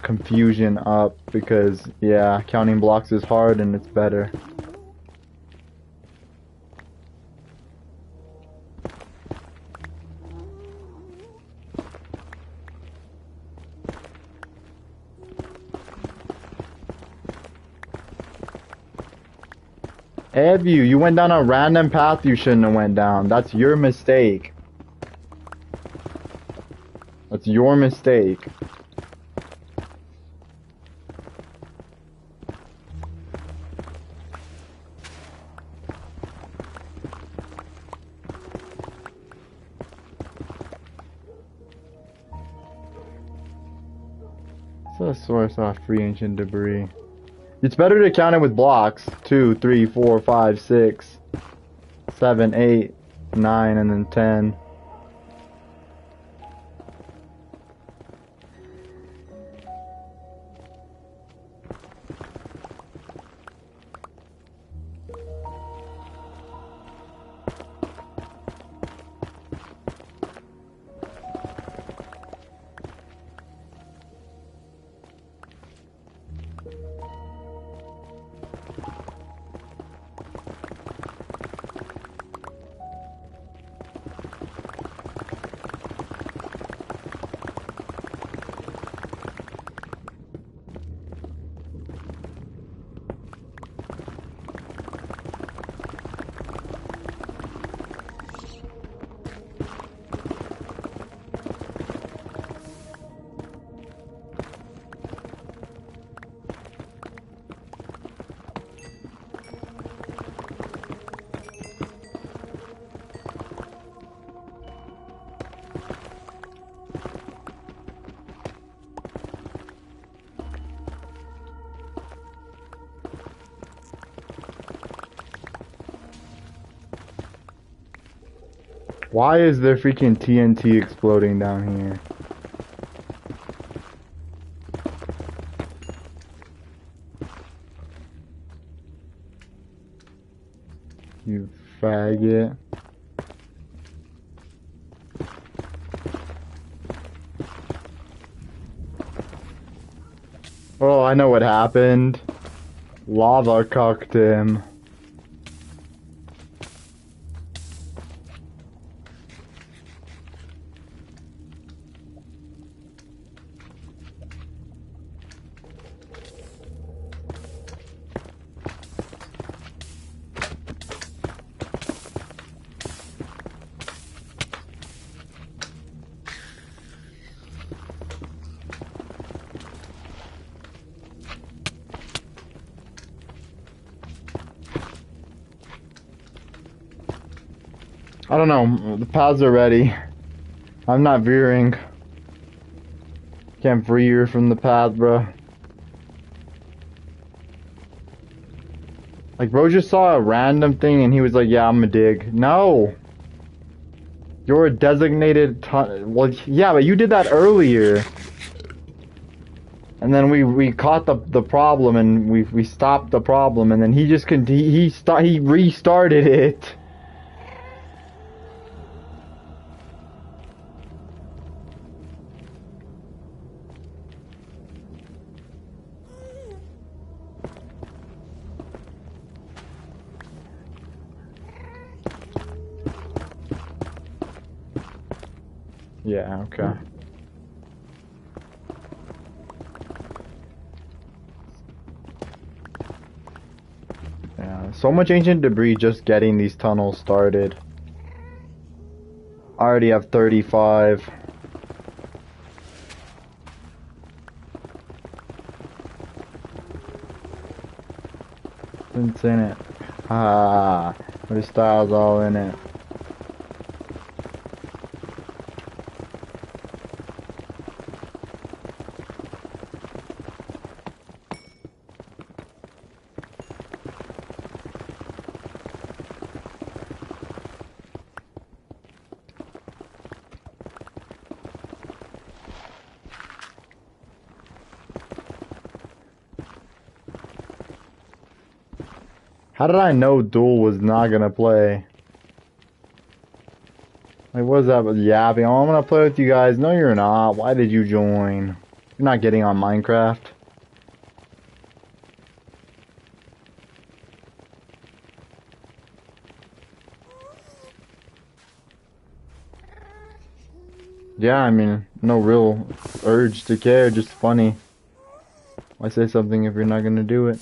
confusion up because, yeah, counting blocks is hard and it's better. Have you went down a random path you shouldn't have went down. That's your mistake. That's your mistake. What's the source of free ancient debris? It's better to count it with blocks. 2, 3, 4, 5, 6, 7, 8, 9, and then 10. Why is there freaking TNT exploding down here? You faggot. Oh, I know what happened. Lava cucked him. I don't know, the paths are ready. I'm not veering. Can't veer from the path, bro. Like, bro just saw a random thing and he was like, yeah, I'm gonna dig. No! You're a designated well, yeah, but you did that earlier. And then we caught the problem and we stopped the problem and then he just he restarted it. Yeah, okay. Yeah, so much ancient debris just getting these tunnels started. I already have 35. What's in it? Ah, the style's all in it. How did I know Duel was not gonna play? Like, what's up with yapping? Oh, I'm gonna play with you guys. No, you're not. Why did you join? You're not getting on Minecraft. Yeah, I mean, no real urge to care, just funny. Why say something if you're not gonna do it?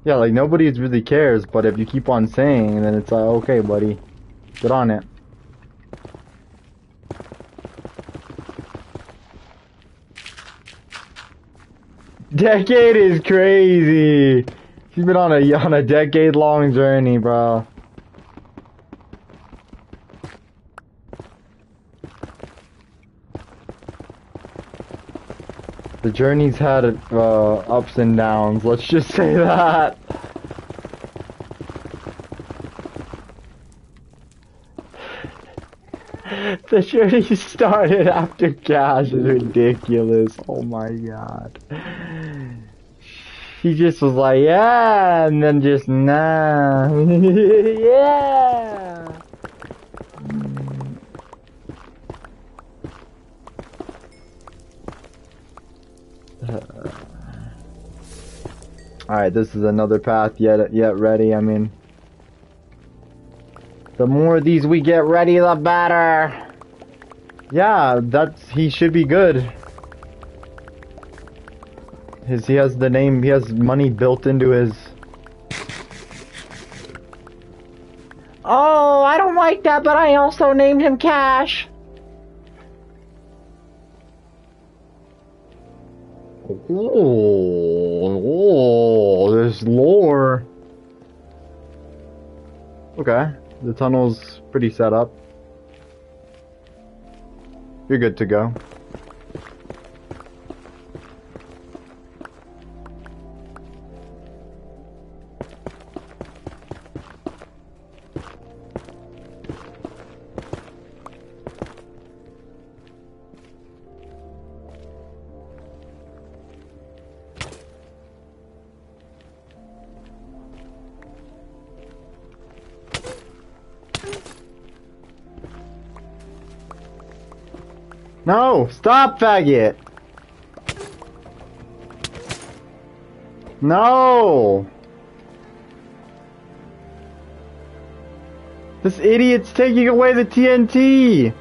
Yeah, like nobody really cares, but if you keep on saying, then it's like, okay, buddy, get on it. Decade is crazy. She's been on a decade-long journey, bro. The journey's had ups and downs. Let's just say that. The journey started after cash is ridiculous. Oh my god. He just was like, yeah, and then just, nah. Yeah. Alright, this is another path yet ready. I mean, the more of these we get ready, the better. Yeah, he should be good. He has the name, he has money built into his. Oh, I don't like that, but I also named him Cash. Oh, there's lore. Okay, the tunnel's pretty set up. You're good to go. No! Stop, faggot! No! This idiot's taking away the TNT!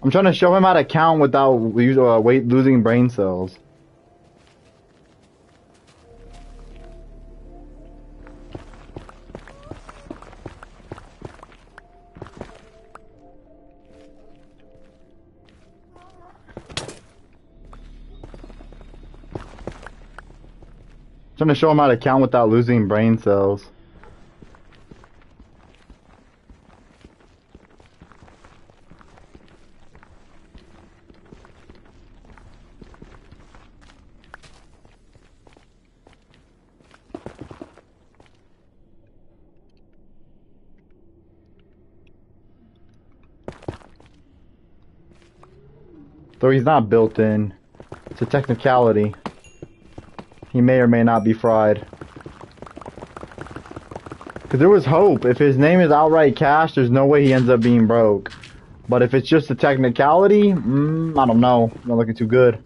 I'm trying to show him how to count without losing brain cells. Trying to show him how to count without losing brain cells. Though he's not built in. It's a technicality. He may or may not be fried. Because there was hope. If his name is outright Cash, there's no way he ends up being broke. But if it's just a technicality, I don't know. Not looking too good.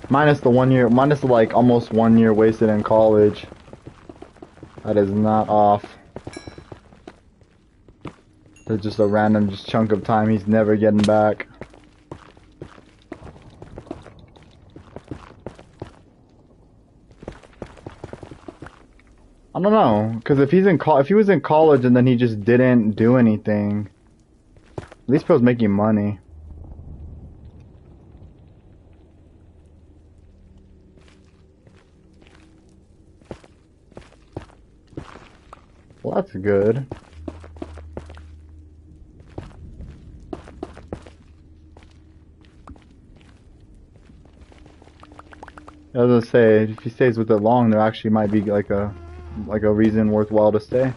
Minus the 1 year, minus the like almost 1 year wasted in college. That is not off. There's just a random chunk of time he's never getting back. I don't know, because if he was in college and then he just didn't do anything, at least he was making money. Well, that's good. I was gonna say, if he stays with it long, there actually might be like a reason worthwhile to stay.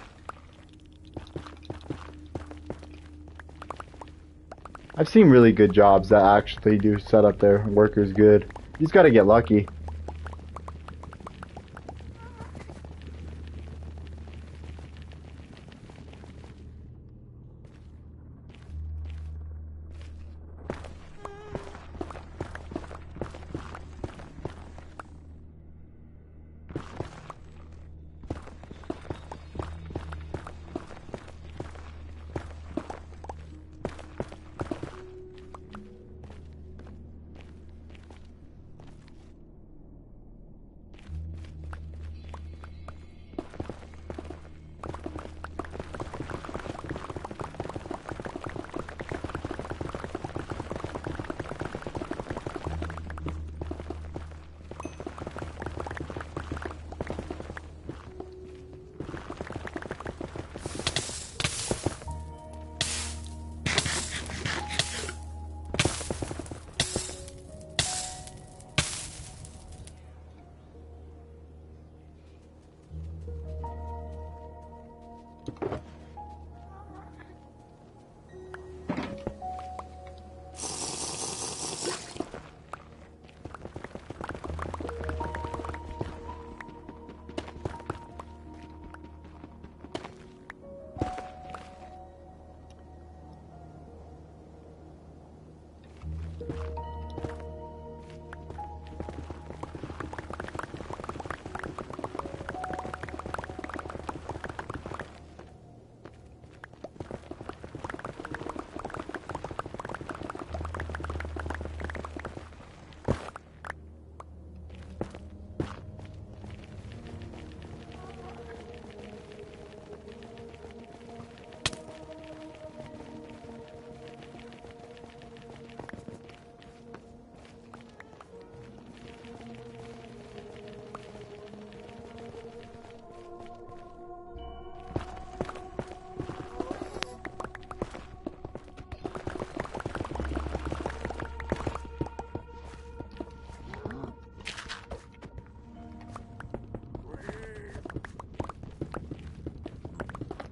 I've seen really good jobs that actually do set up their workers good. You just gotta get lucky.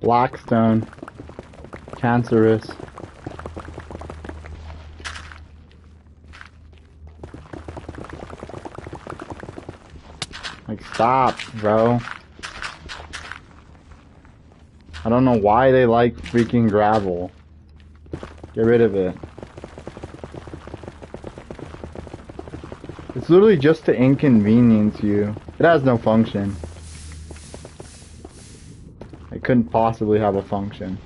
Blackstone. Cancerous. Like, stop, bro. I don't know why they like freaking gravel. Get rid of it. It's literally just to inconvenience you. It has no function. It couldn't possibly have a function.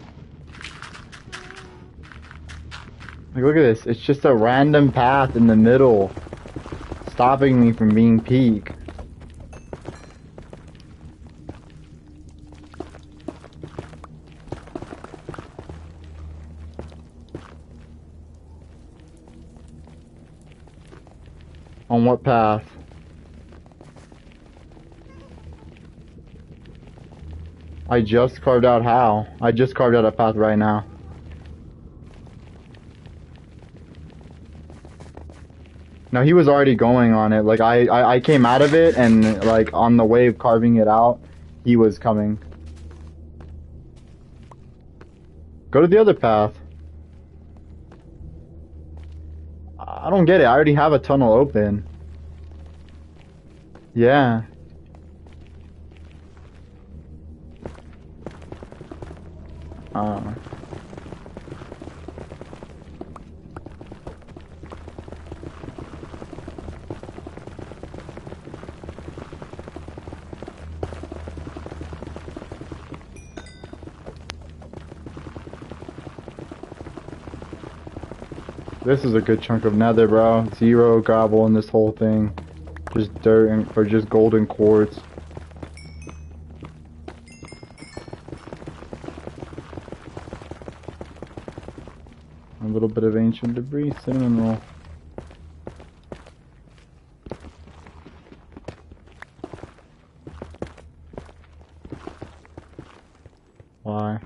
Like, look at this. It's just a random path in the middle, stopping me from being peak. On what path? I just carved out how? I just carved out a path right now. No, he was already going on it. Like, I came out of it, and, like, on the way of carving it out, he was coming. Go to the other path. I don't get it. I already have a tunnel open. Yeah. This is a good chunk of nether, bro. 0 gravel in this whole thing. Just dirt and, or just golden quartz. A little bit of ancient debris, cinnamon roll. Why?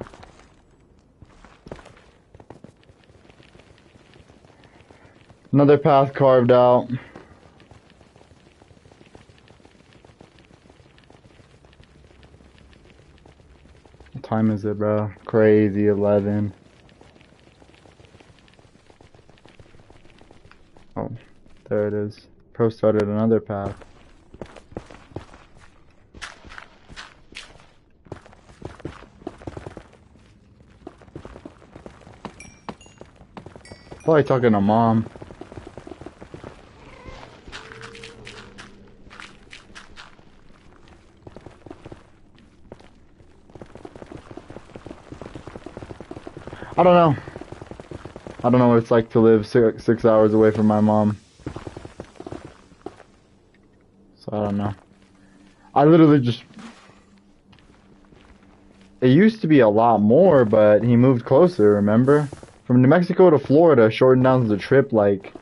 Another path carved out. time is it, bro? Crazy 11. Oh, there it is. Pro started another path. Probably talking to mom. I don't know. I don't know what it's like to live 6 hours away from my mom. So I don't know. I literally just... It used to be a lot more, but he moved closer, remember? From New Mexico to Florida, shortened down the trip like...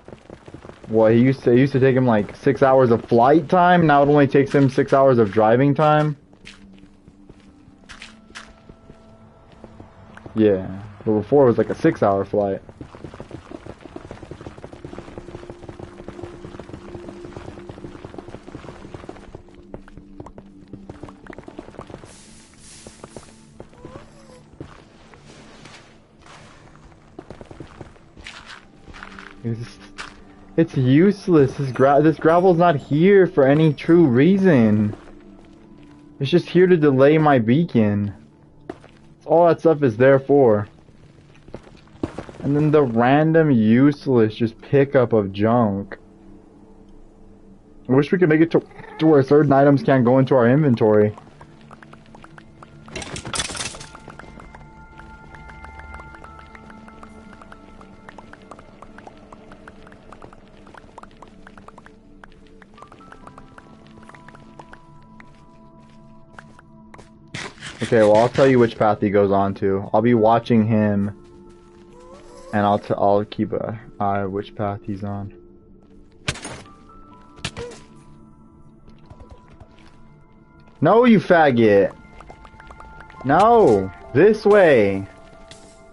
What, it used to take him like 6 hours of flight time, now it only takes him 6 hours of driving time. Yeah, but before it was like a 6-hour flight. It's useless. This gravel's not here for any true reason. It's just here to delay my beacon. That's all that stuff is there for. And then the random useless just pickup of junk. I wish we could make it to where certain items can't go into our inventory. Okay, well I'll tell you which path he goes on to. I'll be watching him, and I'll keep an eye on which path he's on. No, you faggot! No! This way!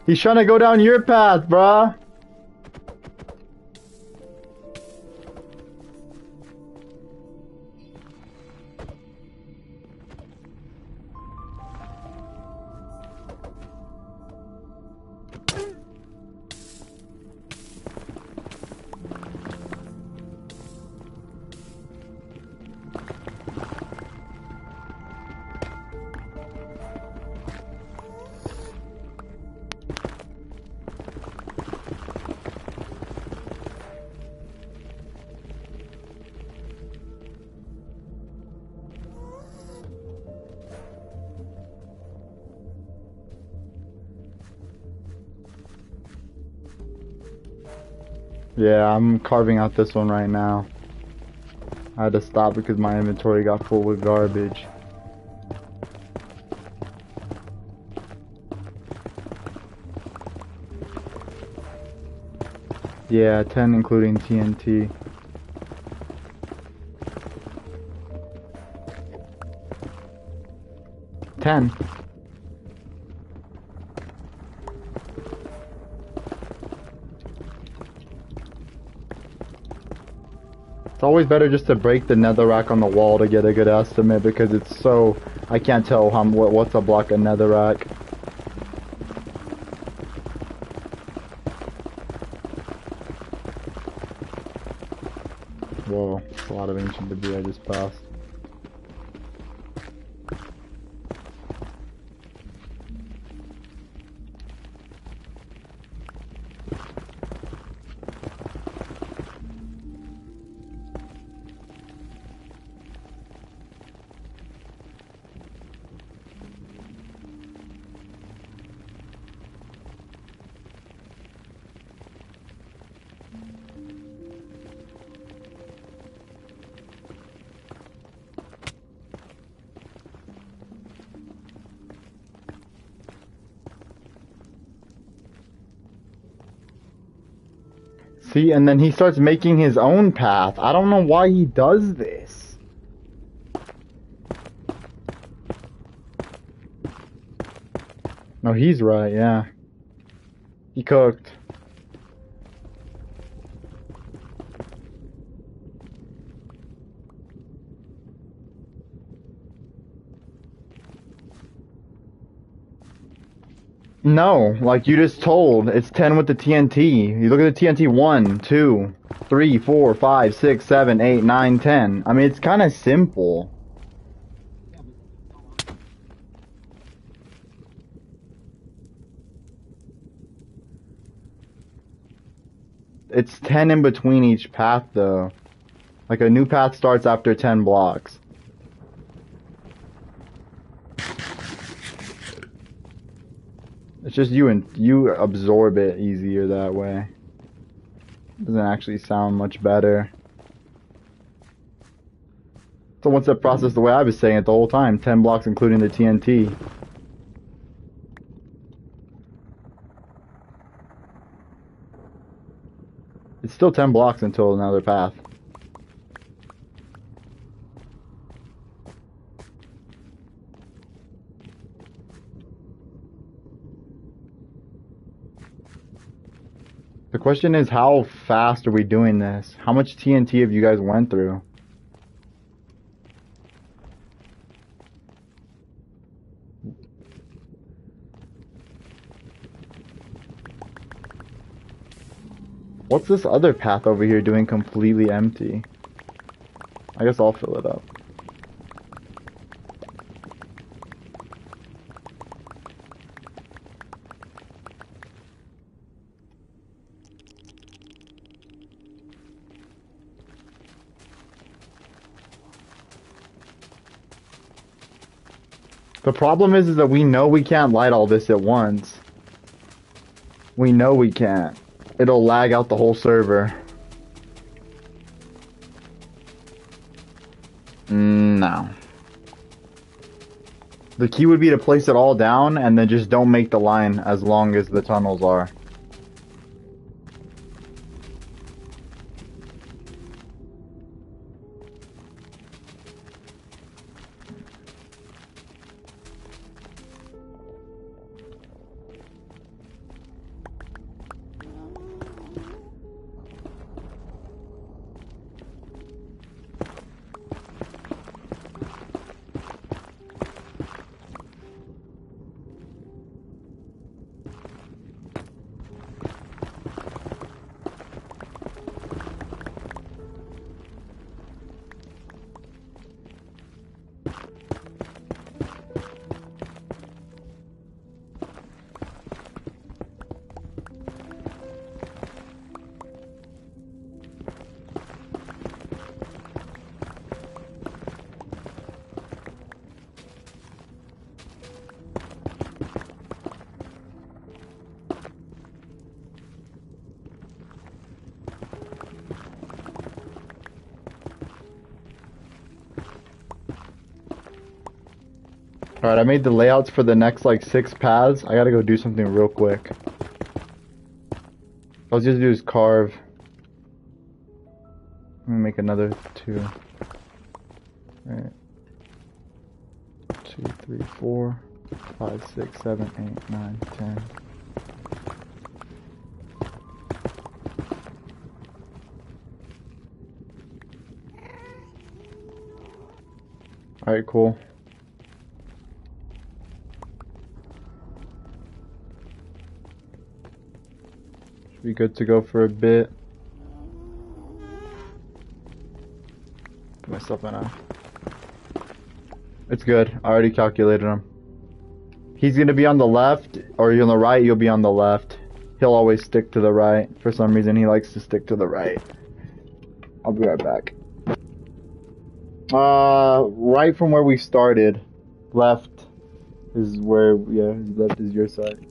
He's trying to go down your path, bruh! Yeah, I'm carving out this one right now. I had to stop because my inventory got full with garbage. Yeah, 10 including TNT. Ten. It's always better just to break the netherrack on the wall to get a good estimate because it's so... I can't tell what's a block of netherrack. Whoa, that's a lot of ancient debris I just passed. See, and then he starts making his own path. I don't know why he does this. No, he's right, yeah. He cooked. No, like you just told, it's 10 with the TNT. You look at the TNT, 1, 2, 3, 4, 5, 6, 7, 8, 9, 10. I mean, it's kind of simple. It's 10 in between each path, though. Like, a new path starts after 10 blocks. It's just you absorb it easier that way. Doesn't actually sound much better. It's a one-step process the way I was saying it the whole time. 10 blocks including the TNT. It's still 10 blocks until another path. The question is, how fast are we doing this? How much TNT have you guys went through? What's this other path over here doing completely empty? I guess I'll fill it up. The problem is that we know we can't light all this at once. We know we can't. It'll lag out the whole server. No. The key would be to place it all down and then just don't make the line as long as the tunnels are. Alright, I made the layouts for the next like 6 paths. I gotta go do something real quick. All I was just do is carve. I'm gonna make another 2. Alright. 2, 3, 4, 5, 6, 7, 8, 9, 10. Alright, cool. Should be good to go for a bit. Put myself in a... It's good. I already calculated him. He's gonna be on the left, or you're on the right, you'll be on the left. He'll always stick to the right. For some reason, he likes to stick to the right. I'll be right back. Right from where we started. Left is where, yeah, left is your side.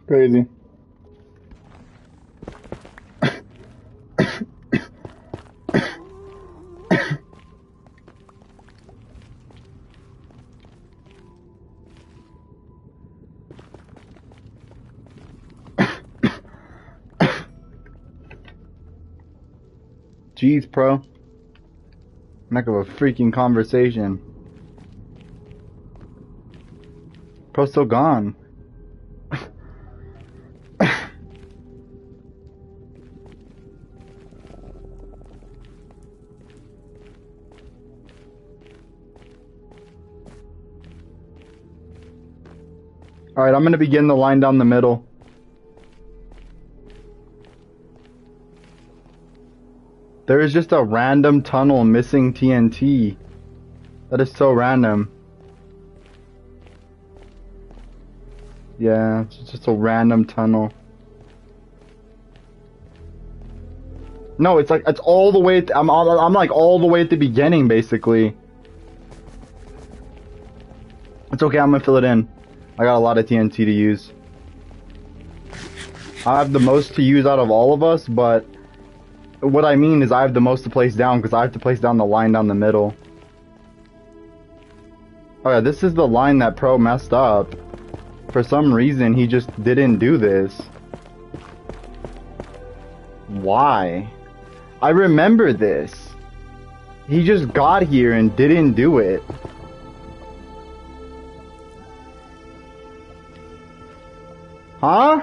Crazy. Jeez, pro. Heck of a freaking conversation. Pro's still gone. Alright, I'm gonna begin the line down the middle. There is just a random tunnel missing TNT. That is so random. Yeah, it's just a random tunnel. No, it's like, it's all the way, I'm like all the way at the beginning, basically. It's okay, I'm gonna fill it in. I got a lot of TNT to use. I have the most to use out of all of us, but what I mean is I have the most to place down because I have to place down the line down the middle. Oh yeah, this is the line that Pro messed up. For some reason, he just didn't do this. Why? I remember this. He just got here and didn't do it. Huh?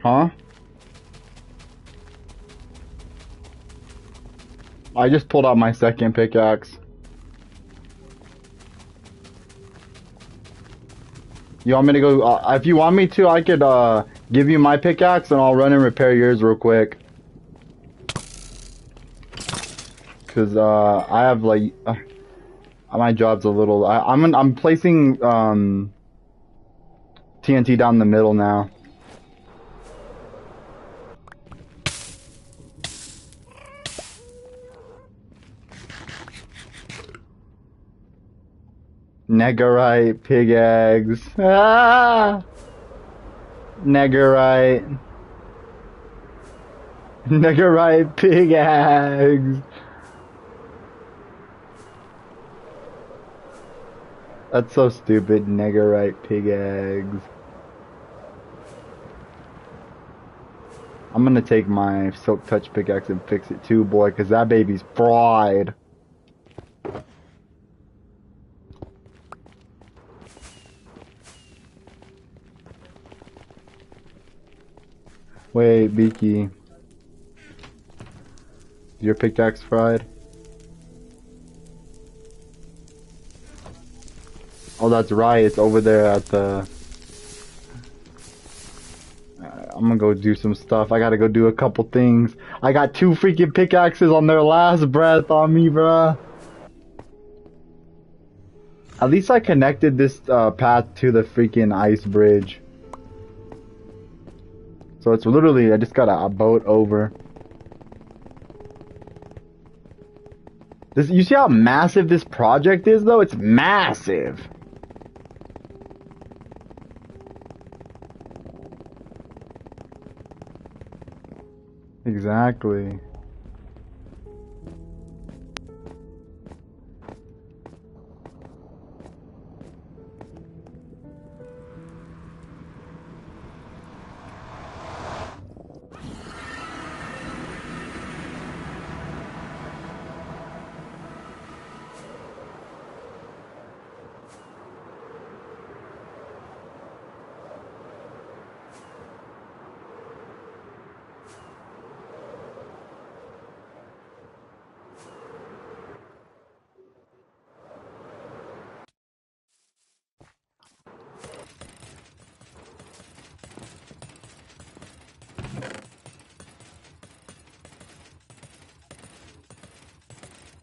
Huh? I just pulled out my second pickaxe. You want me to go? If you want me to, I could give you my pickaxe and I'll run and repair yours real quick. Cause I have like my job's a little. I'm placing TNT down the middle now. Negarite, pig eggs. Ah! Negarite. Negarite, pig eggs. That's so stupid. Negarite, pig eggs. I'm gonna take my Silk Touch pickaxe and fix it too, boy, cause that baby's fried. Wait, Beaky. Is your pickaxe fried? Oh, that's right. It's over there at the... I'm gonna go do some stuff. I gotta go do a couple things. I got 2 freaking pickaxes on their last breath on me, bruh. At least I connected this path to the freaking ice bridge. So it's literally, I just got a boat over. This, you see how massive this project is, though? It's massive. Exactly.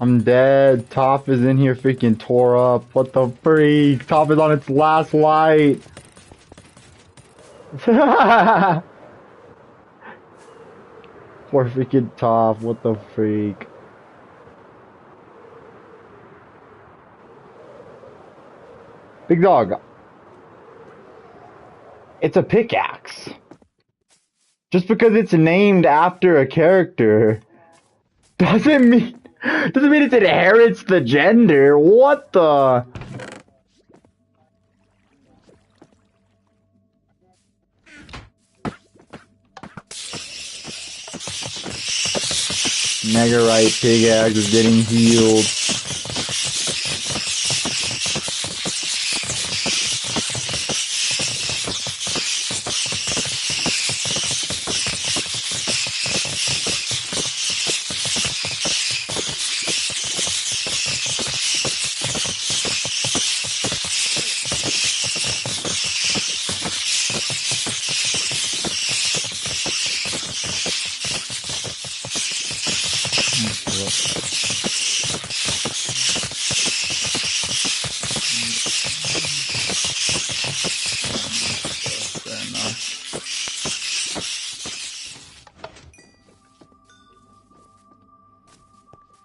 I'm dead. Top is in here freaking tore up. What the freak? Top is on its last light. Poor freaking Top. What the freak? Big dog. It's a pickaxe. Just because it's named after a character doesn't mean it inherits the gender. What the? Negarite pickaxe is getting healed.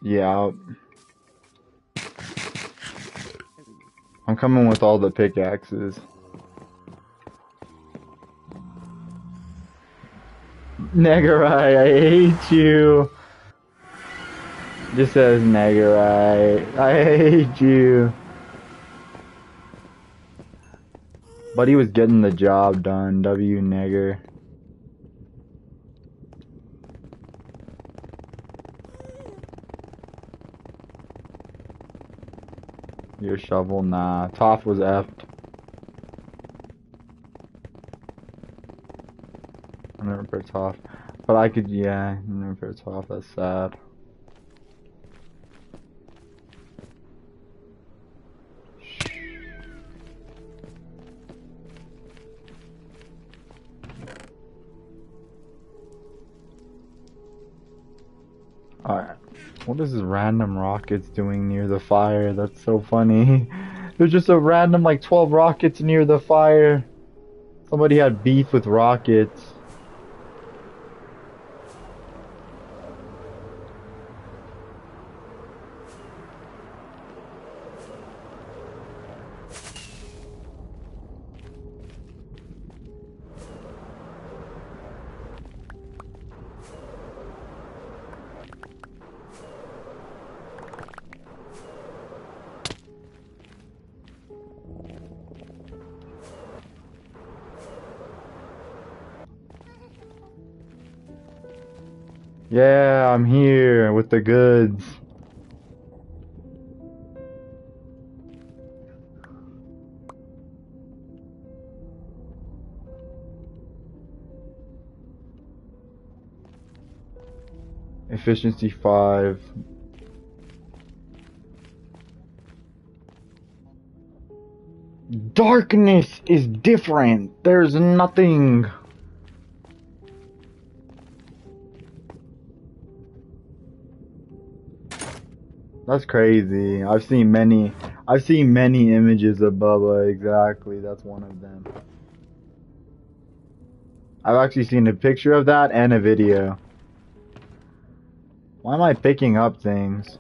Yeah. I'm coming with all the pickaxes. Negarite, I hate you. Just says Negarite. I hate you. But he was getting the job done. W Negar. Your shovel, nah. Toph was effed. I never put Toph. But I could, yeah, I never put Toph. That's sad. Alright. What is this random rockets doing near the fire? That's so funny. There's just a random like 12 rockets near the fire. Somebody had beef with rockets. Yeah, I'm here with the goods. Efficiency 5. Darkness is different. There's nothing. That's crazy. I've seen many images of Bubba. Exactly. That's one of them. I've actually seen a picture of that and a video. Why am I picking up things?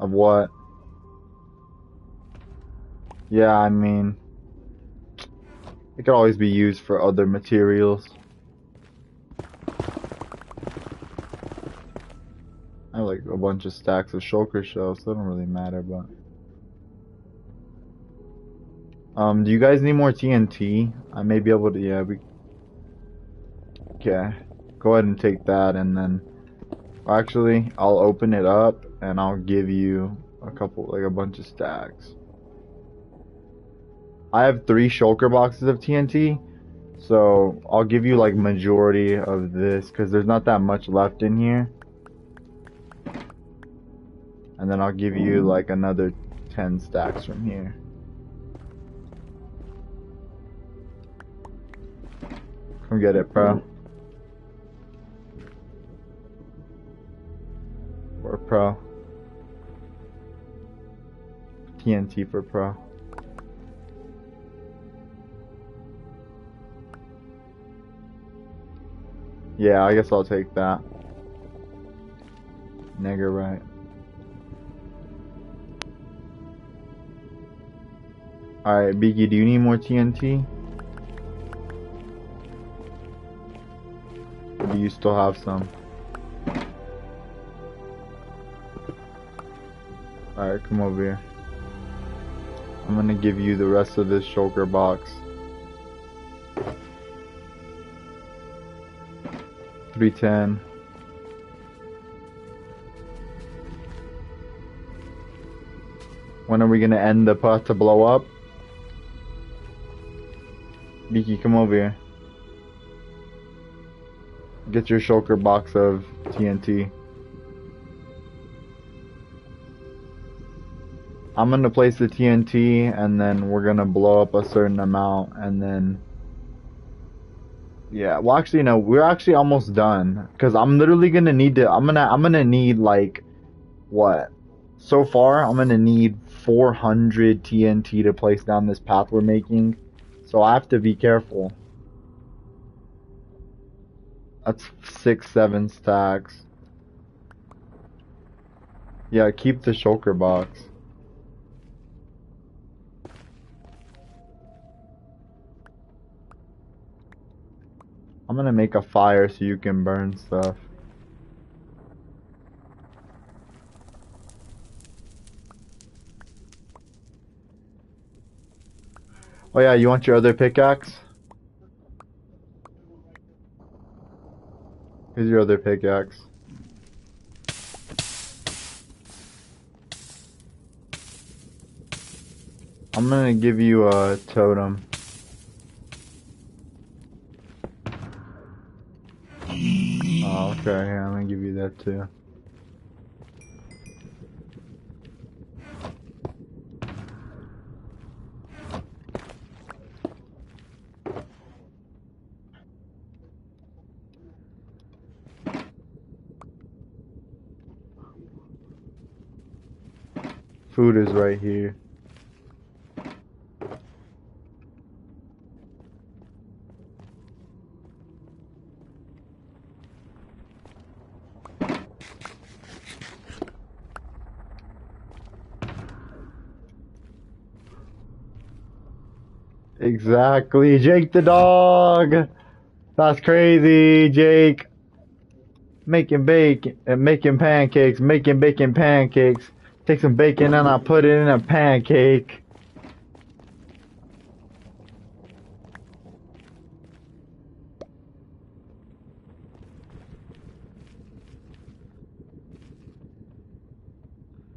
Of what? Yeah, I mean, it could always be used for other materials. I have like a bunch of stacks of shulker shells, so it don't really matter, but... do you guys need more TNT? I may be able to, yeah, okay. Go ahead and take that, and then... Actually, I'll open it up, and I'll give you a couple, like a bunch of stacks. I have 3 shulker boxes of TNT, so I'll give you like majority of this, because there's not that much left in here. And then I'll give you like another 10 stacks from here. Come get it, bro. Or pro. TNT for pro. Yeah, I guess I'll take that. Nigger, right. Alright, Beaky, do you need more TNT? Or do you still have some? Alright, come over here. I'm gonna give you the rest of this shulker box. 310. When are we gonna end the pot to blow up? Beaky, come over here. Get your shulker box of TNT. I'm gonna place the TNT and then we're gonna blow up a certain amount and then... Yeah, well actually no, we're actually almost done. Cause I'm literally gonna need to, I'm gonna need like, what? So far, I'm gonna need 400 TNT to place down this path we're making. So I have to be careful. That's 6, 7 stacks. Yeah, keep the shulker box. I'm gonna make a fire so you can burn stuff. Oh yeah, you want your other pickaxe? Here's your other pickaxe. I'm gonna give you a totem. Oh, okay, yeah, I'm gonna give you that too. Food is right here. Exactly, Jake the dog. That's crazy, Jake. Making bacon and making pancakes, making bacon pancakes. Take some bacon and I put it in a pancake.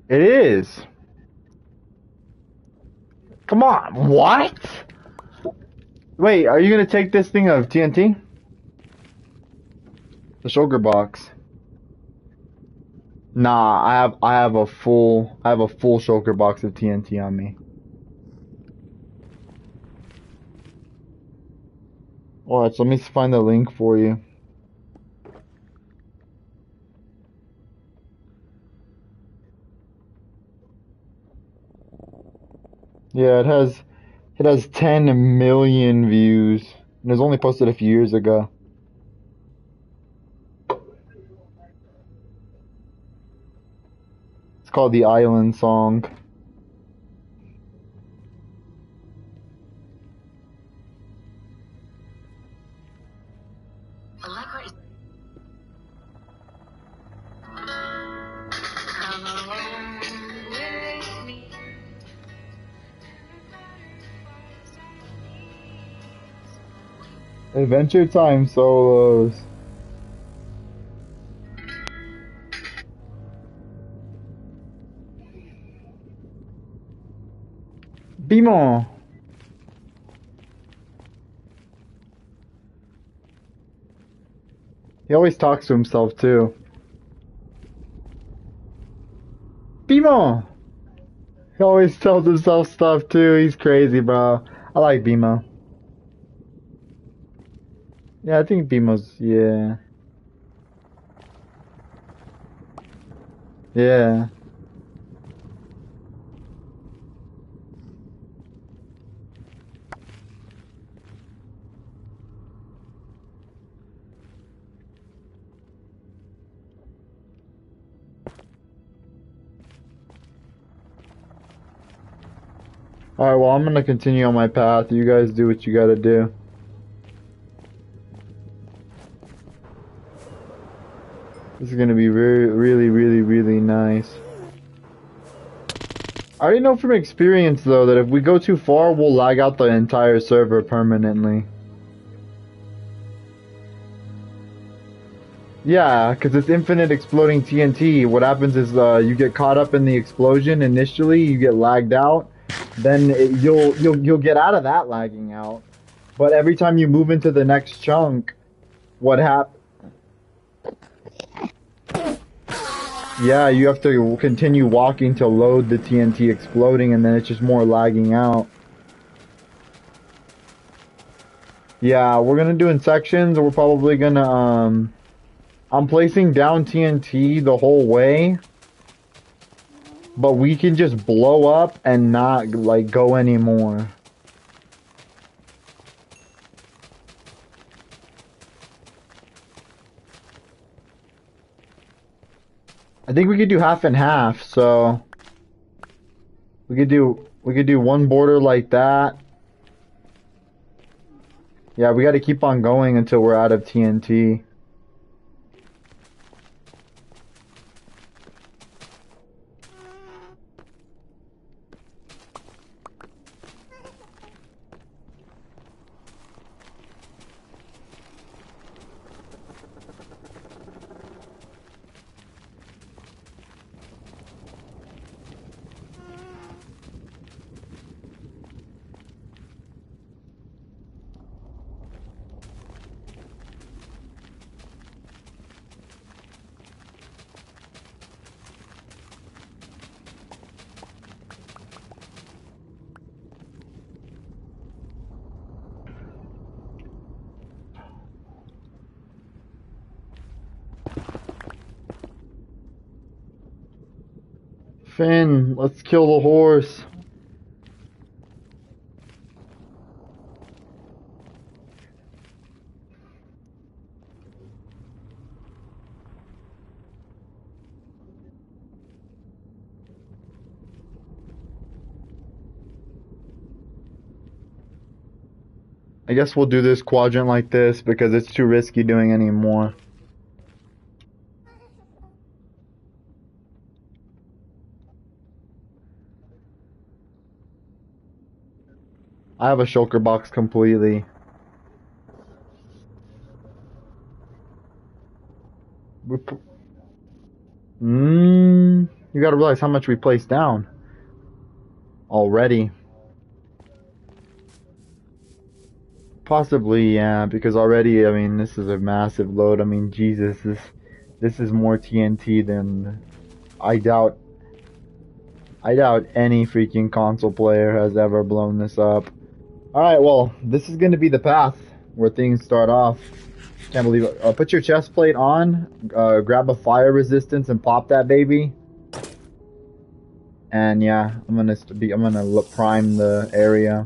It is. Come on, what? Wait, are you gonna take this thing of TNT? The shulker box. Nah, I have a full shulker box of TNT on me. Alright, so let me find the link for you. Yeah, it has 10 million views. And it was only posted a few years ago. It's called The Island Song. Adventure Time solos. Bimon. He always talks to himself too. Bimon. He always tells himself stuff too. He's crazy, bro. I like Bimo. Yeah, I think Bimo's, yeah. Yeah. Alright, well, I'm gonna continue on my path. You guys do what you gotta do. This is gonna be really nice. I already know from experience, though, that if we go too far, we'll lag out the entire server permanently. Yeah, because it's infinite exploding TNT. What happens is you get caught up in the explosion initially, you get lagged out, then you'll get out of that lagging out. But every time you move into the next chunk, what hap? Yeah, you have to continue walking to load the TNT exploding, and then it's just more lagging out. Yeah, we're gonna do in sections. We're probably gonna I'm placing down TNT the whole way, but we can just blow up and not like go anymore. I think we could do half and half, so we could do one border like that. Yeah, we got to keep on going until we're out of TNT. Finn, let's kill the horse. I guess we'll do this quadrant like this because it's too risky doing any more. I have a shulker box completely. You gotta realize how much we placed down already. Possibly, yeah, because already, I mean, this is a massive load. I mean, Jesus, this is more TNT than I doubt any freaking console player has ever blown this up. Alright, well, this is gonna be the path where things start off. Can't believe it. Put your chest plate on, grab a fire resistance and pop that baby. And yeah, I'm gonna prime the area.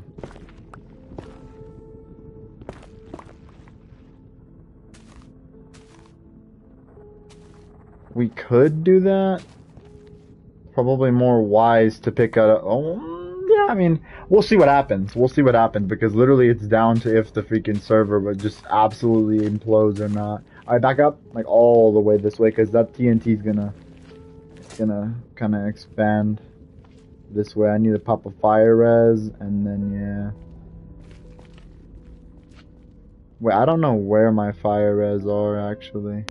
We could do that. Probably more wise to pick up. Oh, yeah, I mean, we'll see what happens. We'll see what happens because literally it's down to if the freaking server would just absolutely implodes or not. Alright, back up like all the way this way because that TNT's gonna kind of expand this way. I need to pop a fire res and then yeah. Wait, I don't know where my fire res are actually.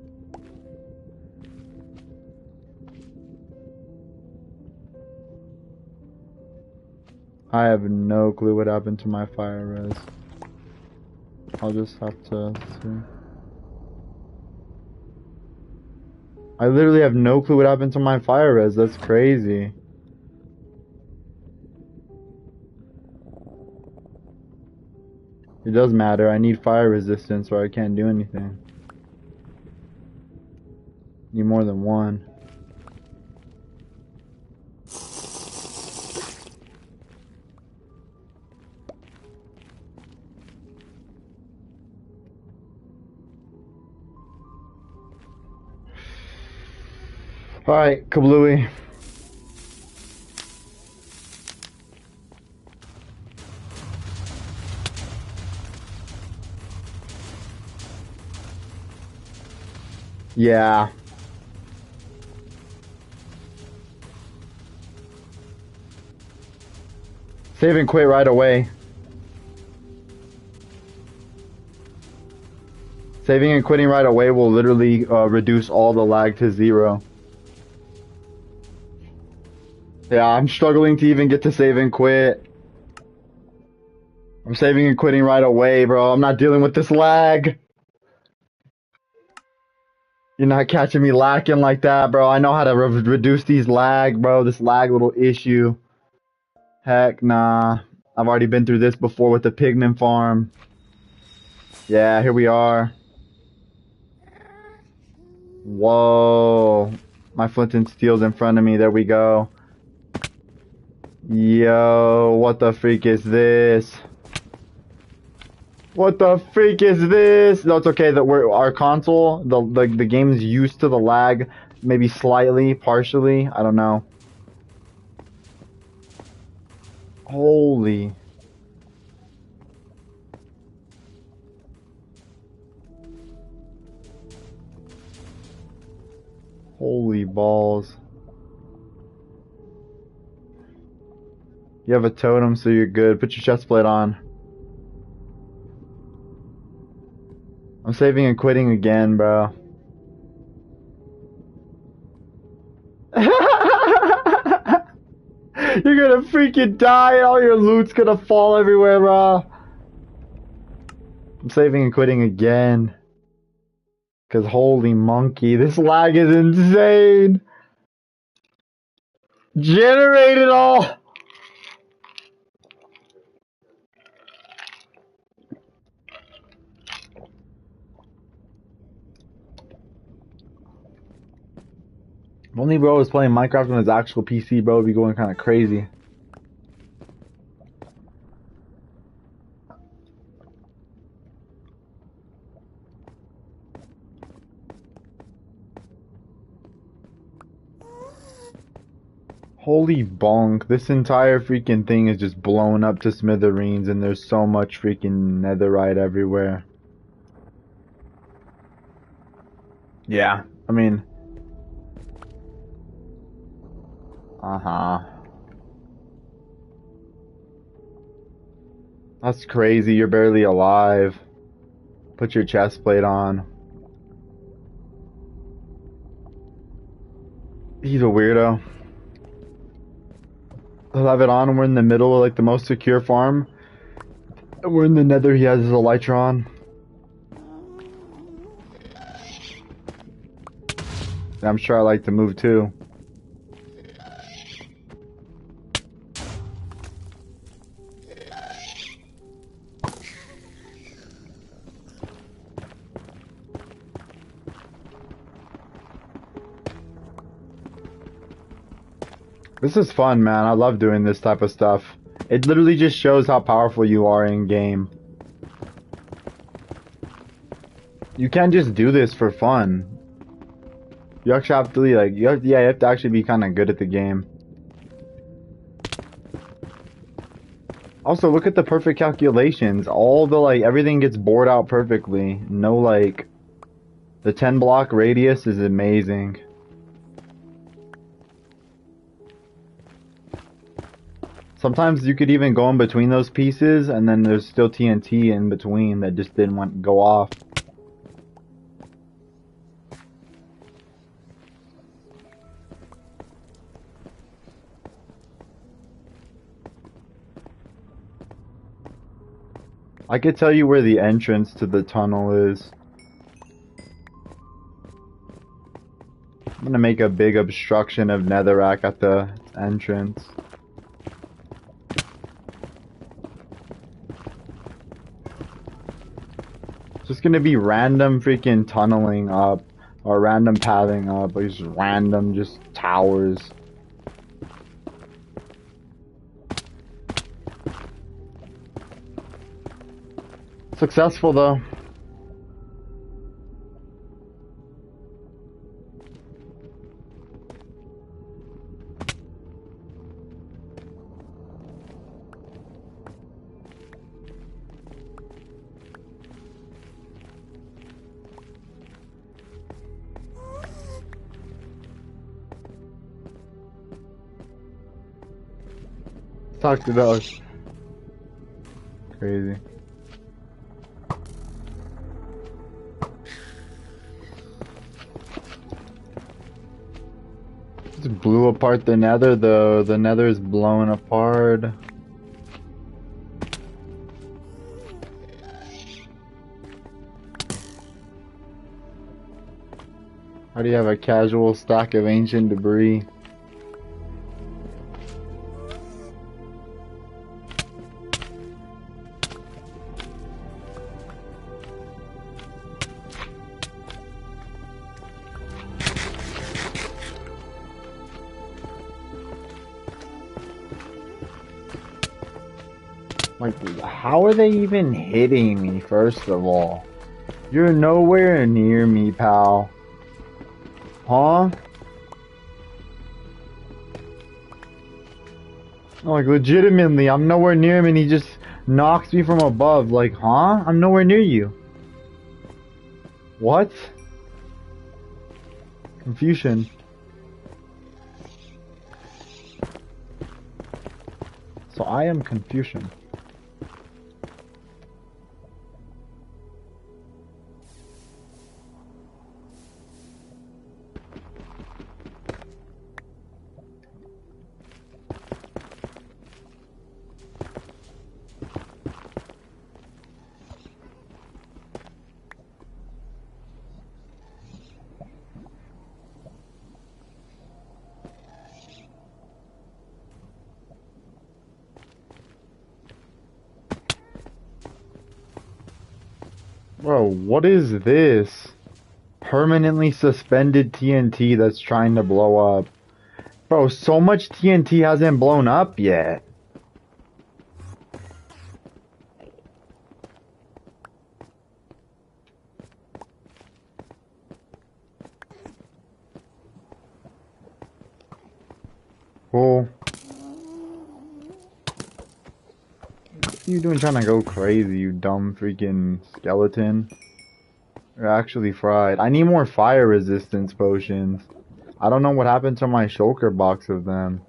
I have no clue what happened to my fire res. I'll just have to see. I literally have no clue what happened to my fire res. That's crazy. It does matter. I need fire resistance or I can't do anything. Need more than one. Alright, Kablooey. Yeah. Save and quit right away. Saving and quitting right away will literally reduce all the lag to 0. Yeah, I'm struggling to even get to save and quit. I'm saving and quitting right away, bro. I'm not dealing with this lag. You're not catching me lacking like that, bro. I know how to reduce these lag, bro. This lag little issue. Heck nah. I've already been through this before with the pigment farm. Yeah, here we are. Whoa. My flint and steel's in front of me. There we go. Yo, what the freak is this? What the freak is this? No, it's okay that our console, the game's used to the lag, maybe slightly, partially. I don't know. Holy. Holy balls. You have a totem, so you're good. Put your chest plate on. I'm saving and quitting again, bro. You're gonna freaking die and all your loot's gonna fall everywhere, bro. I'm saving and quitting again. Cause holy monkey, this lag is insane. Generate it all. If only bro was playing Minecraft on his actual PC, bro would be going kind of crazy. Holy bonk, this entire freaking thing is just blown up to smithereens and there's so much freaking netherite everywhere. Yeah, I mean... Uh-huh. That's crazy, you're barely alive. Put your chest plate on. He's a weirdo. He'll have it on and we're in the middle of like the most secure farm. And we're in the nether, he has his elytra. I'm sure I like to move too. This is fun, man. I love doing this type of stuff. It literally just shows how powerful you are in game. You can't just do this for fun. You actually have to like, you have to actually be kind of good at the game. Also, look at the perfect calculations. All the like, everything gets bored out perfectly. No like, the 10 block radius is amazing. Sometimes you could even go in between those pieces, and then there's still TNT in between that just didn't want to go off. I could tell you where the entrance to the tunnel is. I'm gonna make a big obstruction of netherrack at the entrance. It's just gonna be random freaking tunneling up, or random pathing up, like just random just towers. Successful though. Talk to dog. Crazy. Just blew apart the nether though. The nether is blowing apart. How do you have a casual stack of ancient debris? Like, how are they even hitting me, first of all? You're nowhere near me, pal. Huh? Like, legitimately, I'm nowhere near him and he just knocks me from above. Like, huh? I'm nowhere near you. What? Confusion. So I am Confucian. Bro, what is this? Permanently suspended TNT that's trying to blow up. Bro, so much TNT hasn't blown up yet. Cool. What are you doing trying to go crazy, you dumb freaking skeleton? You're actually fried. I need more fire resistance potions. I don't know what happened to my shulker box of them.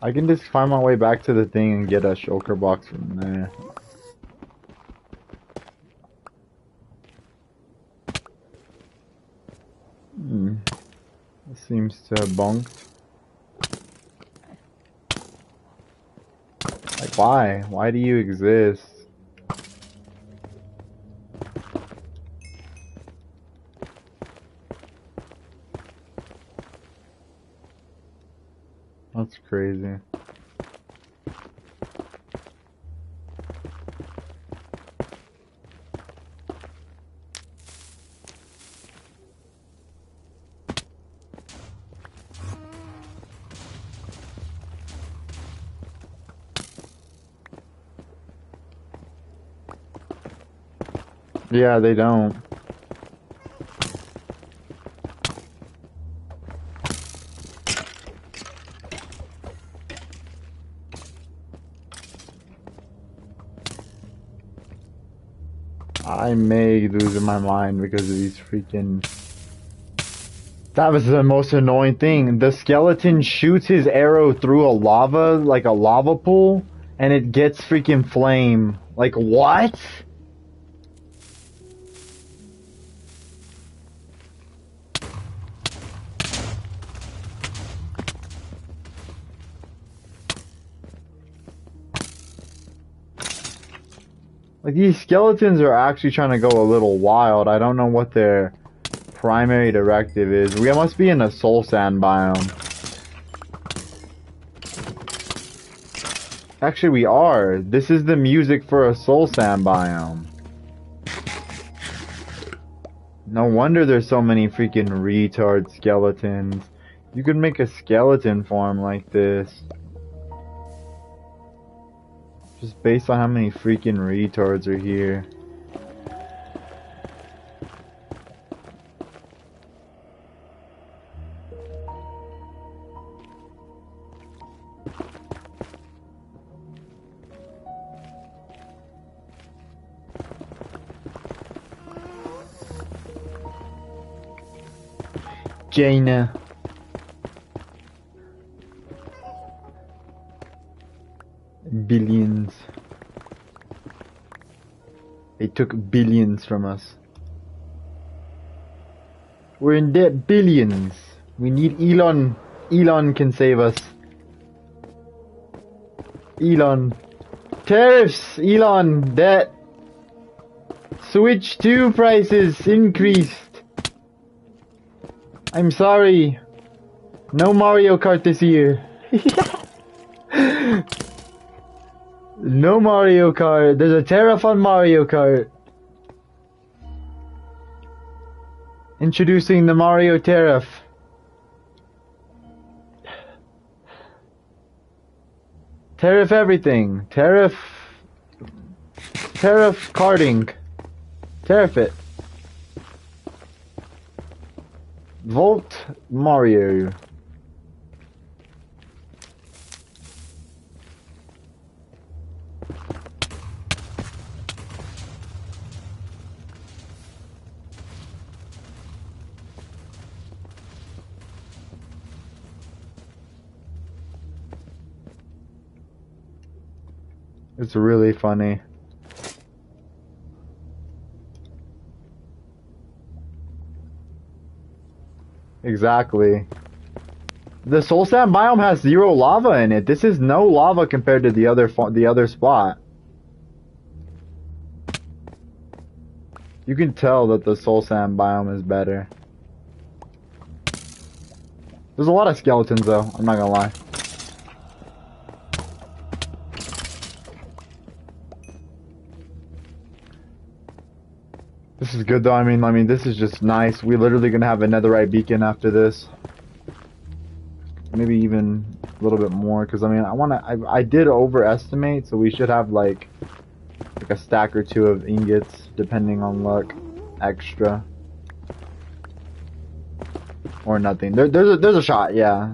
I can just find my way back to the thing and get a shulker box from there. It seems to have bunked. Like, why? Why do you exist? That's crazy. Yeah, they don't. I may lose my mind because of these freaking... That was the most annoying thing. The skeleton shoots his arrow through a lava, like a lava pool, and it gets freaking flame. Like, what? Like, these skeletons are actually trying to go a little wild. I don't know what their primary directive is. We must be in a soul sand biome. Actually, we are. This is the music for a soul sand biome. No wonder there's so many freaking retard skeletons. You could make a skeleton farm like this. Just based on how many freaking retards are here. China. Billions. They took billions from us. We're in debt billions. We need Elon. Elon can save us. Elon. Tariffs! Elon! Debt! Switch 2 prices increased. I'm sorry. No Mario Kart this year. No Mario Kart. There's a tariff on Mario Kart. Introducing the Mario tariff. Tariff everything. Tariff karting. Tariff it. Volt Mario. It's really funny. Exactly. The Soul Sand biome has 0 lava in it. This is no lava compared to the other spot. You can tell that the Soul Sand biome is better. There's a lot of skeletons though, I'm not gonna lie. This is good though. I mean, this is just nice. We're literally gonna have a netherite beacon after this. Maybe even a little bit more, because I mean, I did overestimate, so we should have like a stack or 2 of ingots, depending on luck, extra, or nothing. There's a shot, yeah.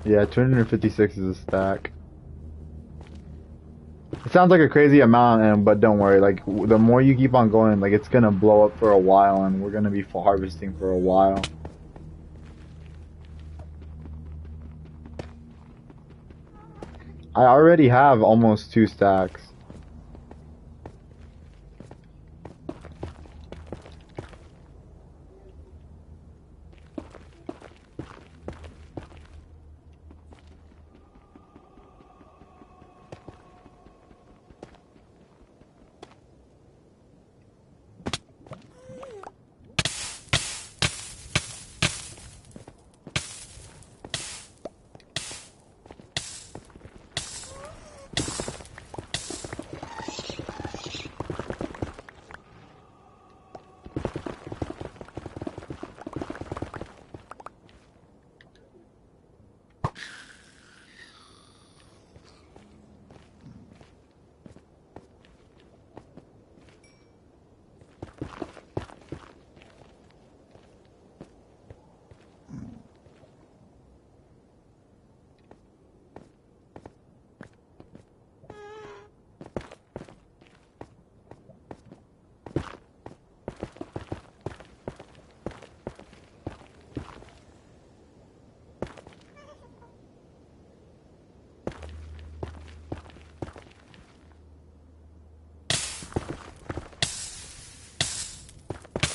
Yeah, 256 is a stack. It sounds like a crazy amount, but don't worry. Like, the more you keep on going, like, it's gonna blow up for a while, and we're gonna be harvesting for a while. I already have almost 2 stacks.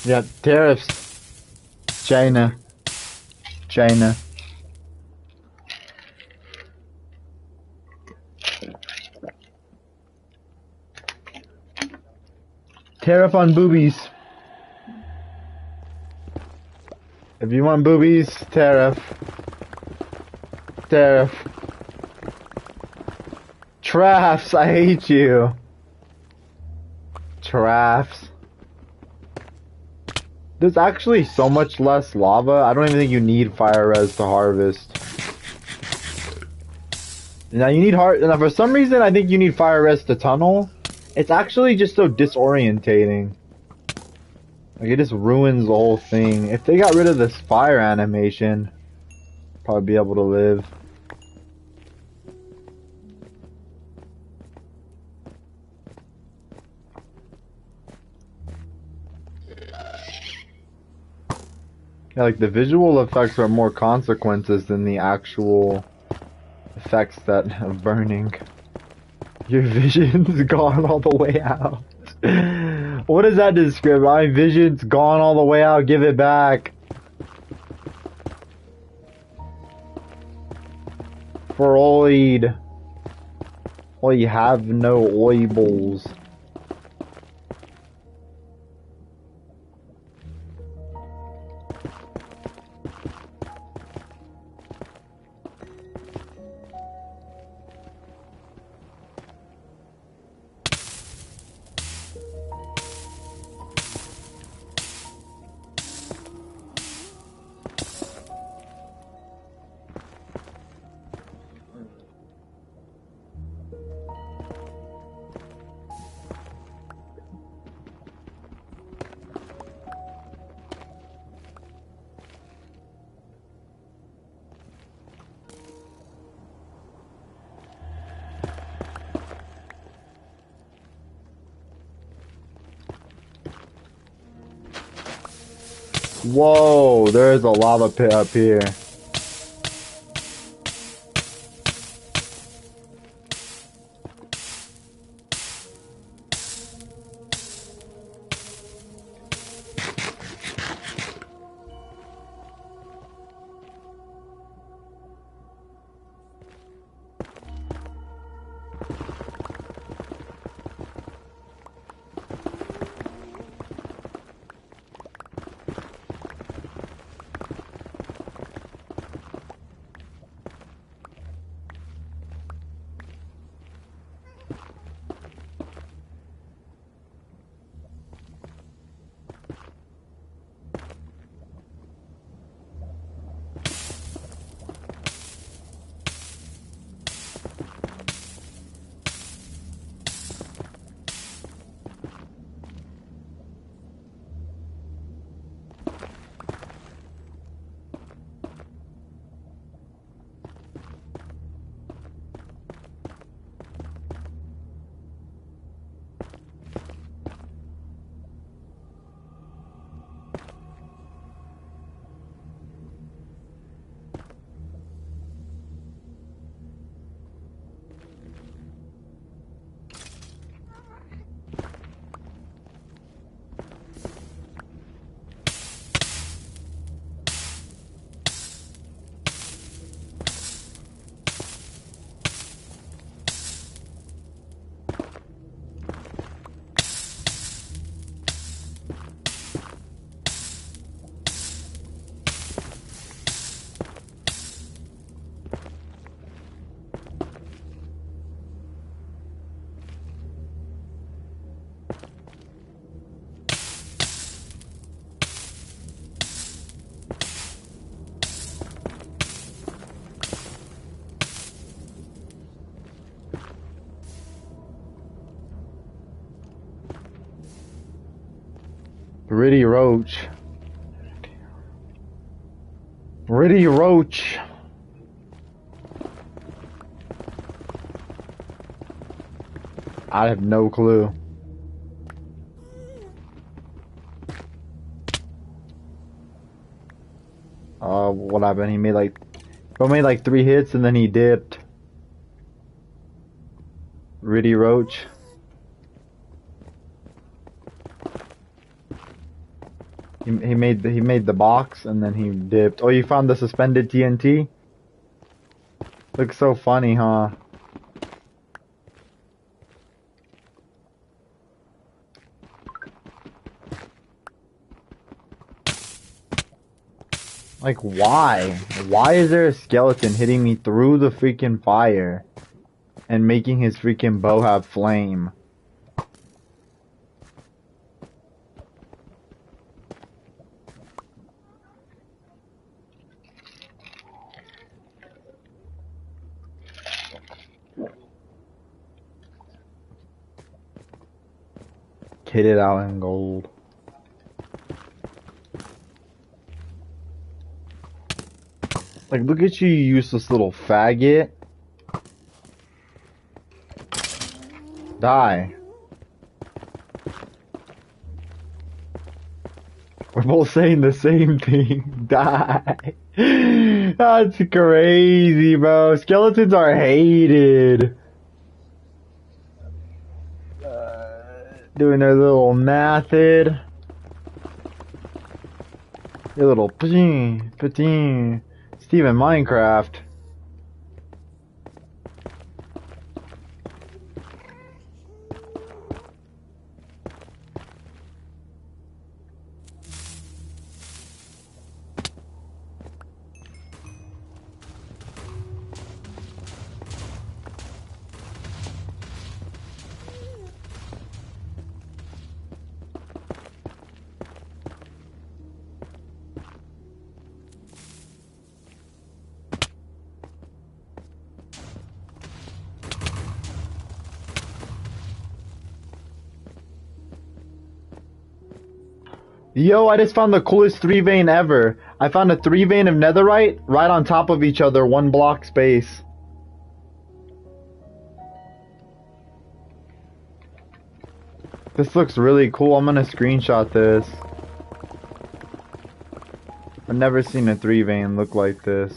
Yeah, tariffs. China. China. Tariff on boobies. If you want boobies, tariff. Tariff. Traps, I hate you. Traps. There's actually so much less lava. I don't even think you need fire res to harvest. Now you need now for some reason I think you need fire res to tunnel. It's actually just so disorientating. Like, it just ruins the whole thing. If they got rid of this fire animation, probably be able to live. Yeah, like, the visual effects are more consequences than the actual effects that of burning. Your vision's gone all the way out. What does that describe? My vision's gone all the way out, give it back. Freud. Well, you have no oibles. Whoa, there's a lava pit up here. Riddy Roach. Riddy Roach. I have no clue. What happened? He made like 3 hits and then he dipped. Riddy Roach. He made the box and then he dipped. Oh, you found the suspended TNT? Looks so funny, huh? Like, why? Why is there a skeleton hitting me through the freaking fire and making his freaking bow have flame? Kitted out in gold. Like, look at you, you useless little faggot. Die. We're both saying the same thing. Die. That's crazy, bro. Skeletons are hated. Doing their little method. Your little patin. Steven Minecraft. Yo, I just found the coolest 3-vein ever. I found a 3-vein of netherite right on top of each other, 1 block space. This looks really cool. I'm gonna screenshot this. I've never seen a 3-vein look like this.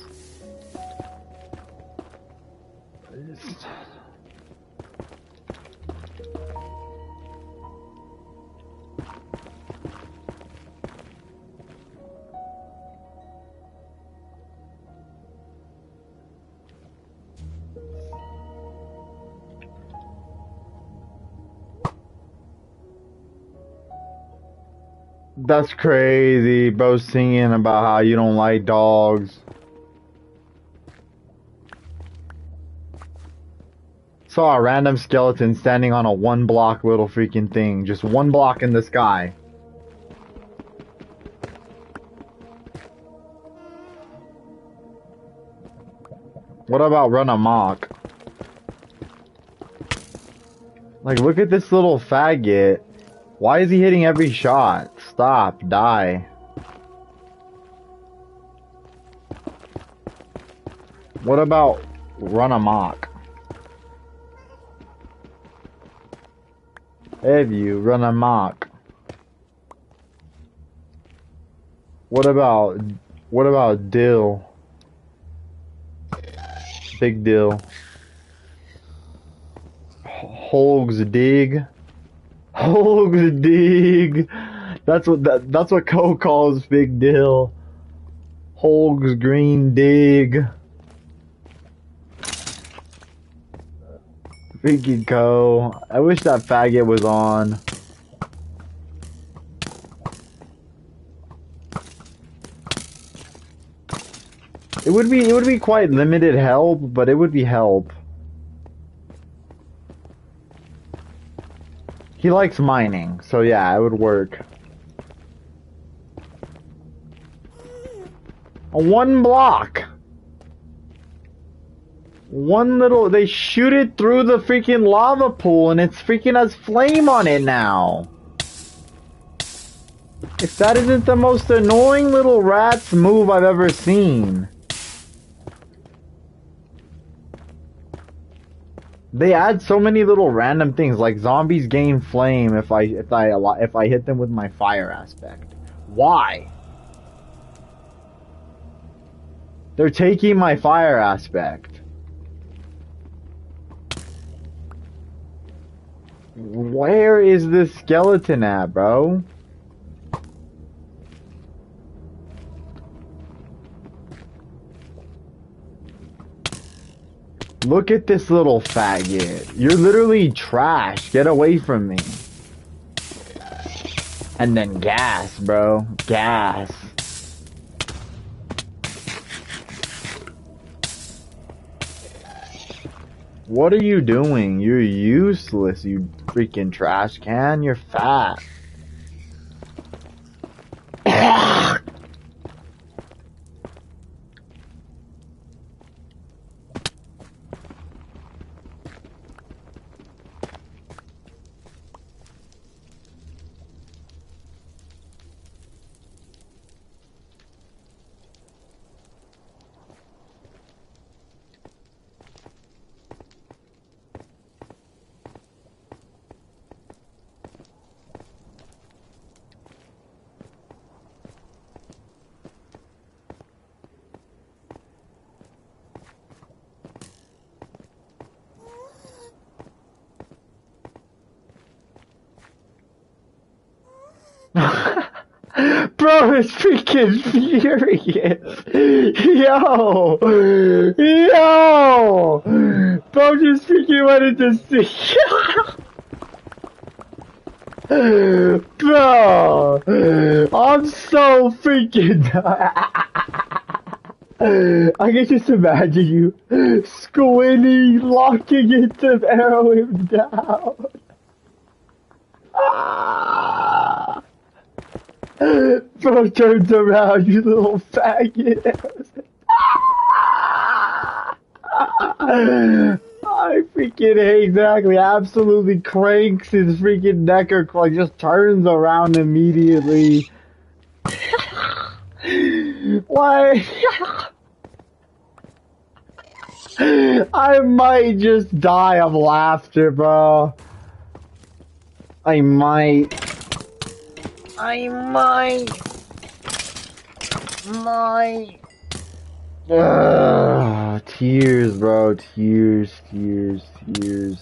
That's crazy, bro, singing about how you don't like dogs. Saw a random skeleton standing on a 1 block little freaking thing. Just 1 block in the sky. What about run amok? Like, look at this little faggot. Why is he hitting every shot? Stop, die. What about run amok? Have you run amok? What about Dill? Big Dill. Hogs dig. Hogs dig. That's what Cole calls Big Dill. Hogs green dig. Freaking Cole. I wish that faggot was on. It would be quite limited help, but it would be help. He likes mining, so yeah, it would work. A 1 block. One little, they shoot it through the freaking lava pool and it's freaking has flame on it now. If that isn't the most annoying little rat's move I've ever seen. They add so many little random things, like zombies gain flame if I hit them with my fire aspect. Why? They're taking my fire aspect. Where is this skeleton at, bro? Look at this little faggot. You're literally trash. Get away from me. And then gas, bro. Gas. What are you doing? You're useless, you freaking trash can. You're fat. Bro is freaking furious. Yo. Yo. Bro just freaking wanted to see. Bro. I'm so freaking. I can just imagine you squinting, locking it to arrow him down. Ah! Bro turns around, you little faggot. I freaking hate exactly. Absolutely cranks his freaking neck or like just turns around immediately. Why? I might just die of laughter, bro. I might. Ugh, tears, bro. Tears, tears, tears.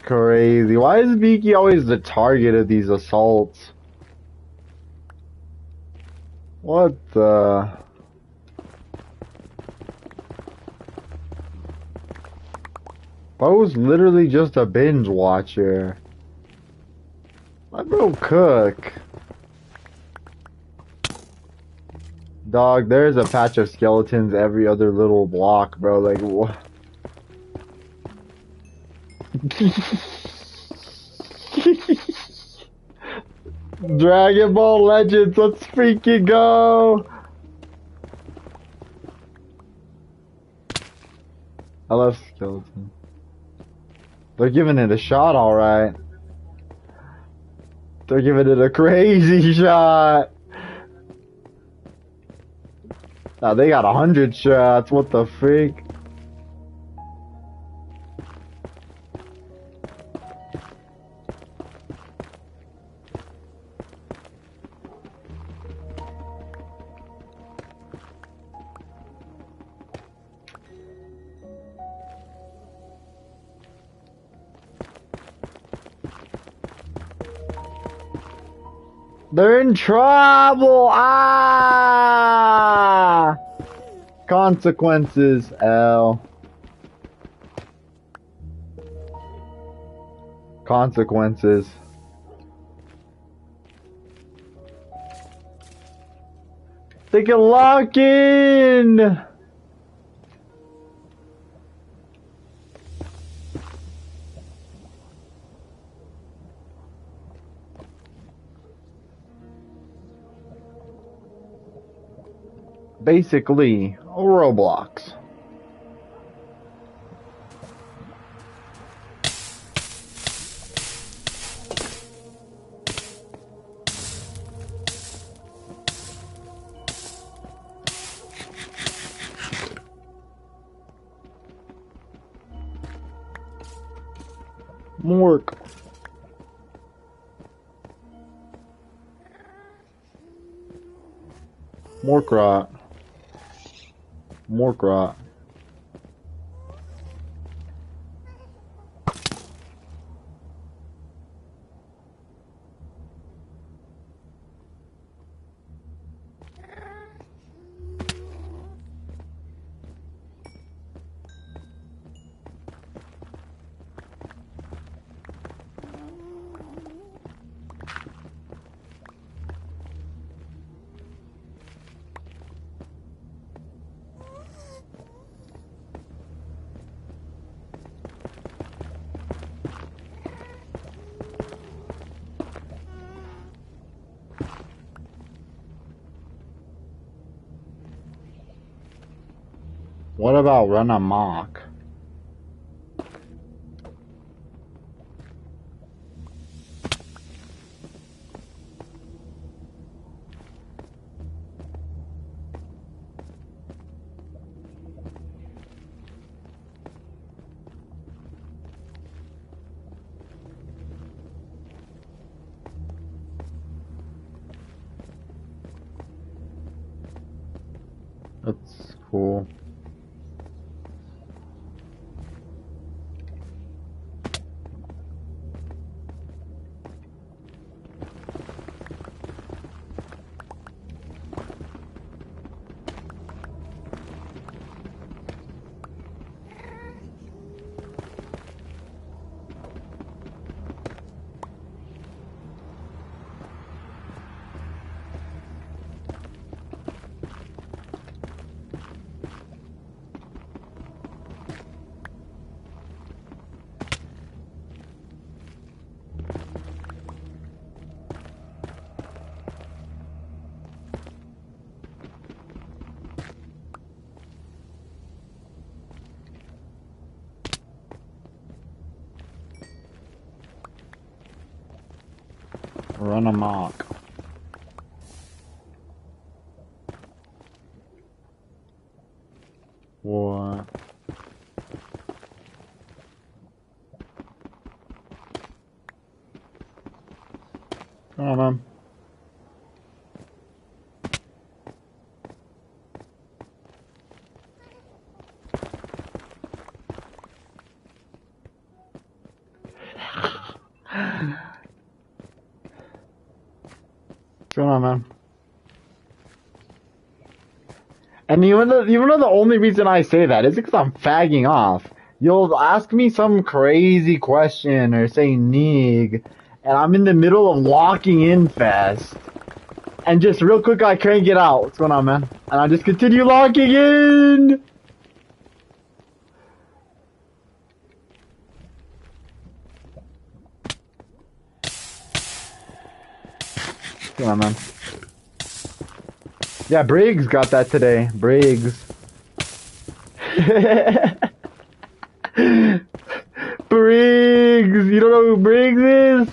Crazy. Why is Beaky always the target of these assaults? What the? Bo's literally just a binge watcher. Let bro cook. Dog, there's a patch of skeletons every other little block, bro. Like, what? Dragon Ball Legends, let's freaking go! I love skeletons. They're giving it a shot, alright. They're giving it a crazy shot. Now they got 100 shots, what the freak? They're in trouble! Ah! Consequences, L. Consequences. They can lock in! Basically, Roblox. Mork. Morkrot. Morkrot. What about run amok? That's cool. Run amok. What? Come on, man. What's going on, man? And even though the only reason I say that is because I'm fagging off. You'll ask me some crazy question or say Neeg, and I'm in the middle of locking in fest. And just real quick, I can't get out. What's going on, man? And I just continue locking in! What's going on, man? Yeah, Briggs got that today. Briggs. Briggs! You don't know who Briggs is?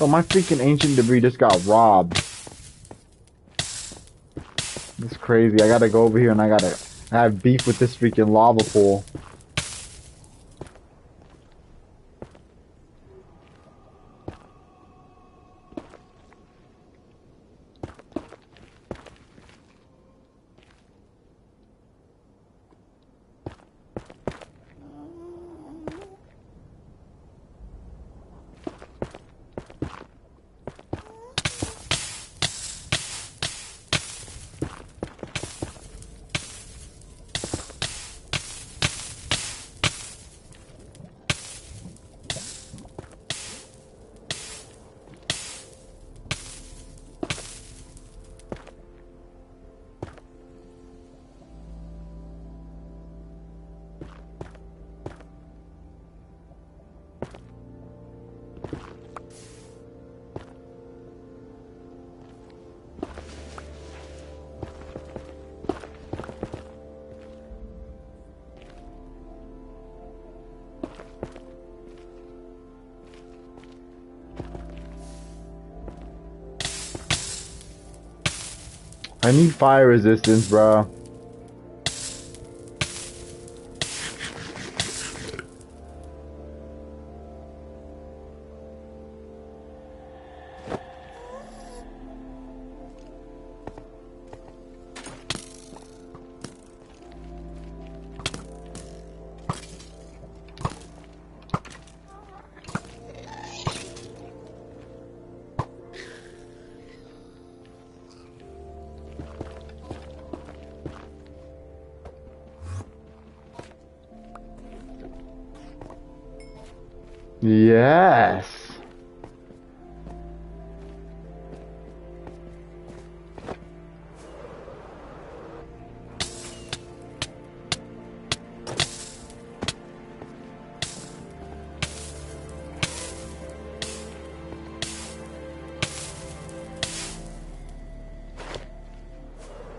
Oh, my freaking ancient debris just got robbed. It's crazy. I gotta go over here and I have beef with this freaking lava pool. I need fire resistance, bro. Yes.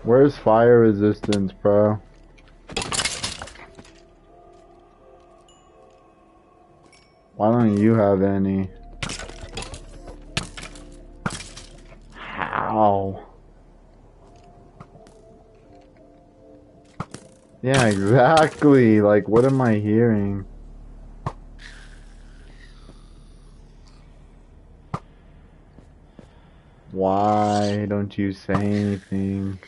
Where's fire resistance, bro? Why don't you have any? How? Yeah, exactly. Like, what am I hearing? Why don't you say anything?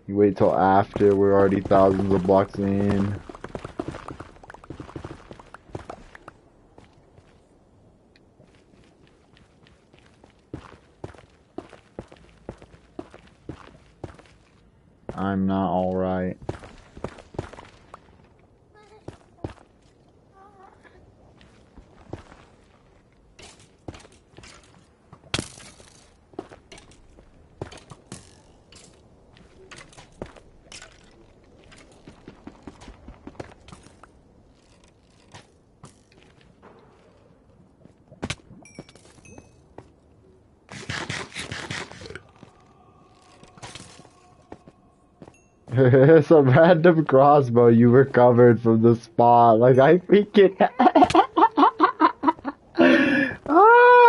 You wait till after we're already thousands of blocks in. I'm not alright. Some random crossbow you recovered from the spot. Like, I freaking. Ah!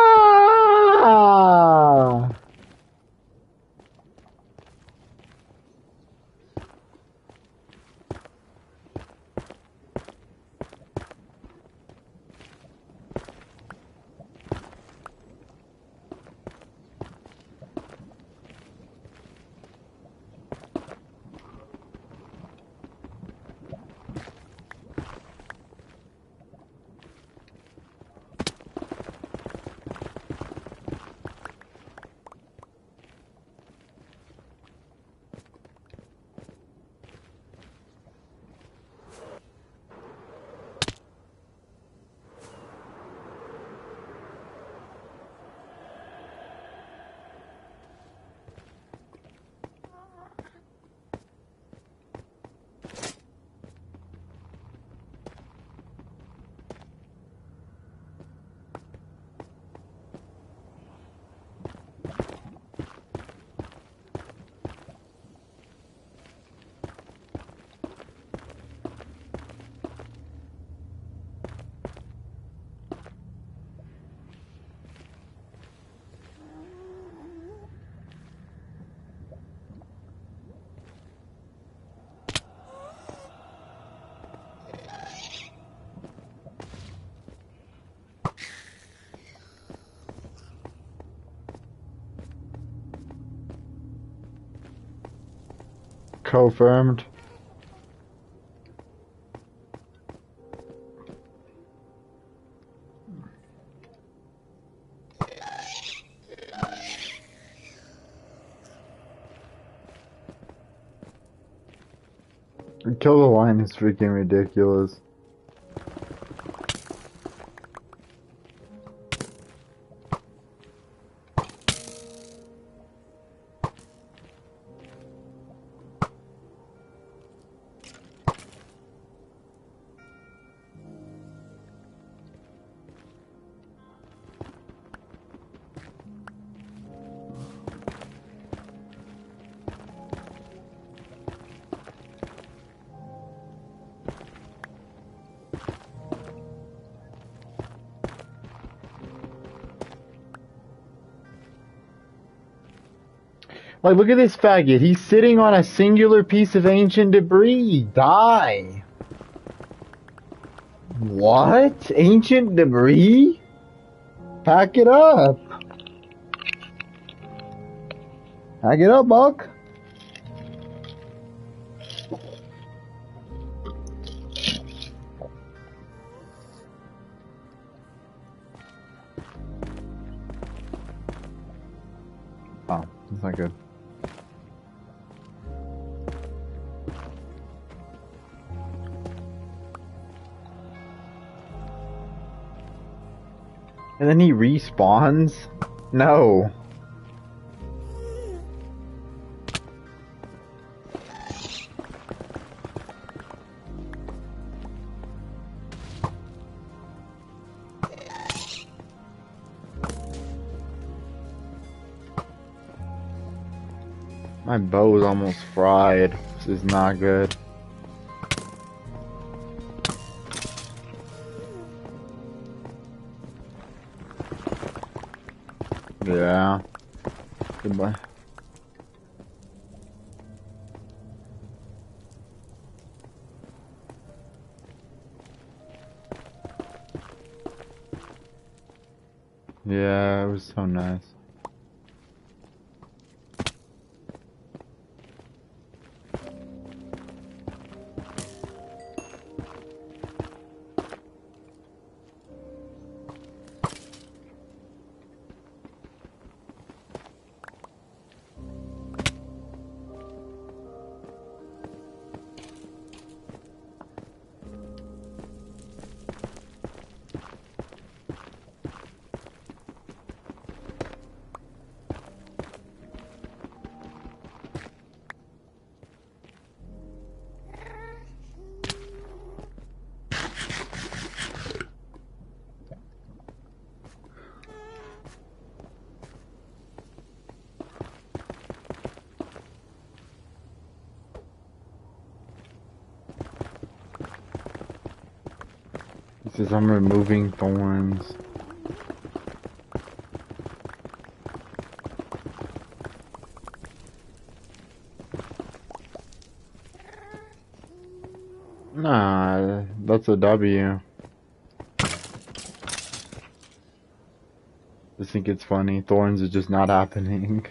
Confirmed. Kill the line is freaking ridiculous. Like, look at this faggot. He's sitting on a singular piece of ancient debris. Die. What? Ancient debris? Pack it up. Pack it up, Buck. Oh, that's not good. And then he respawns? No. My bow is almost fried. This is not good. Yeah. Goodbye. Yeah, it was so nice. It says I'm removing thorns. Nah, that's a W. I think it's funny. Thorns are just not happening.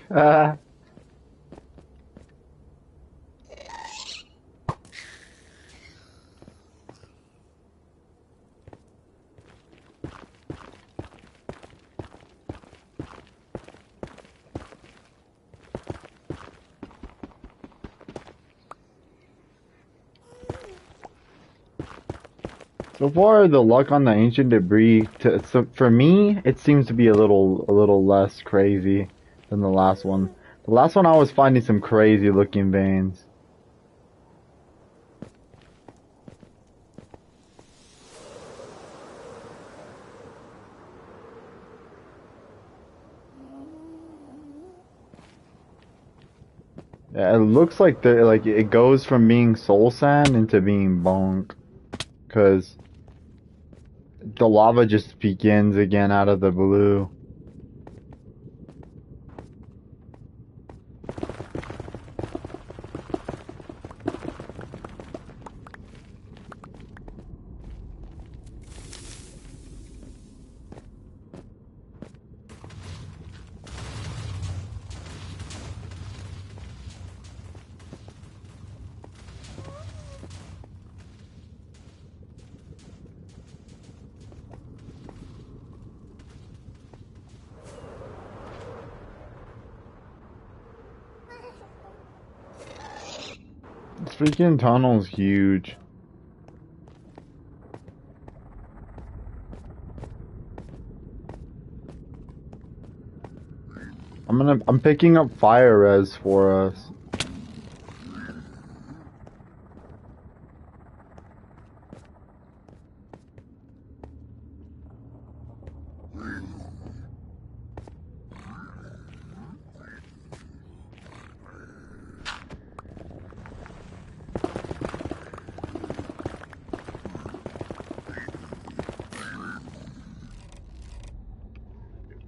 So far, the luck on the ancient debris, so for me, it seems to be a little less crazy than the last one. The last one, I was finding some crazy looking veins. Yeah, it looks like it goes from being soul sand into being bonk, cause the lava just begins again out of the blue. This freaking tunnel's huge. I'm picking up fire res for us.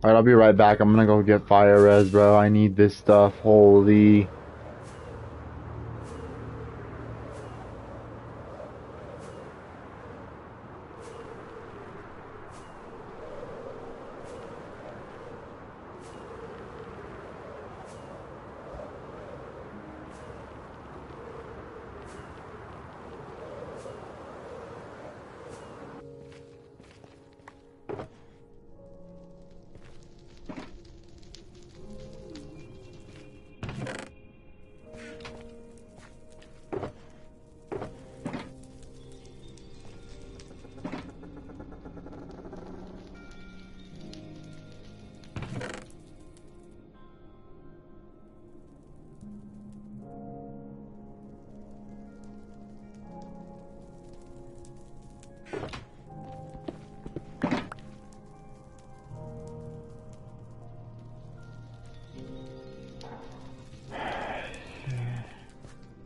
Alright, I'll be right back. I'm gonna go get fire res, bro. I need this stuff. Holy.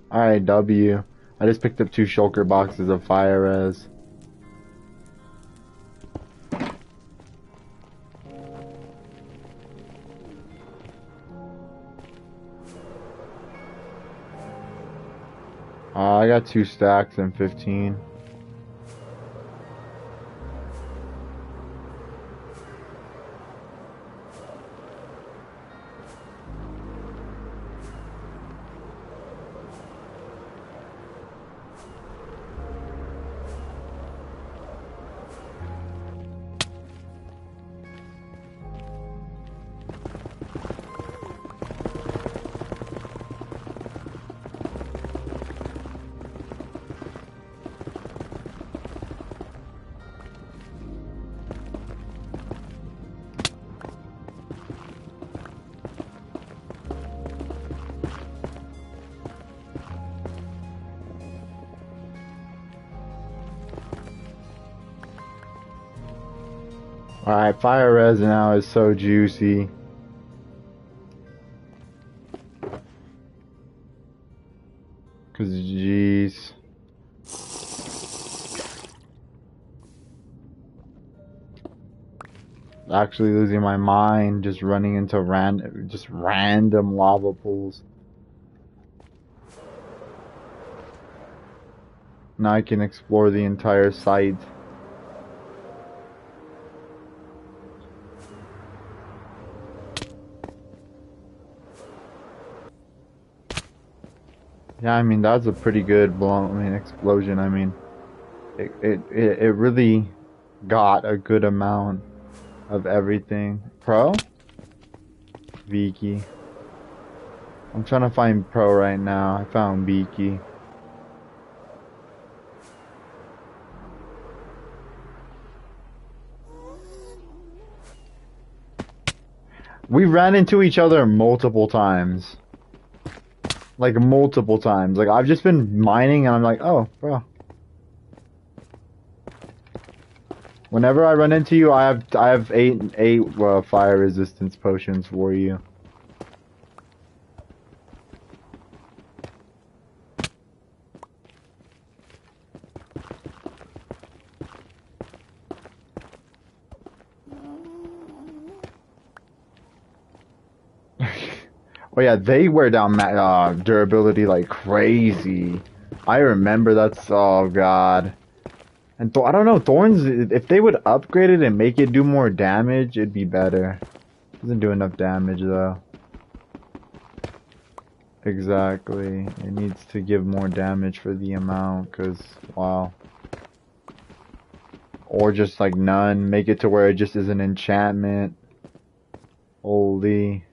Alright, W. I just picked up 2 shulker boxes of fire res. I got 2 stacks and 15. Alright, fire res now is so juicy. Cause jeez. actually losing my mind, just running into random lava pools. Now I can explore the entire site. Yeah, I mean that's a pretty good explosion. I mean, it really got a good amount of everything. Pro? Viki. I'm trying to find Pro right now. I found Viki. We ran into each other multiple times. Like multiple times. Like I've just been mining and I'm like, oh, bro. Whenever I run into you, I have eight fire resistance potions for you. Oh yeah, they wear down durability like crazy. I remember that's, oh god. And I don't know, Thorns, if they would upgrade it and make it do more damage, it'd be better. Doesn't do enough damage though. Exactly. It needs to give more damage for the amount, cause wow. Or just like none, make it to where it just is an enchantment. Holy.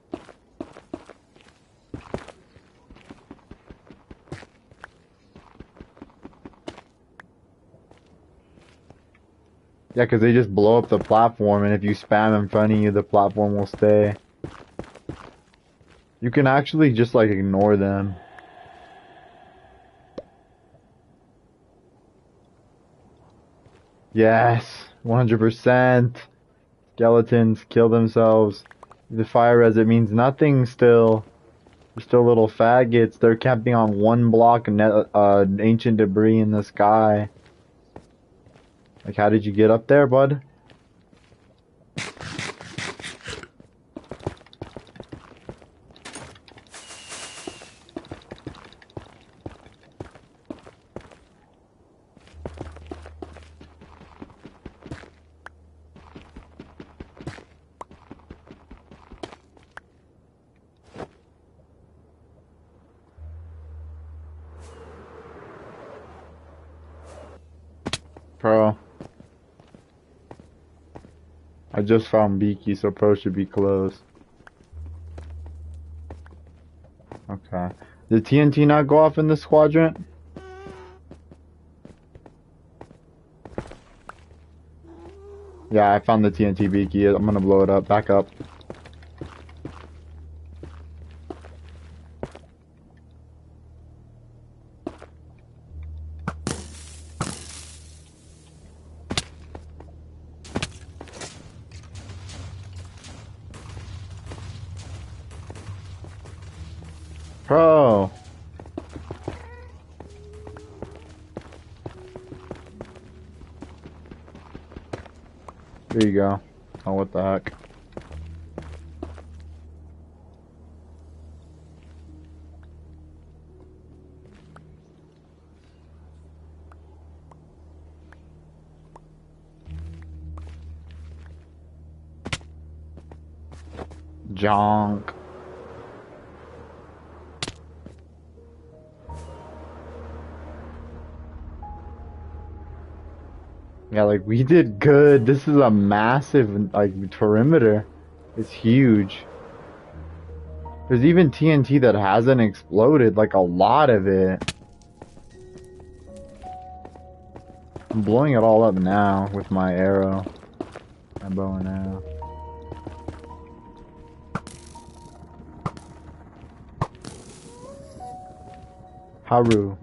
Yeah, because they just blow up the platform, and if you spam in front of you, the platform will stay. You can actually just, like, ignore them. Yes, 100%. Skeletons kill themselves. The fire res, it means nothing still. They're still little faggots. They're camping on one block of ancient debris in the sky. Like, how did you get up there, bud? Pro. I just found Beaky, so Pro should be close. Okay. Did TNT not go off in this quadrant? Yeah, I found the TNT Beaky. I'm gonna blow it up. Back up. Pro. There you go. Oh, what the heck. Jonk. Yeah, like, we did good. This is a massive, like, perimeter. It's huge. There's even TNT that hasn't exploded, like, a lot of it. I'm blowing it all up now with my arrow. My bow and arrow. Haru.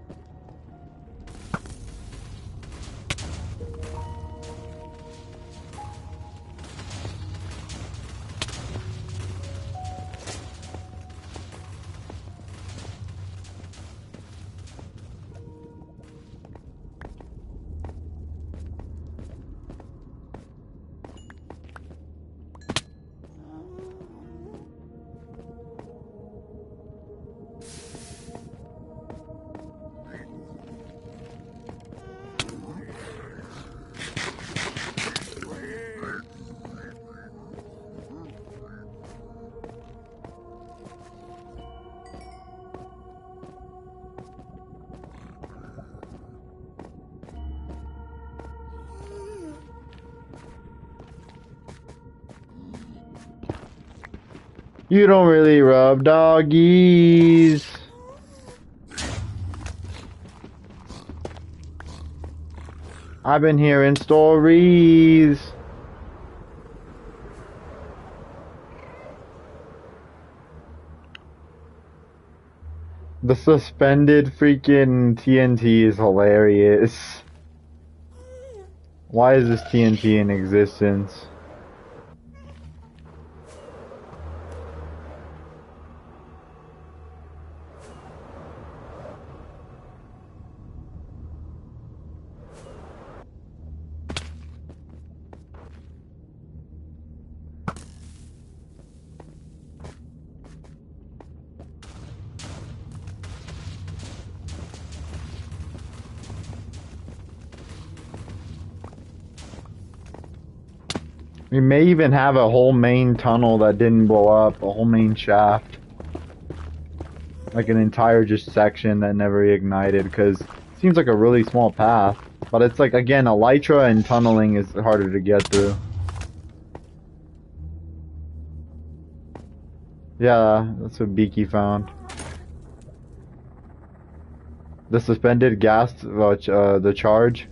You don't really rub doggies. I've been hearing stories. The suspended freaking TNT is hilarious. Why is this TNT in existence? We may even have a whole main tunnel that didn't blow up, a whole main shaft. Like an entire just section that never ignited, because it seems like a really small path. But it's like, again, elytra and tunneling is harder to get through. Yeah, that's what Beaky found. The suspended gas, the charge.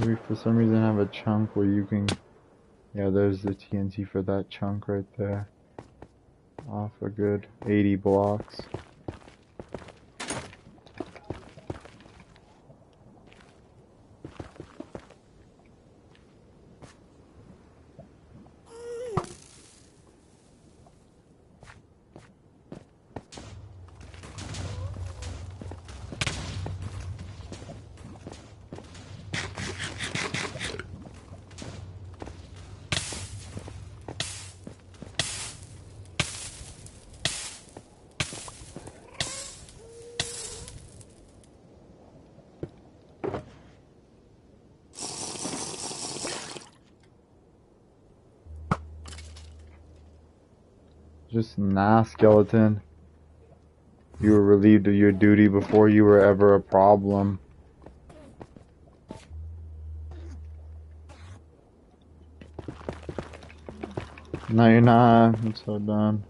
We for some reason have a chunk where you can... Yeah, there's the TNT for that chunk right there. Off a good 80 blocks. Just nah, skeleton. You were relieved of your duty before you were ever a problem. No, you're not. I'm so done.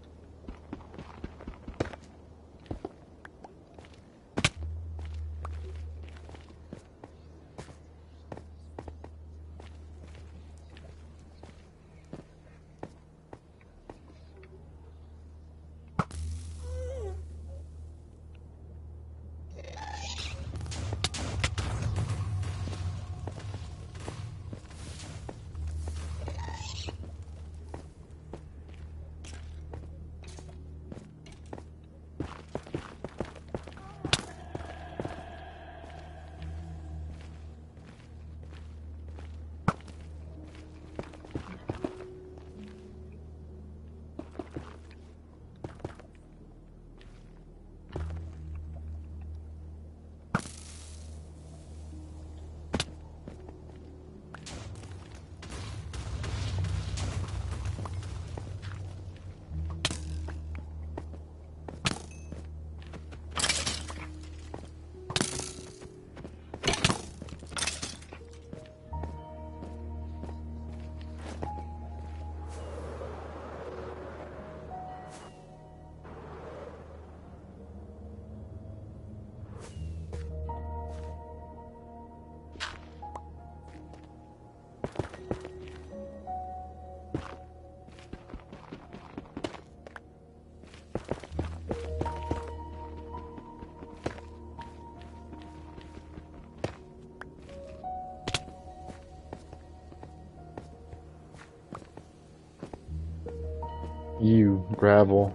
Gravel.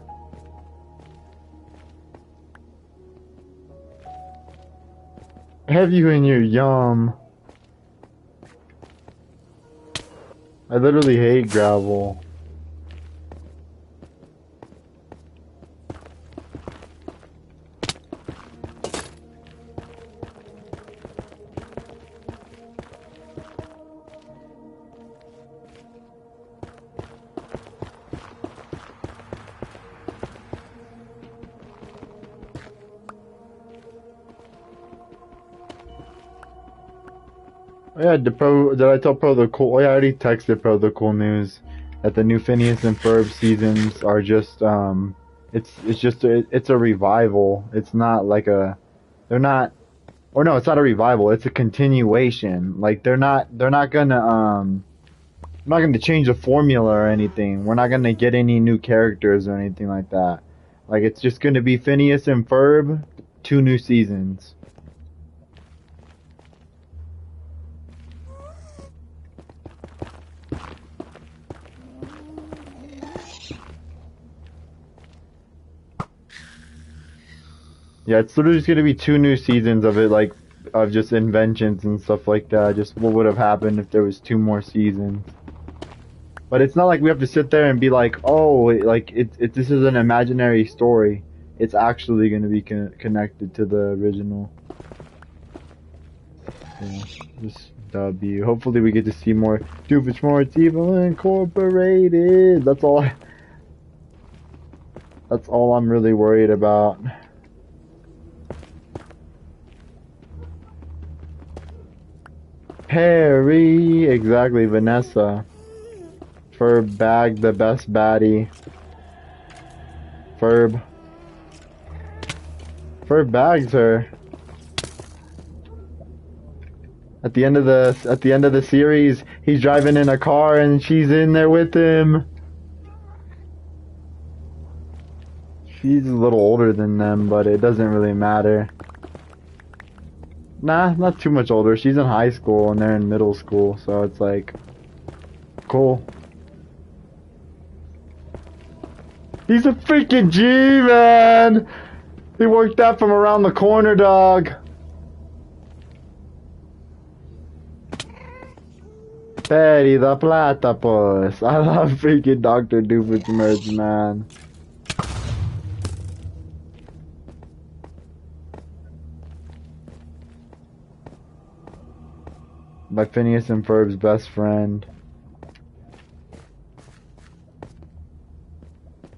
Have you in your yum? I literally hate gravel. Oh yeah, did I tell Pro the cool? Oh yeah, I already texted Pro the cool news that the new Phineas and Ferb seasons are just it's a revival. It's not like they're not, or no, it's not a revival. It's a continuation. Like they're not gonna change the formula or anything. We're not gonna get any new characters or anything like that. Like it's just gonna be Phineas and Ferb, 2 new seasons. Yeah, it's literally just gonna be 2 new seasons of it, like of just inventions and stuff like that. Just what would have happened if there was 2 more seasons. But it's not like we have to sit there and be like, oh, this is an imaginary story. It's actually gonna be connected to the original. Yeah, just W. Hopefully we get to see more Doofenshmirtz Evil Incorporated. That's all I'm really worried about. Harry, exactly, Vanessa. Ferb bagged the best baddie. Ferb bags her. At the end of the series, he's driving in a car and she's in there with him. She's a little older than them, but it doesn't really matter. Nah, not too much older. She's in high school and they're in middle school, so it's like, cool. He's a freaking G, man! He worked out from around the corner, dog. Betty the Platypus. I love freaking Dr. Doofenshmirtz, man. By Phineas and Ferb's best friend.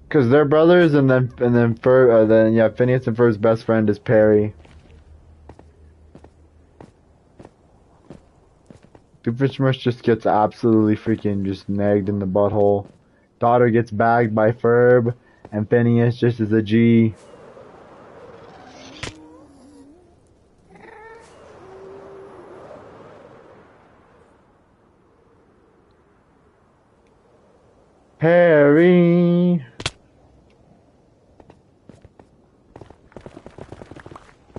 Cause they're brothers, and then Phineas and Ferb's best friend is Perry. Doofenshmirtz just gets absolutely freaking just nagged in the butthole. Daughter gets bagged by Ferb, and Phineas just is a G. Harry.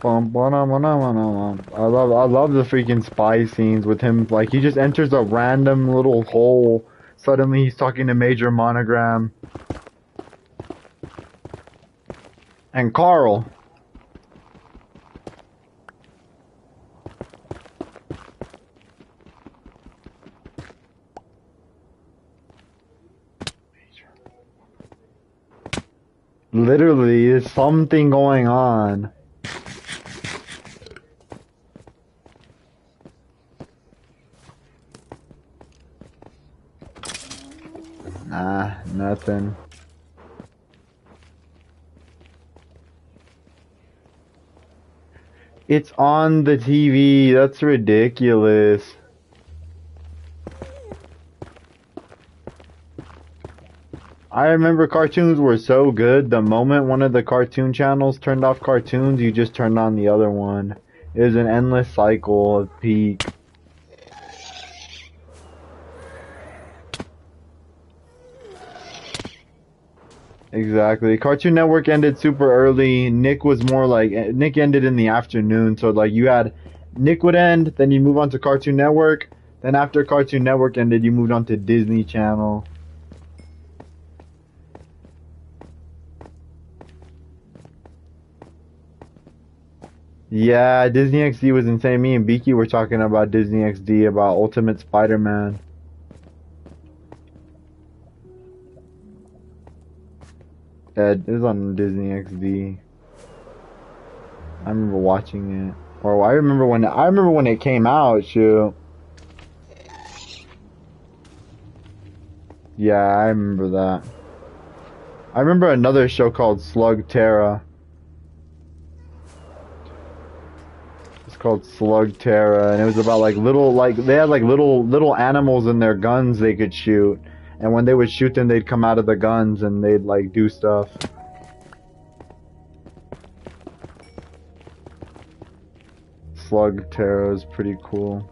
I love the freaking spy scenes with him. Like he just enters a random little hole. Suddenly he's talking to Major Monogram and Carl. Literally, there's something going on. Nah, nothing. It's on the TV. That's ridiculous. I remember cartoons were so good. The moment one of the cartoon channels turned off cartoons, you just turned on the other one. It was an endless cycle of peak. Exactly. Cartoon Network ended super early. Nick ended in the afternoon. So like you had Nick would end, then you move on to Cartoon Network. Then after Cartoon Network ended, you moved on to Disney Channel. Yeah, Disney XD was insane. Me and Beaky were talking about Disney XD, about Ultimate Spider-Man. Yeah, it was on Disney XD. I remember watching it. Or I remember when it came out, shoot. Yeah, I remember that. I remember another show called Slug Terra. It's called Slug Terra, and it was about like they had like little animals in their guns they could shoot, and when they would shoot them, they'd come out of the guns and they'd like do stuff. Slug Terra is pretty cool.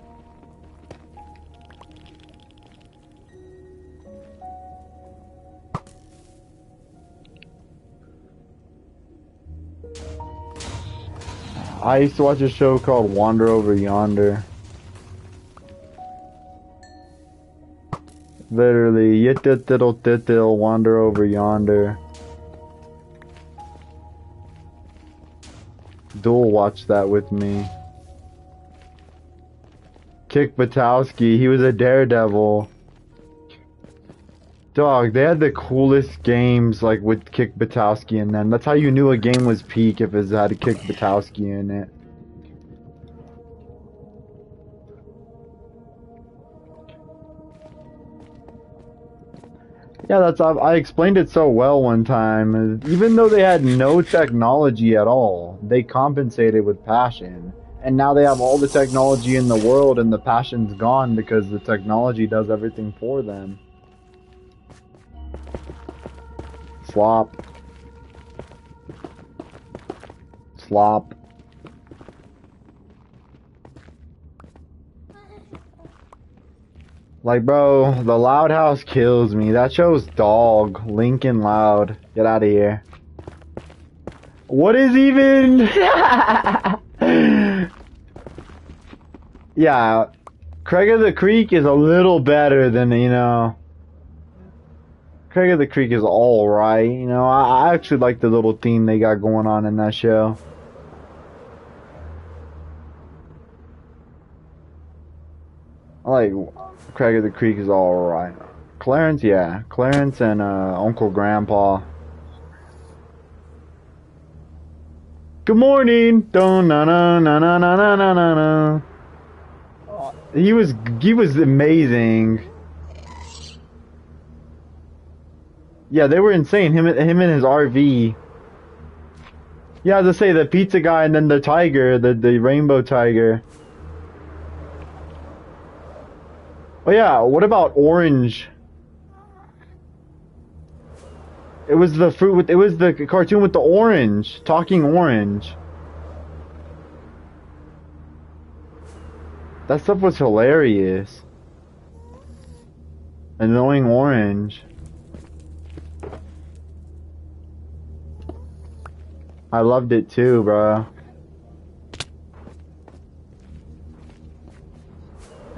I used to watch a show called Wander Over Yonder. Literally, yit-dit-diddle-dit-diddle, wander over yonder. Duel watched that with me. Kick Buttowski, he was a daredevil. Dog, they had the coolest games like with Kick Buttowski in them. That's how you knew a game was peak if it had a Kick Buttowski in it. Yeah, I explained it so well one time. Even though they had no technology at all, they compensated with passion. And now they have all the technology in the world and the passion's gone because the technology does everything for them. Slop. Slop. Like, bro, the Loud House kills me. That show's dog. Lincoln Loud. Get out of here. What is even... Yeah, Craig of the Creek is a little better than, you know... Craig of the Creek is alright, you know. I actually like the little theme they got going on in that show. I like Craig of the Creek is alright. Clarence, yeah. Clarence and Uncle Grandpa. Good morning! Dun, na, na, na, na, na, na, na, na. He was amazing. Yeah, they were insane. Him and his RV. Yeah, to say the pizza guy and then the tiger, the rainbow tiger. Oh yeah, what about Orange? It was the fruit with, it was the cartoon with the orange, talking orange. That stuff was hilarious. Annoying Orange. I loved it too, bro.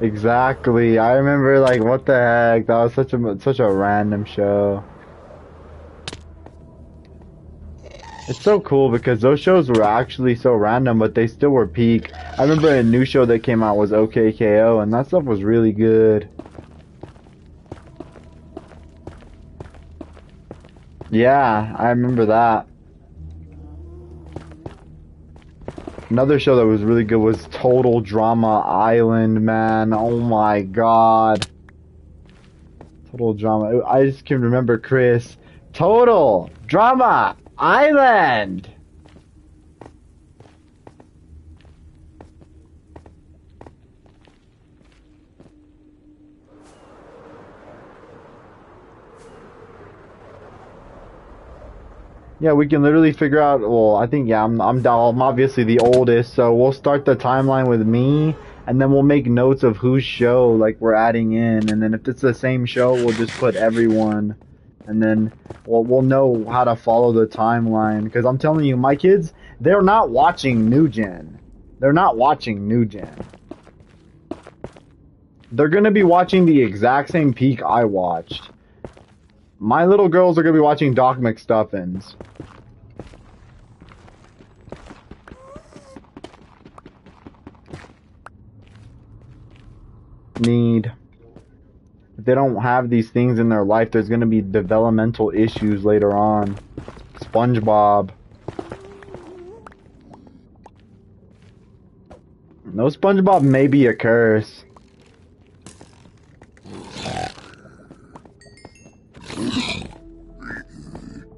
Exactly. I remember, like, what the heck? That was such a random show. It's so cool because those shows were actually so random, but they still were peak. I remember a new show that came out was OKKO, and that stuff was really good. Yeah, I remember that. Another show that was really good was Total Drama Island, man. Oh my god. Total Drama. I just can remember Chris. Total Drama Island! Yeah, we can literally figure out, well, I think, yeah, I'm obviously the oldest, so we'll start the timeline with me, and then we'll make notes of whose show, like, we're adding in, and then if it's the same show, we'll just put everyone, and then we'll know how to follow the timeline, because I'm telling you, my kids, they're not watching New Gen. They're not watching New Gen. They're gonna be watching the exact same peak I watched. My little girls are gonna be watching Doc McStuffins. need. If they don't have these things in their life, there's gonna be developmental issues later on. SpongeBob. No, SpongeBob may be a curse.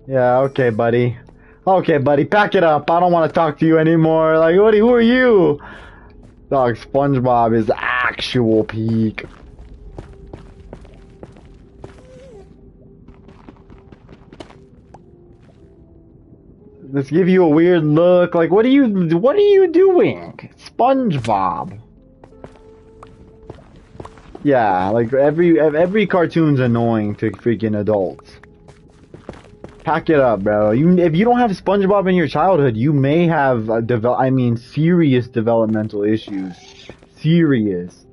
Yeah, okay, buddy. Okay, buddy, pack it up. I don't want to talk to you anymore. Like, who are you? Dog, SpongeBob is actual peak. Let's give you a weird look. Like, what are you doing? SpongeBob. Yeah, like every cartoon's annoying to freaking adults. Pack it up, bro. If you don't have SpongeBob in your childhood, you may have serious developmental issues. Serious.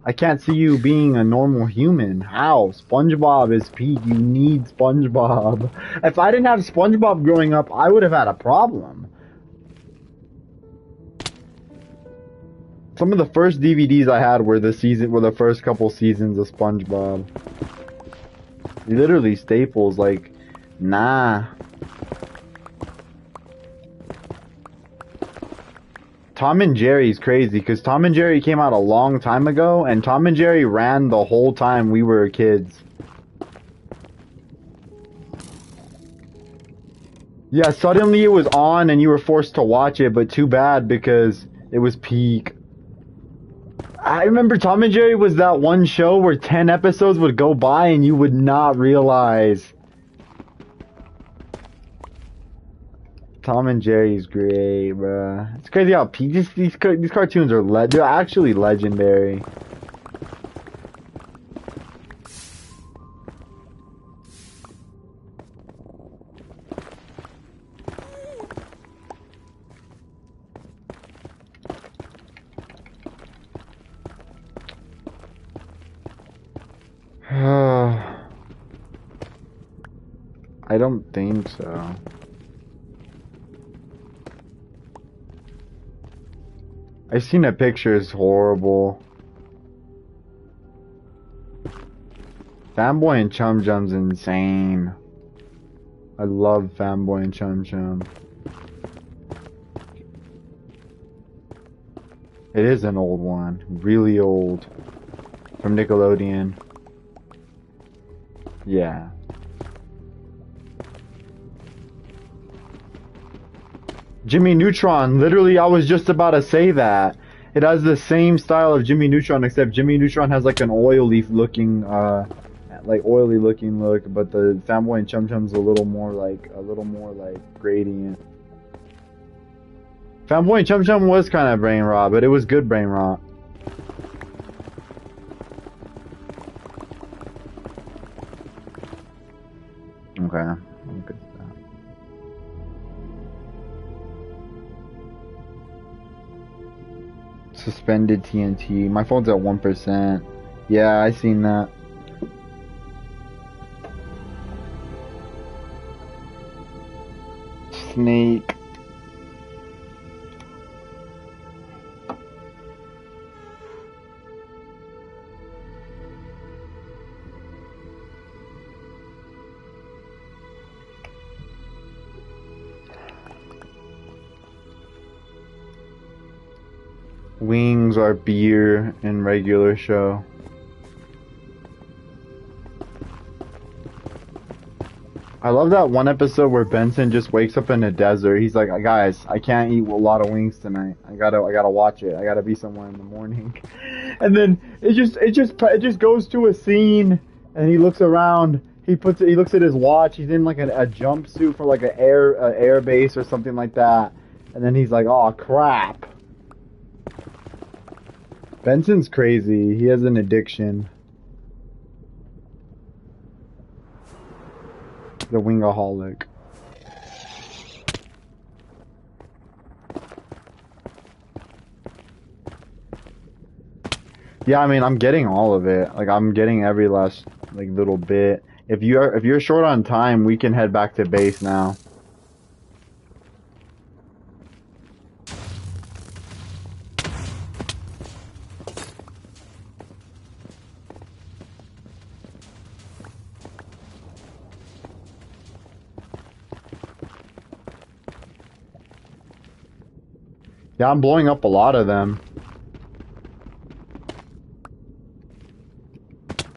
I can't see you being a normal human. How? SpongeBob is peak. You need SpongeBob. If I didn't have SpongeBob growing up, I would have had a problem. Some of the first DVDs I had were the first couple seasons of SpongeBob. Literally staples, like, nah. Tom and Jerry's crazy, because Tom and Jerry came out a long time ago, and Tom and Jerry ran the whole time we were kids. Yeah, suddenly it was on and you were forced to watch it, but too bad because it was peak. I remember Tom and Jerry was that one show where 10 episodes would go by and you would not realize. Tom and Jerry's great, bruh. It's crazy how these cartoons are they're actually legendary. I don't think so. I've seen a picture, it's horrible. Fanboy and Chum Chum's insane. I love Fanboy and Chum Chum. It is an old one, really old. From Nickelodeon. Yeah. Jimmy Neutron, literally I was just about to say that. It has the same style of Jimmy Neutron, except Jimmy Neutron has like an oily looking look, but the Fanboy and Chum Chum's a little more like gradient. Fanboy and Chum Chum was kind of brain rot, but it was good brain rot. Okay. Good stuff. Suspended TNT. My phone's at 1%. Yeah, I seen that. Snake. Wings are beer in regular show. I love that one episode where Benson just wakes up in a desert. He's like, guys, I can't eat a lot of wings tonight. I gotta watch it. I gotta be somewhere in the morning. And then it just goes to a scene, and he looks around. He looks at his watch. He's in like a jumpsuit for like an air base or something like that. And then he's like, oh crap. Benson's crazy. He has an addiction. The wingaholic. Yeah, I mean, I'm getting all of it. Like, I'm getting every last like little bit. If you're short on time, we can head back to base now. Yeah, I'm blowing up a lot of them.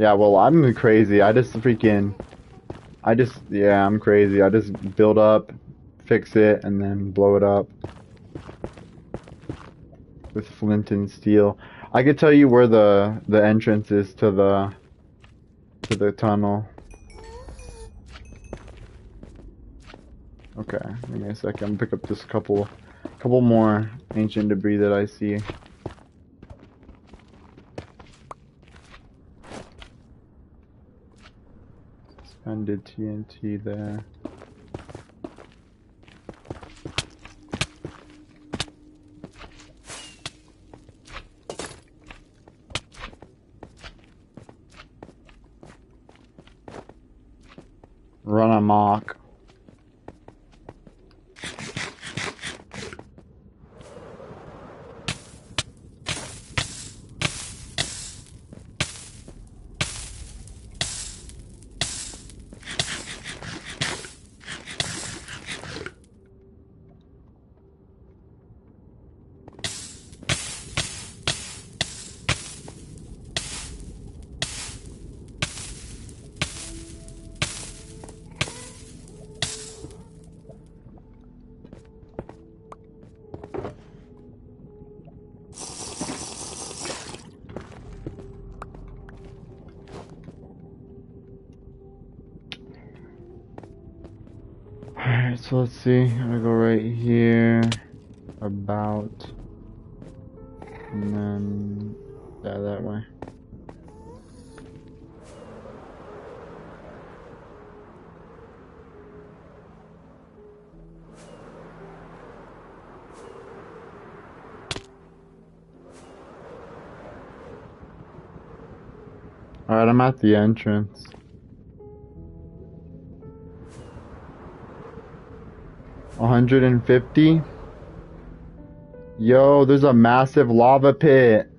Yeah, well, I'm crazy. Yeah, I'm crazy. I just build up, fix it, and then blow it up with flint and steel. I could tell you where the entrance is to the tunnel. Okay, give me a second. I'm gonna pick up this couple more ancient debris that I see. Suspended TNT there. Run amok. Alright, so let's see. I'm gonna go right here. About. And then. Yeah, that way. Alright, I'm at the entrance. $150? Yo, there's a massive lava pit.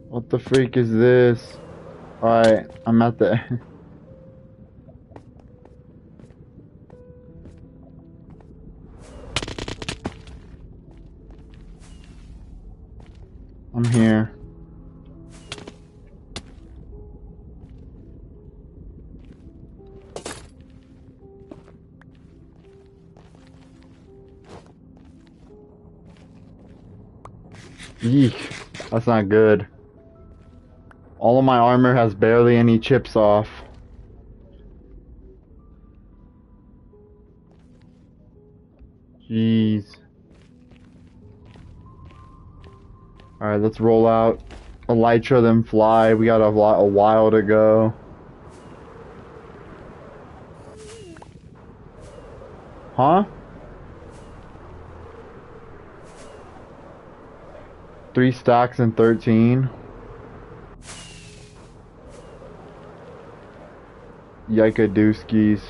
What the freak is this? Alright, I'm at the... I'm here. Eek, that's not good. All of my armor has barely any chips off. Jeez. Alright, let's roll out. Elytra, then fly. We got a while to go. Huh? 3 stacks and 13. Yikadooskies.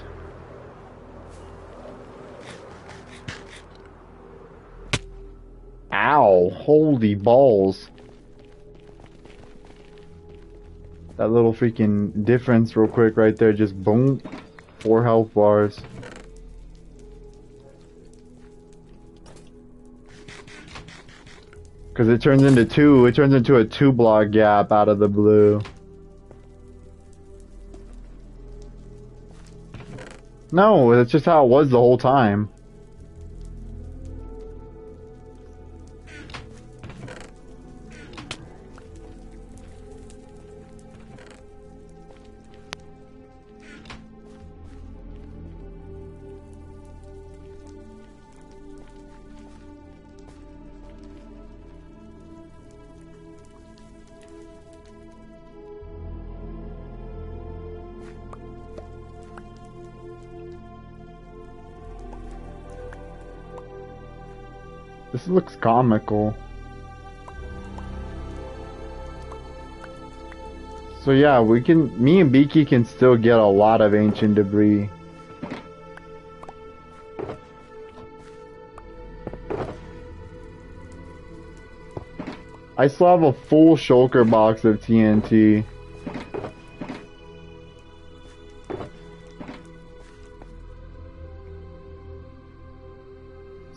Ow, holy balls. That little freaking difference real quick right there, just boom. 4 health bars. Cause it turns into 2, it turns into a 2-block gap out of the blue. No, that's just how it was the whole time. This looks comical. So yeah, me and Beaky can still get a lot of ancient debris. I still have a full shulker box of TNT.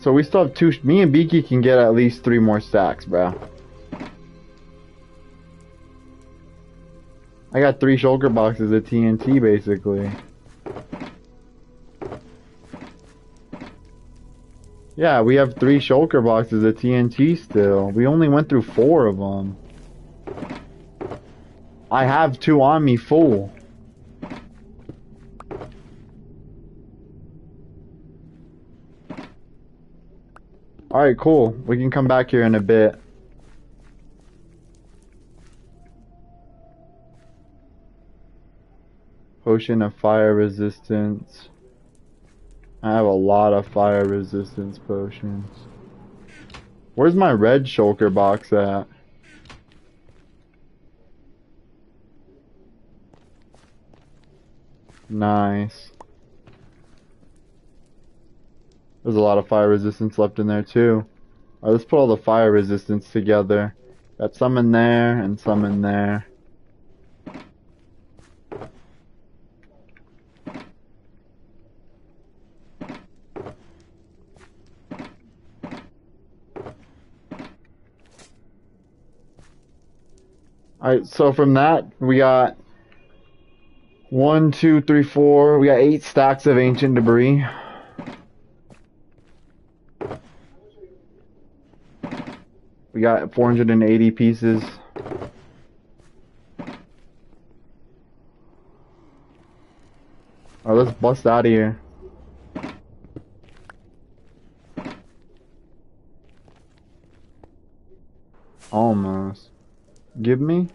So we still have two. Me and Beaky can get at least 3 more stacks, bro. I got 3 shulker boxes of TNT, basically. Yeah, we have 3 shulker boxes of TNT still. We only went through 4 of them. I have 2 on me full. Alright, cool. We can come back here in a bit. Potion of fire resistance. I have a lot of fire resistance potions. Where's my red shulker box at? Nice. There's a lot of fire resistance left in there too. Alright, let's put all the fire resistance together. Got some in there and some in there. Alright, so from that, we got 1, 2, 3, 4. We got 8 stacks of ancient debris. We got 480 pieces. Alright, let's bust out of here. Almost. Give me?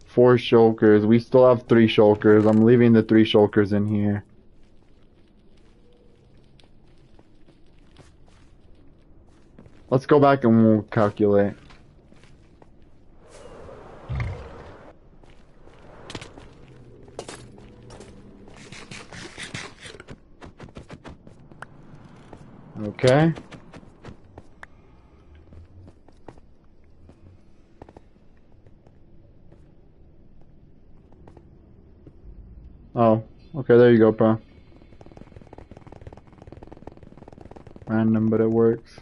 Four shulkers. We still have 3 shulkers. I'm leaving the 3 shulkers in here. Let's go back and we'll calculate. Okay. Oh, okay, there you go, bro. Random, but it works.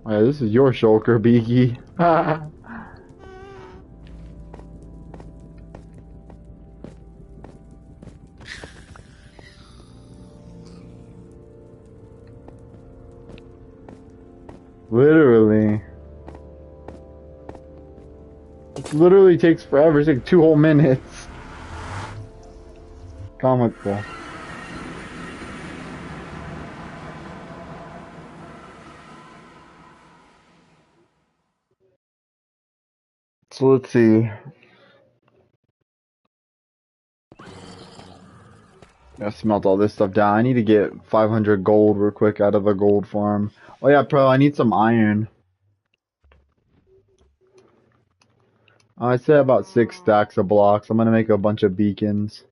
Oh, yeah, this is your shulker, Beaky. Literally. It literally takes forever. It's like 2 whole minutes. Comical. So let's see. Gotta smelt all this stuff down. I need to get 500 gold real quick out of the gold farm. Oh yeah, bro, I need some iron. I said about 6 stacks of blocks. I'm gonna make a bunch of beacons.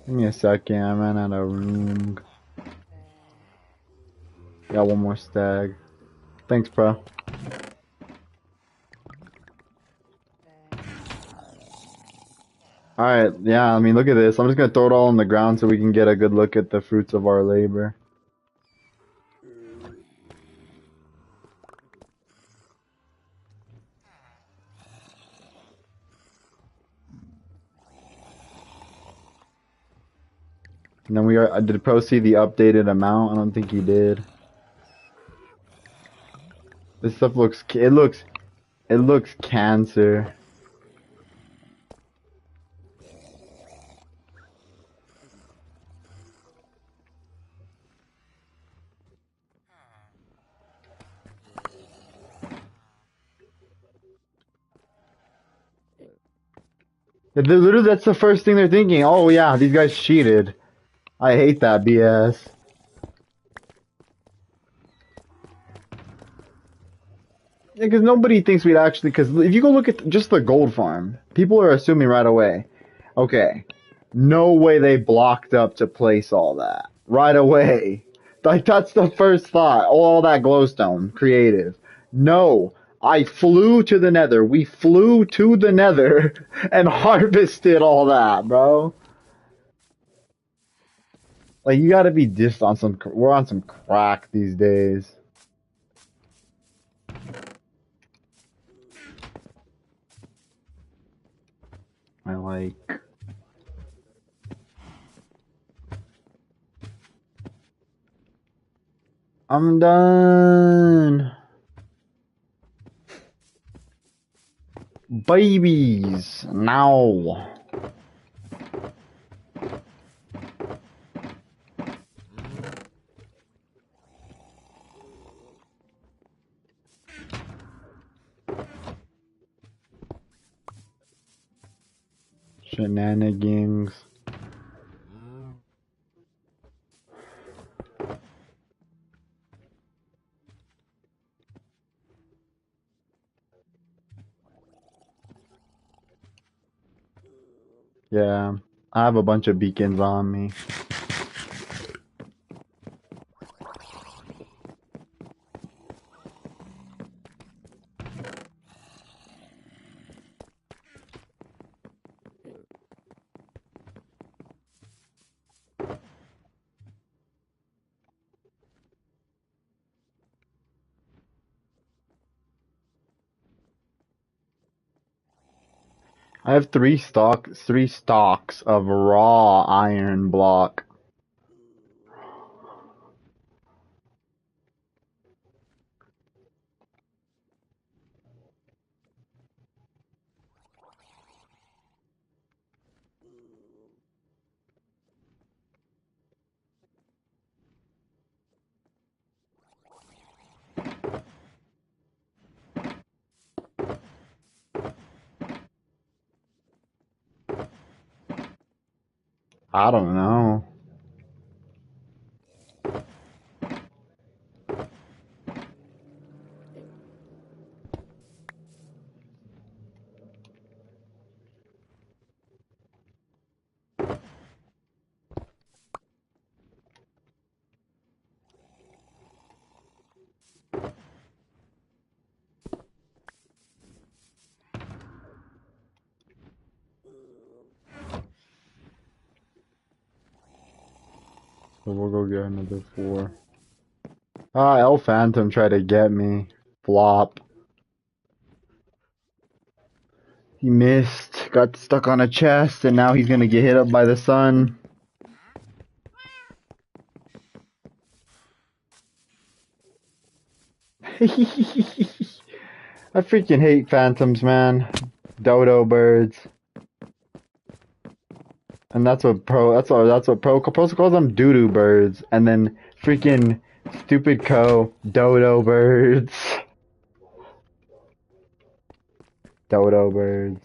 Give me a second, I ran out of room. Got 1 more stag. Thanks, bro. Alright, yeah, I mean, look at this. I'm just gonna throw it all on the ground so we can get a good look at the fruits of our labor. And then did Pro see the updated amount? I don't think he did. This stuff it looks cancer. Literally, that's the first thing they're thinking. Oh yeah, these guys cheated. I hate that BS. Yeah, because nobody thinks we'd actually. Because if you go look at just the gold farm, people are assuming right away. Okay, no way they blocked up to place all that right away. Like that's the first thought. All that glowstone, creative. No, I flew to the Nether. We flew to the Nether and harvested all that, bro. Like you got to be just on some. We're on some crack these days. I like. I'm done. Babies now. Shenanigans. Yeah, I have a bunch of beacons on me. I have three stalks of raw iron block. I don't know. So we'll go get another 4. Ah, El Phantom tried to get me. Flop. He missed. Got stuck on a chest, and now he's gonna get hit up by the sun. I freaking hate phantoms, man. Dodo birds. And that's what pro calls them doo-doo birds. And then freaking stupid dodo birds. Dodo birds.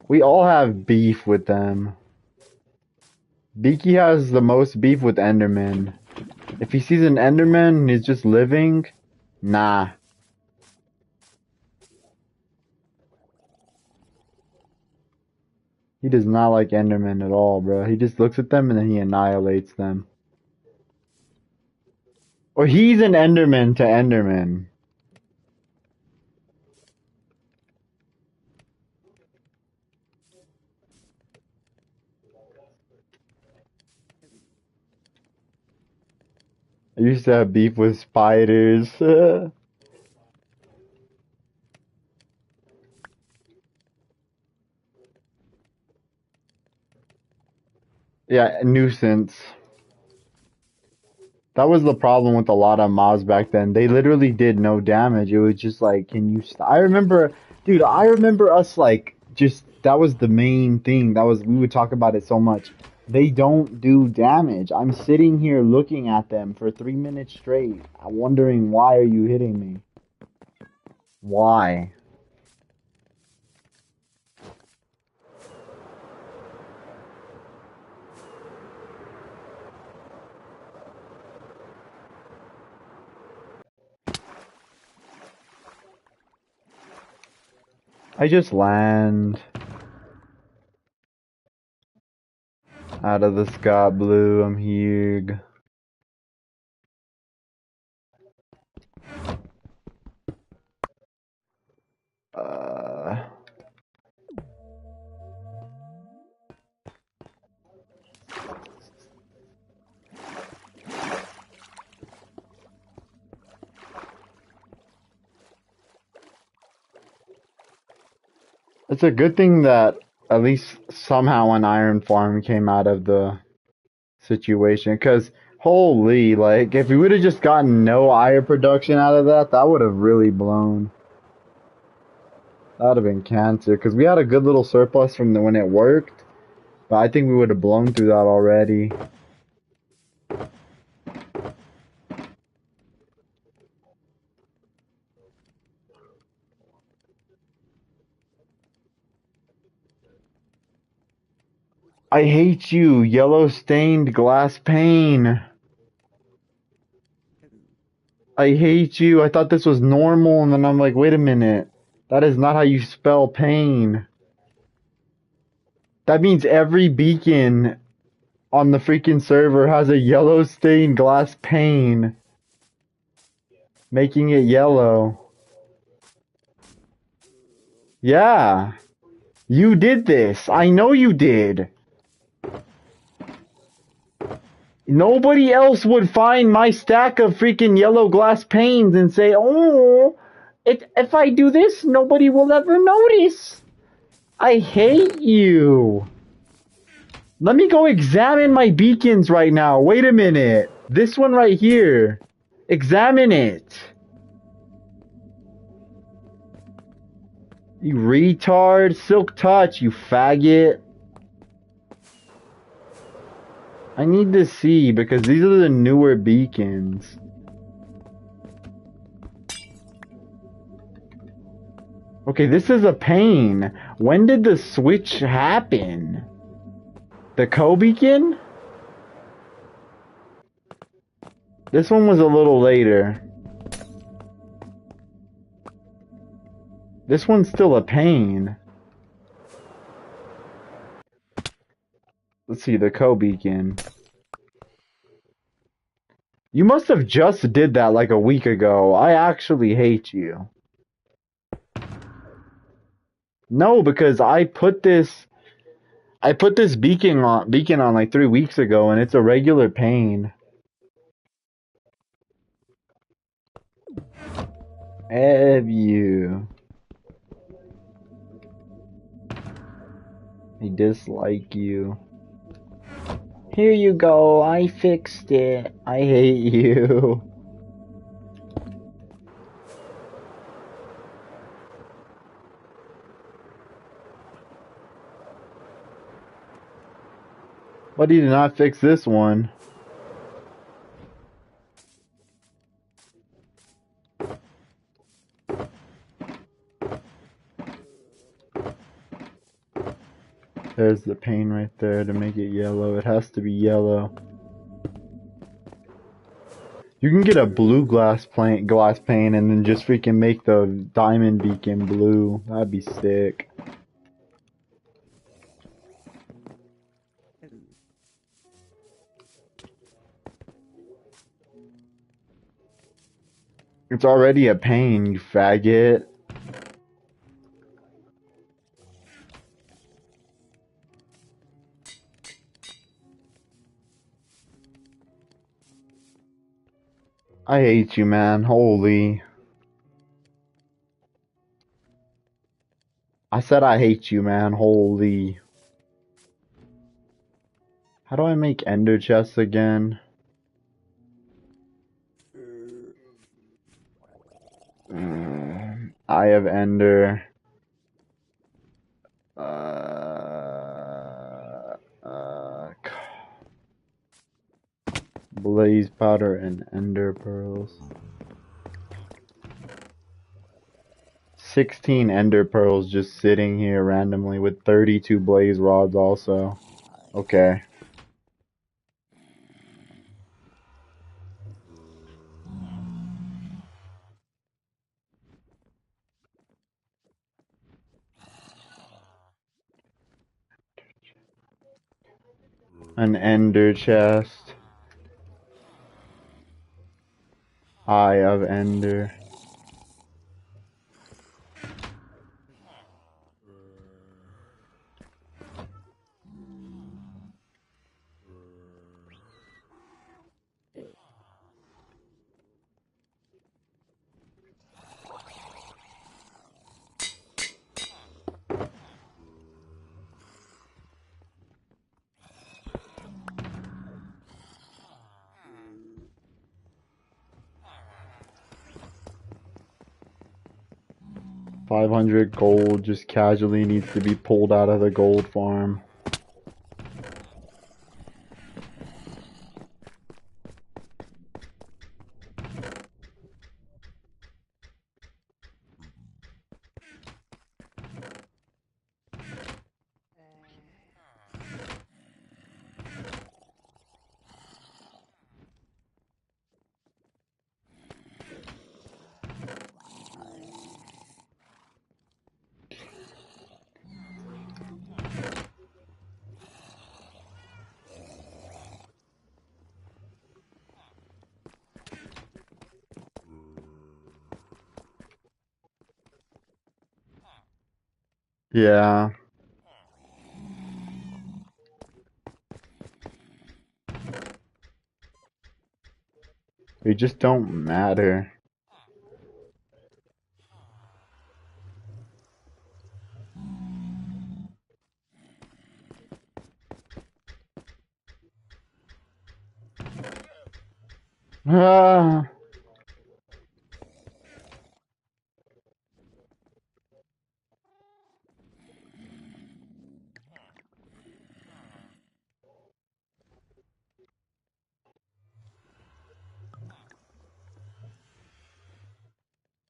We all have beef with them. Beaky has the most beef with Enderman. If he sees an Enderman and he's just living, nah. He does not like Enderman at all, bro. He just looks at them and then he annihilates them. Or he's an Enderman to Enderman. I used to have beef with spiders. Yeah, nuisance. That was the problem with a lot of mobs back then. They literally did no damage. It was just like, can you stop? Dude, I remember us like, just, that was the main thing. We would talk about it so much. They don't do damage. I'm sitting here looking at them for 3 minutes straight. I'm wondering, why are you hitting me? Why? I just land out of the sky blue. I'm here. It's a good thing that at least somehow an iron farm came out of the situation, because holy, like, if we would have just gotten no iron production out of that, that would have really blown. That would have been cancer, because we had a good little surplus from when it worked, but I think we would have blown through that already. I hate you, yellow stained glass pane. I hate you. I thought this was normal, and then I'm like, wait a minute. That is not how you spell pain. That means every beacon on the freaking server has a yellow stained glass pane, making it yellow. Yeah, you did this. I know you did. Nobody else would find my stack of freaking yellow glass panes and say, oh, if I do this, nobody will ever notice. I hate you. Let me go examine my beacons right now. Wait a minute. This one right here. Examine it. You retard. Silk touch, you faggot. I need to see, because these are the newer beacons. Okay, this is a pain. When did the switch happen? The co-beacon? This one was a little later. This one's still a pain. Let's see, the co-beacon. You must have just did that like a week ago. I actually hate you. No, because I put this beacon on like 3 weeks ago, and it's a regular pain. Have you? I dislike you. Here you go, I fixed it. I hate you. But he did not fix this one. There's the paint right there to make it yellow. It has to be yellow. You can get a blue glass pane and then just freaking make the diamond beacon blue. That'd be sick. It's already a pain, you faggot. I hate you, man. Holy. I said I hate you, man. Holy. How do I make ender chests again? Eye of Ender. Blaze powder and ender pearls. 16 ender pearls just sitting here randomly with 32 blaze rods also. Okay. An ender chest. Eye of Ender. $500 gold just casually needs to be pulled out of the gold farm. Yeah. They just don't matter. Ah.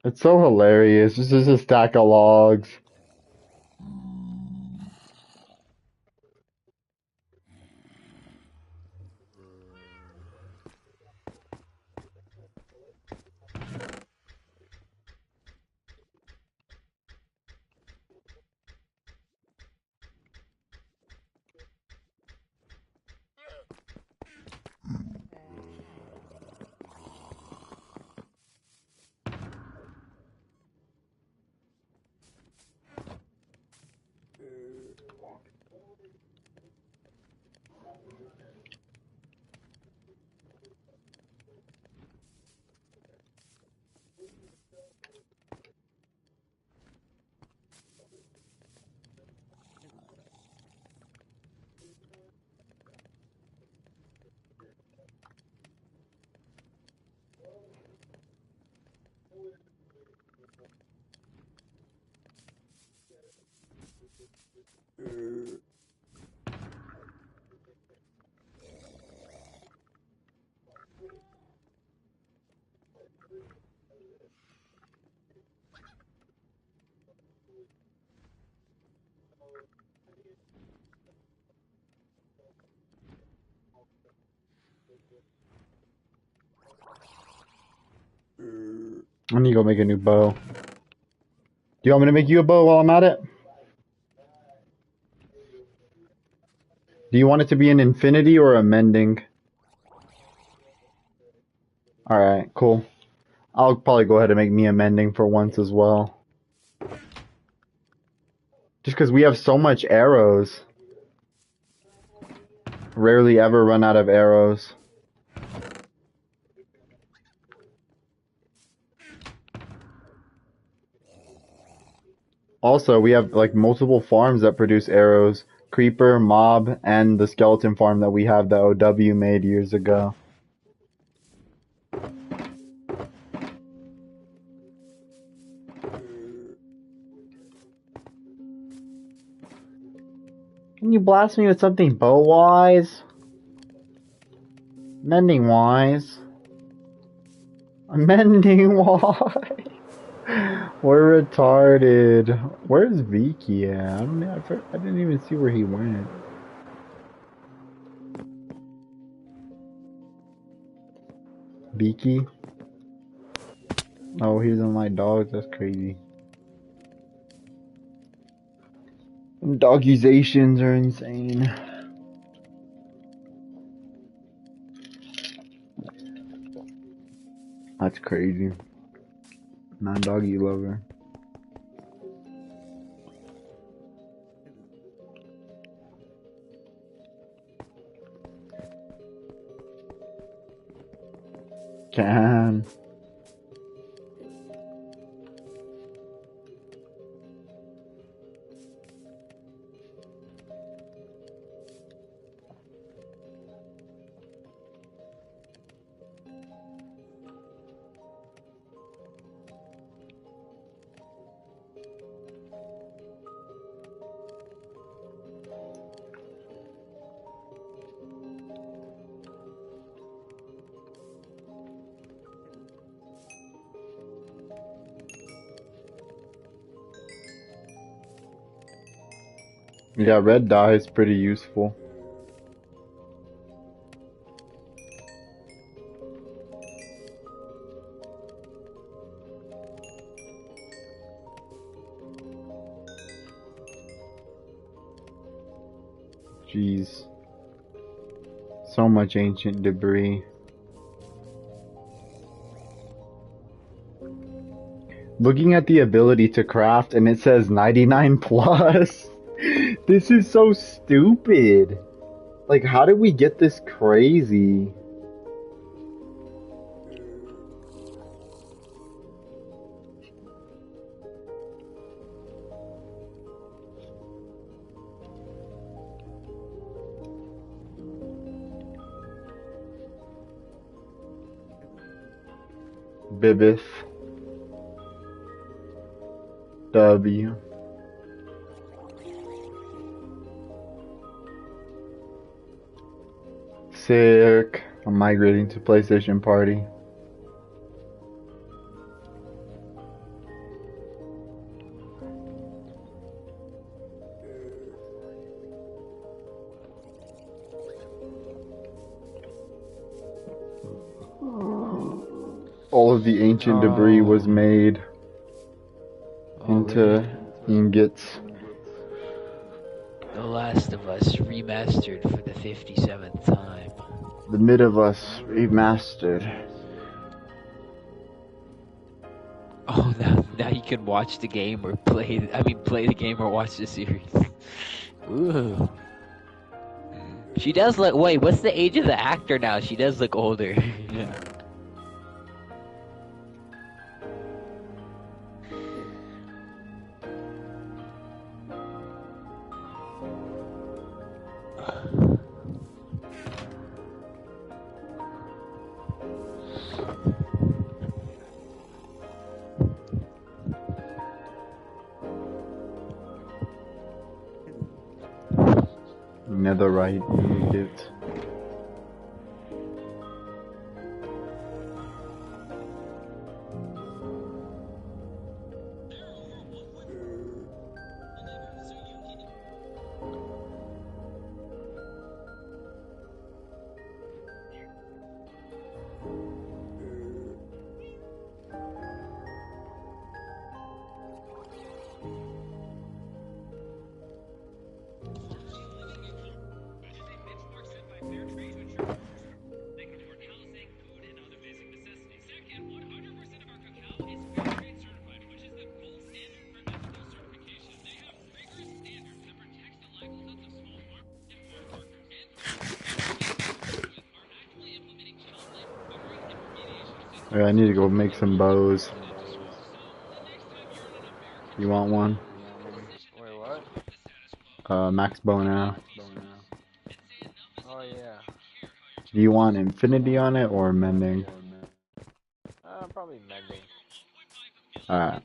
It's so hilarious. This is a stack of logs. I need to go make a new bow. Do you want me to make you a bow while I'm at it? Do you want it to be an infinity or a mending? Alright, cool. I'll probably go ahead and make me a mending for once as well. Just because we have so much arrows. Rarely ever run out of arrows. Also, we have like multiple farms that produce arrows. Creeper, Mob, and the skeleton farm that we have that OW made years ago. Can you blast me with something bow-wise? Mending-wise? Mending-wise? We're retarded. Where's Viki at? I didn't even see where he went. Viki? Oh, he doesn't like dogs. That's crazy. Doggizations are insane. That's crazy. Non-doggy lover. Can. Yeah, red dye is pretty useful. Jeez. So much ancient debris. Looking at the ability to craft and it says 99 plus. This is so stupid. Like, how did we get this crazy? Bibith. W. Sick. I'm migrating to PlayStation Party. All of the ancient debris was made into ingots. The Last of Us remastered for the 57th time. The Mid of Us remastered. Oh, now you can watch the game or play the game or watch the series. Ooh. She does look, wait, what's the age of the actor now? She does look older. Yeah. Netherite ingot. Yeah, I need to go make some bows. You want one? Wait, what? Max bow now. Oh, yeah. Do you want infinity on it or mending? Probably mending. Alright.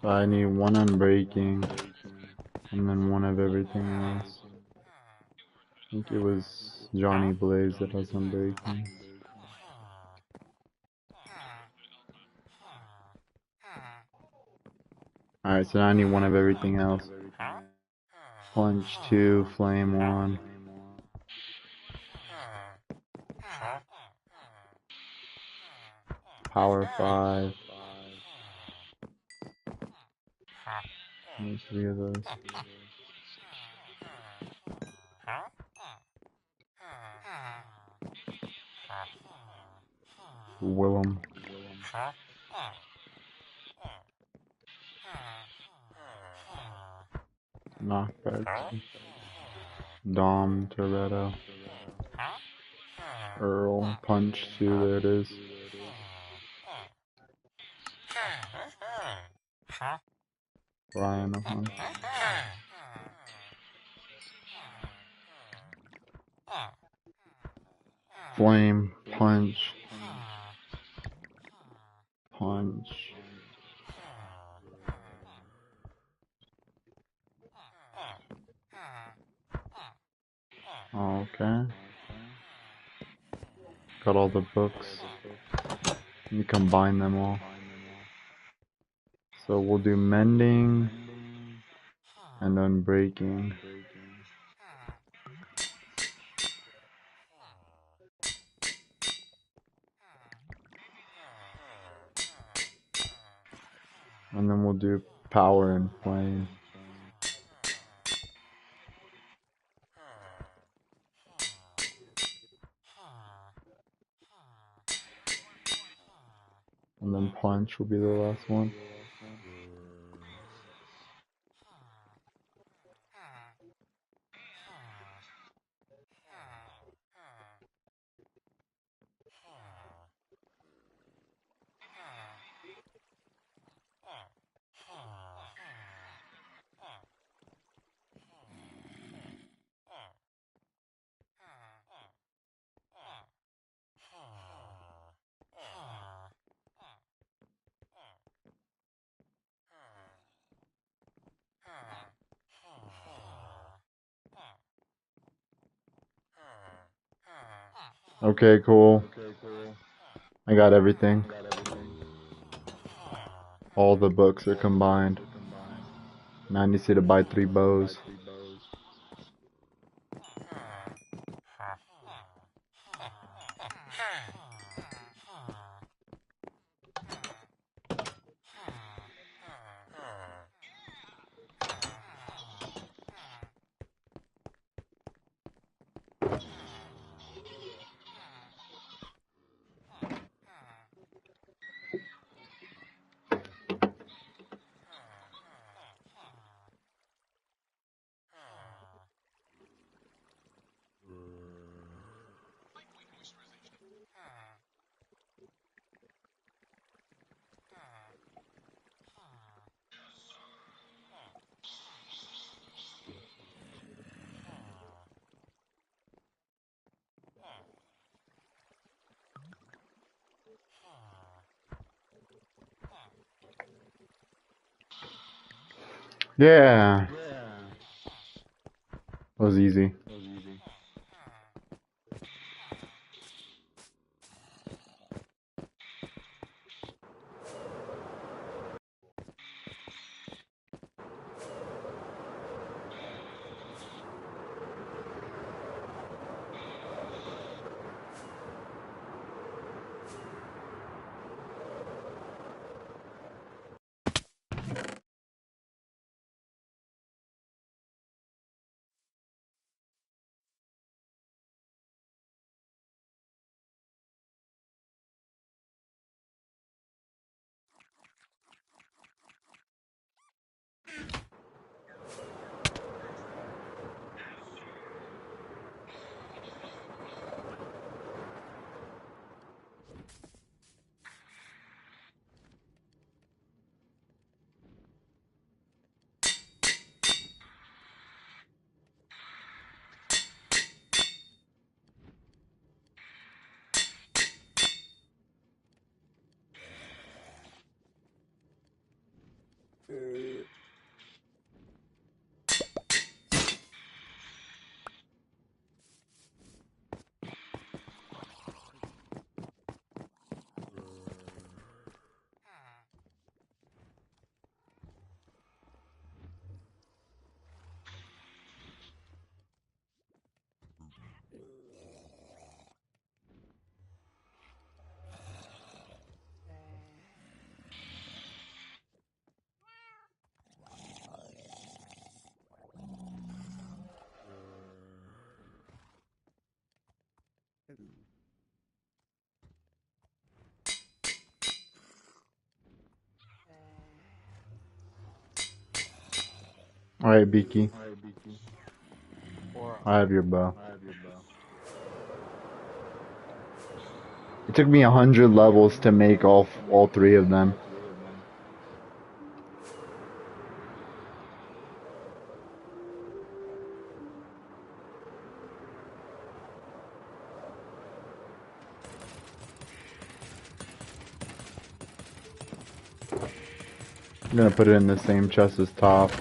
I need one unbreaking, And then one of everything else. I think it was Johnny Blaze that has Unbreaking. Alright, so now I need one of everything else. Punch 2, Flame 1. Power 5. Need 3 of those. Willem. Knockback. Dom, Toretto. Earl, Punch 2, there it is. Ryan, Flame, Punch. Punch. Okay. Got all the books. Let me combine them all. So we'll do Mending and Unbreaking. And then we'll do Power and Flame. And then Punch will be the last one. Okay, cool. I got everything. All the books are combined. Now I need to buy 3 bows. Yeah. That was easy. Alright, Beaky. Or I have your bow. It took me 100 levels to make all three of them. I'm gonna put it in the same chest as top.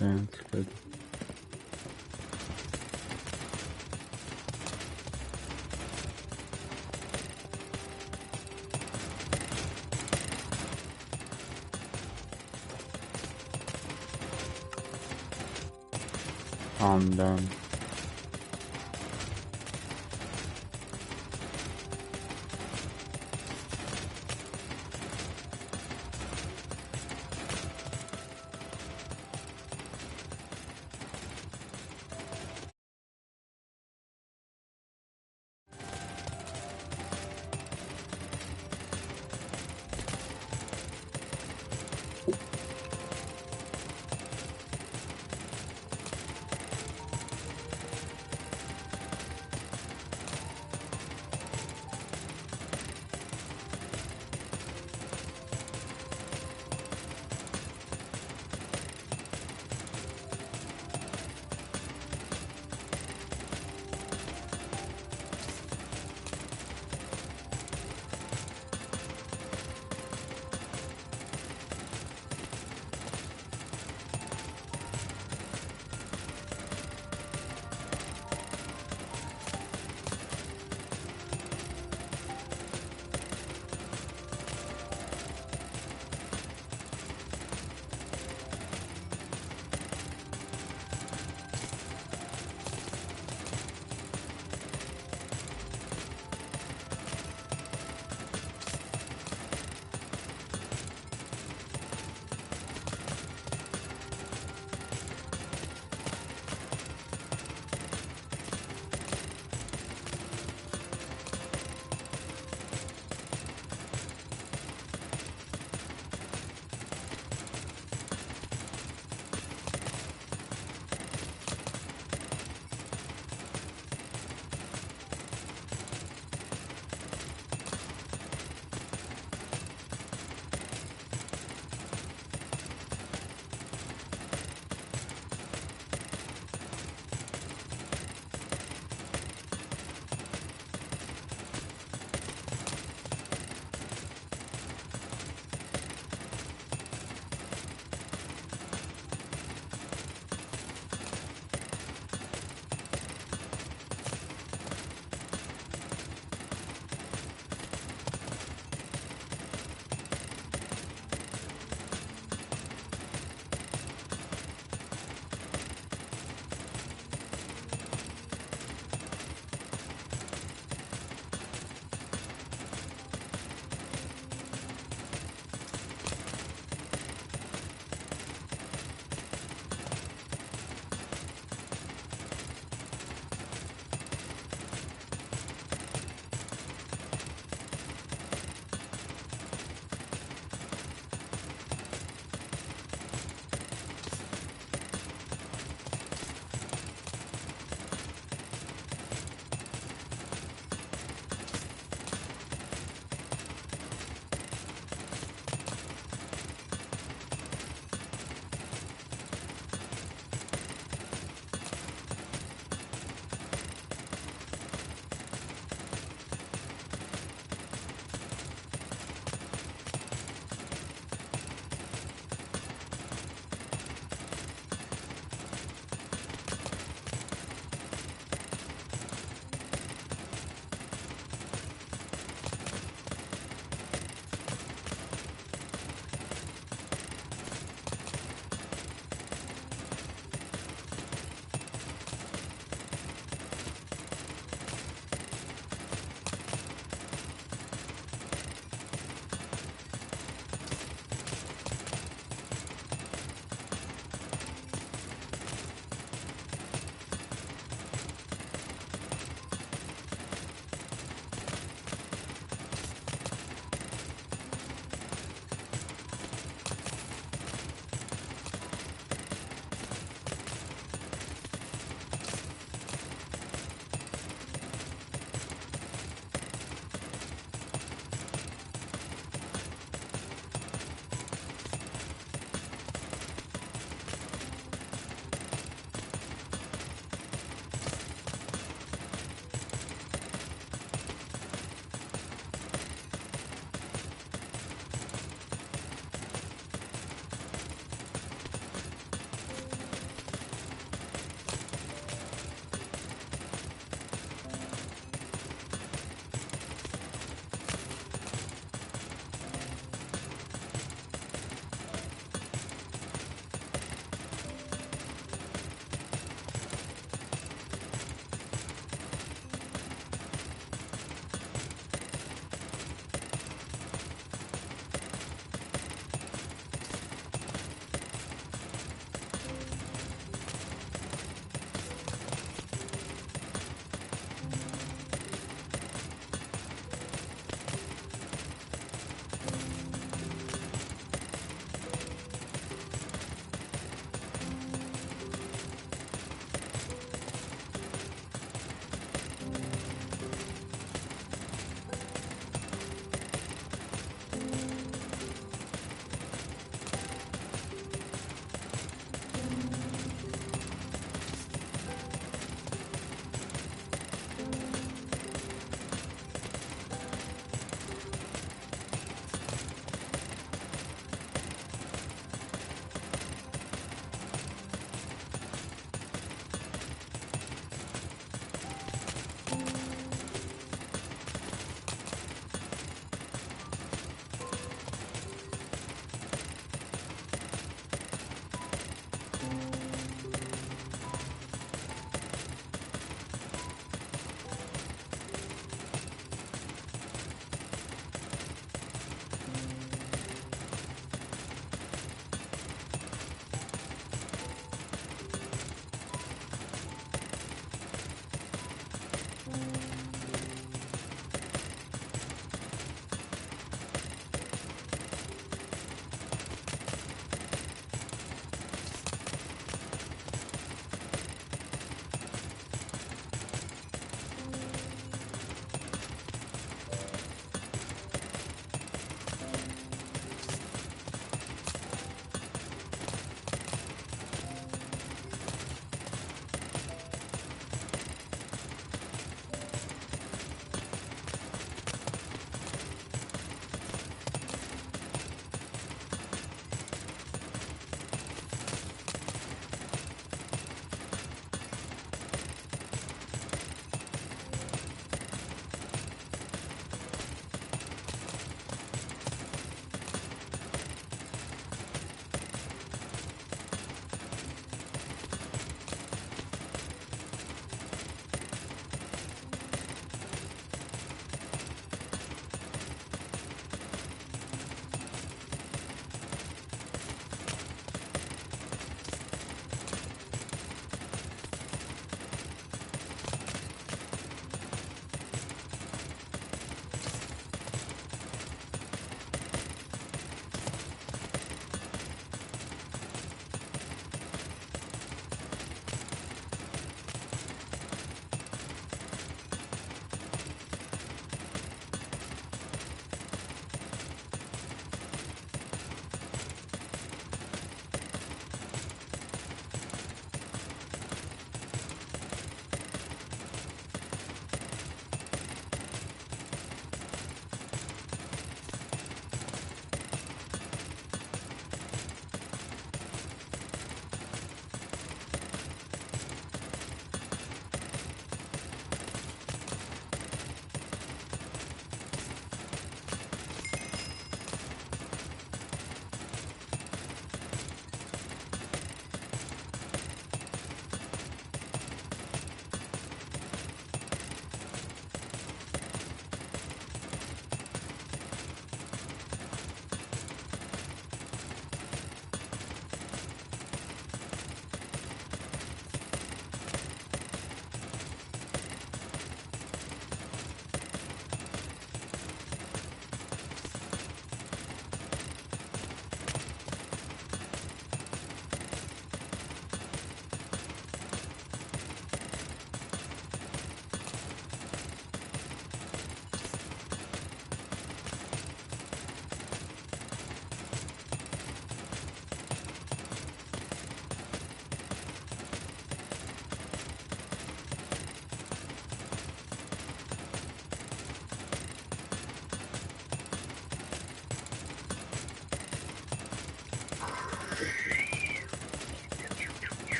Yeah, that's good. I'm done.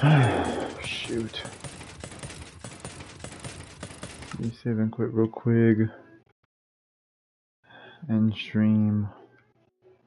Shoot. Let me save and quit real quick. End stream.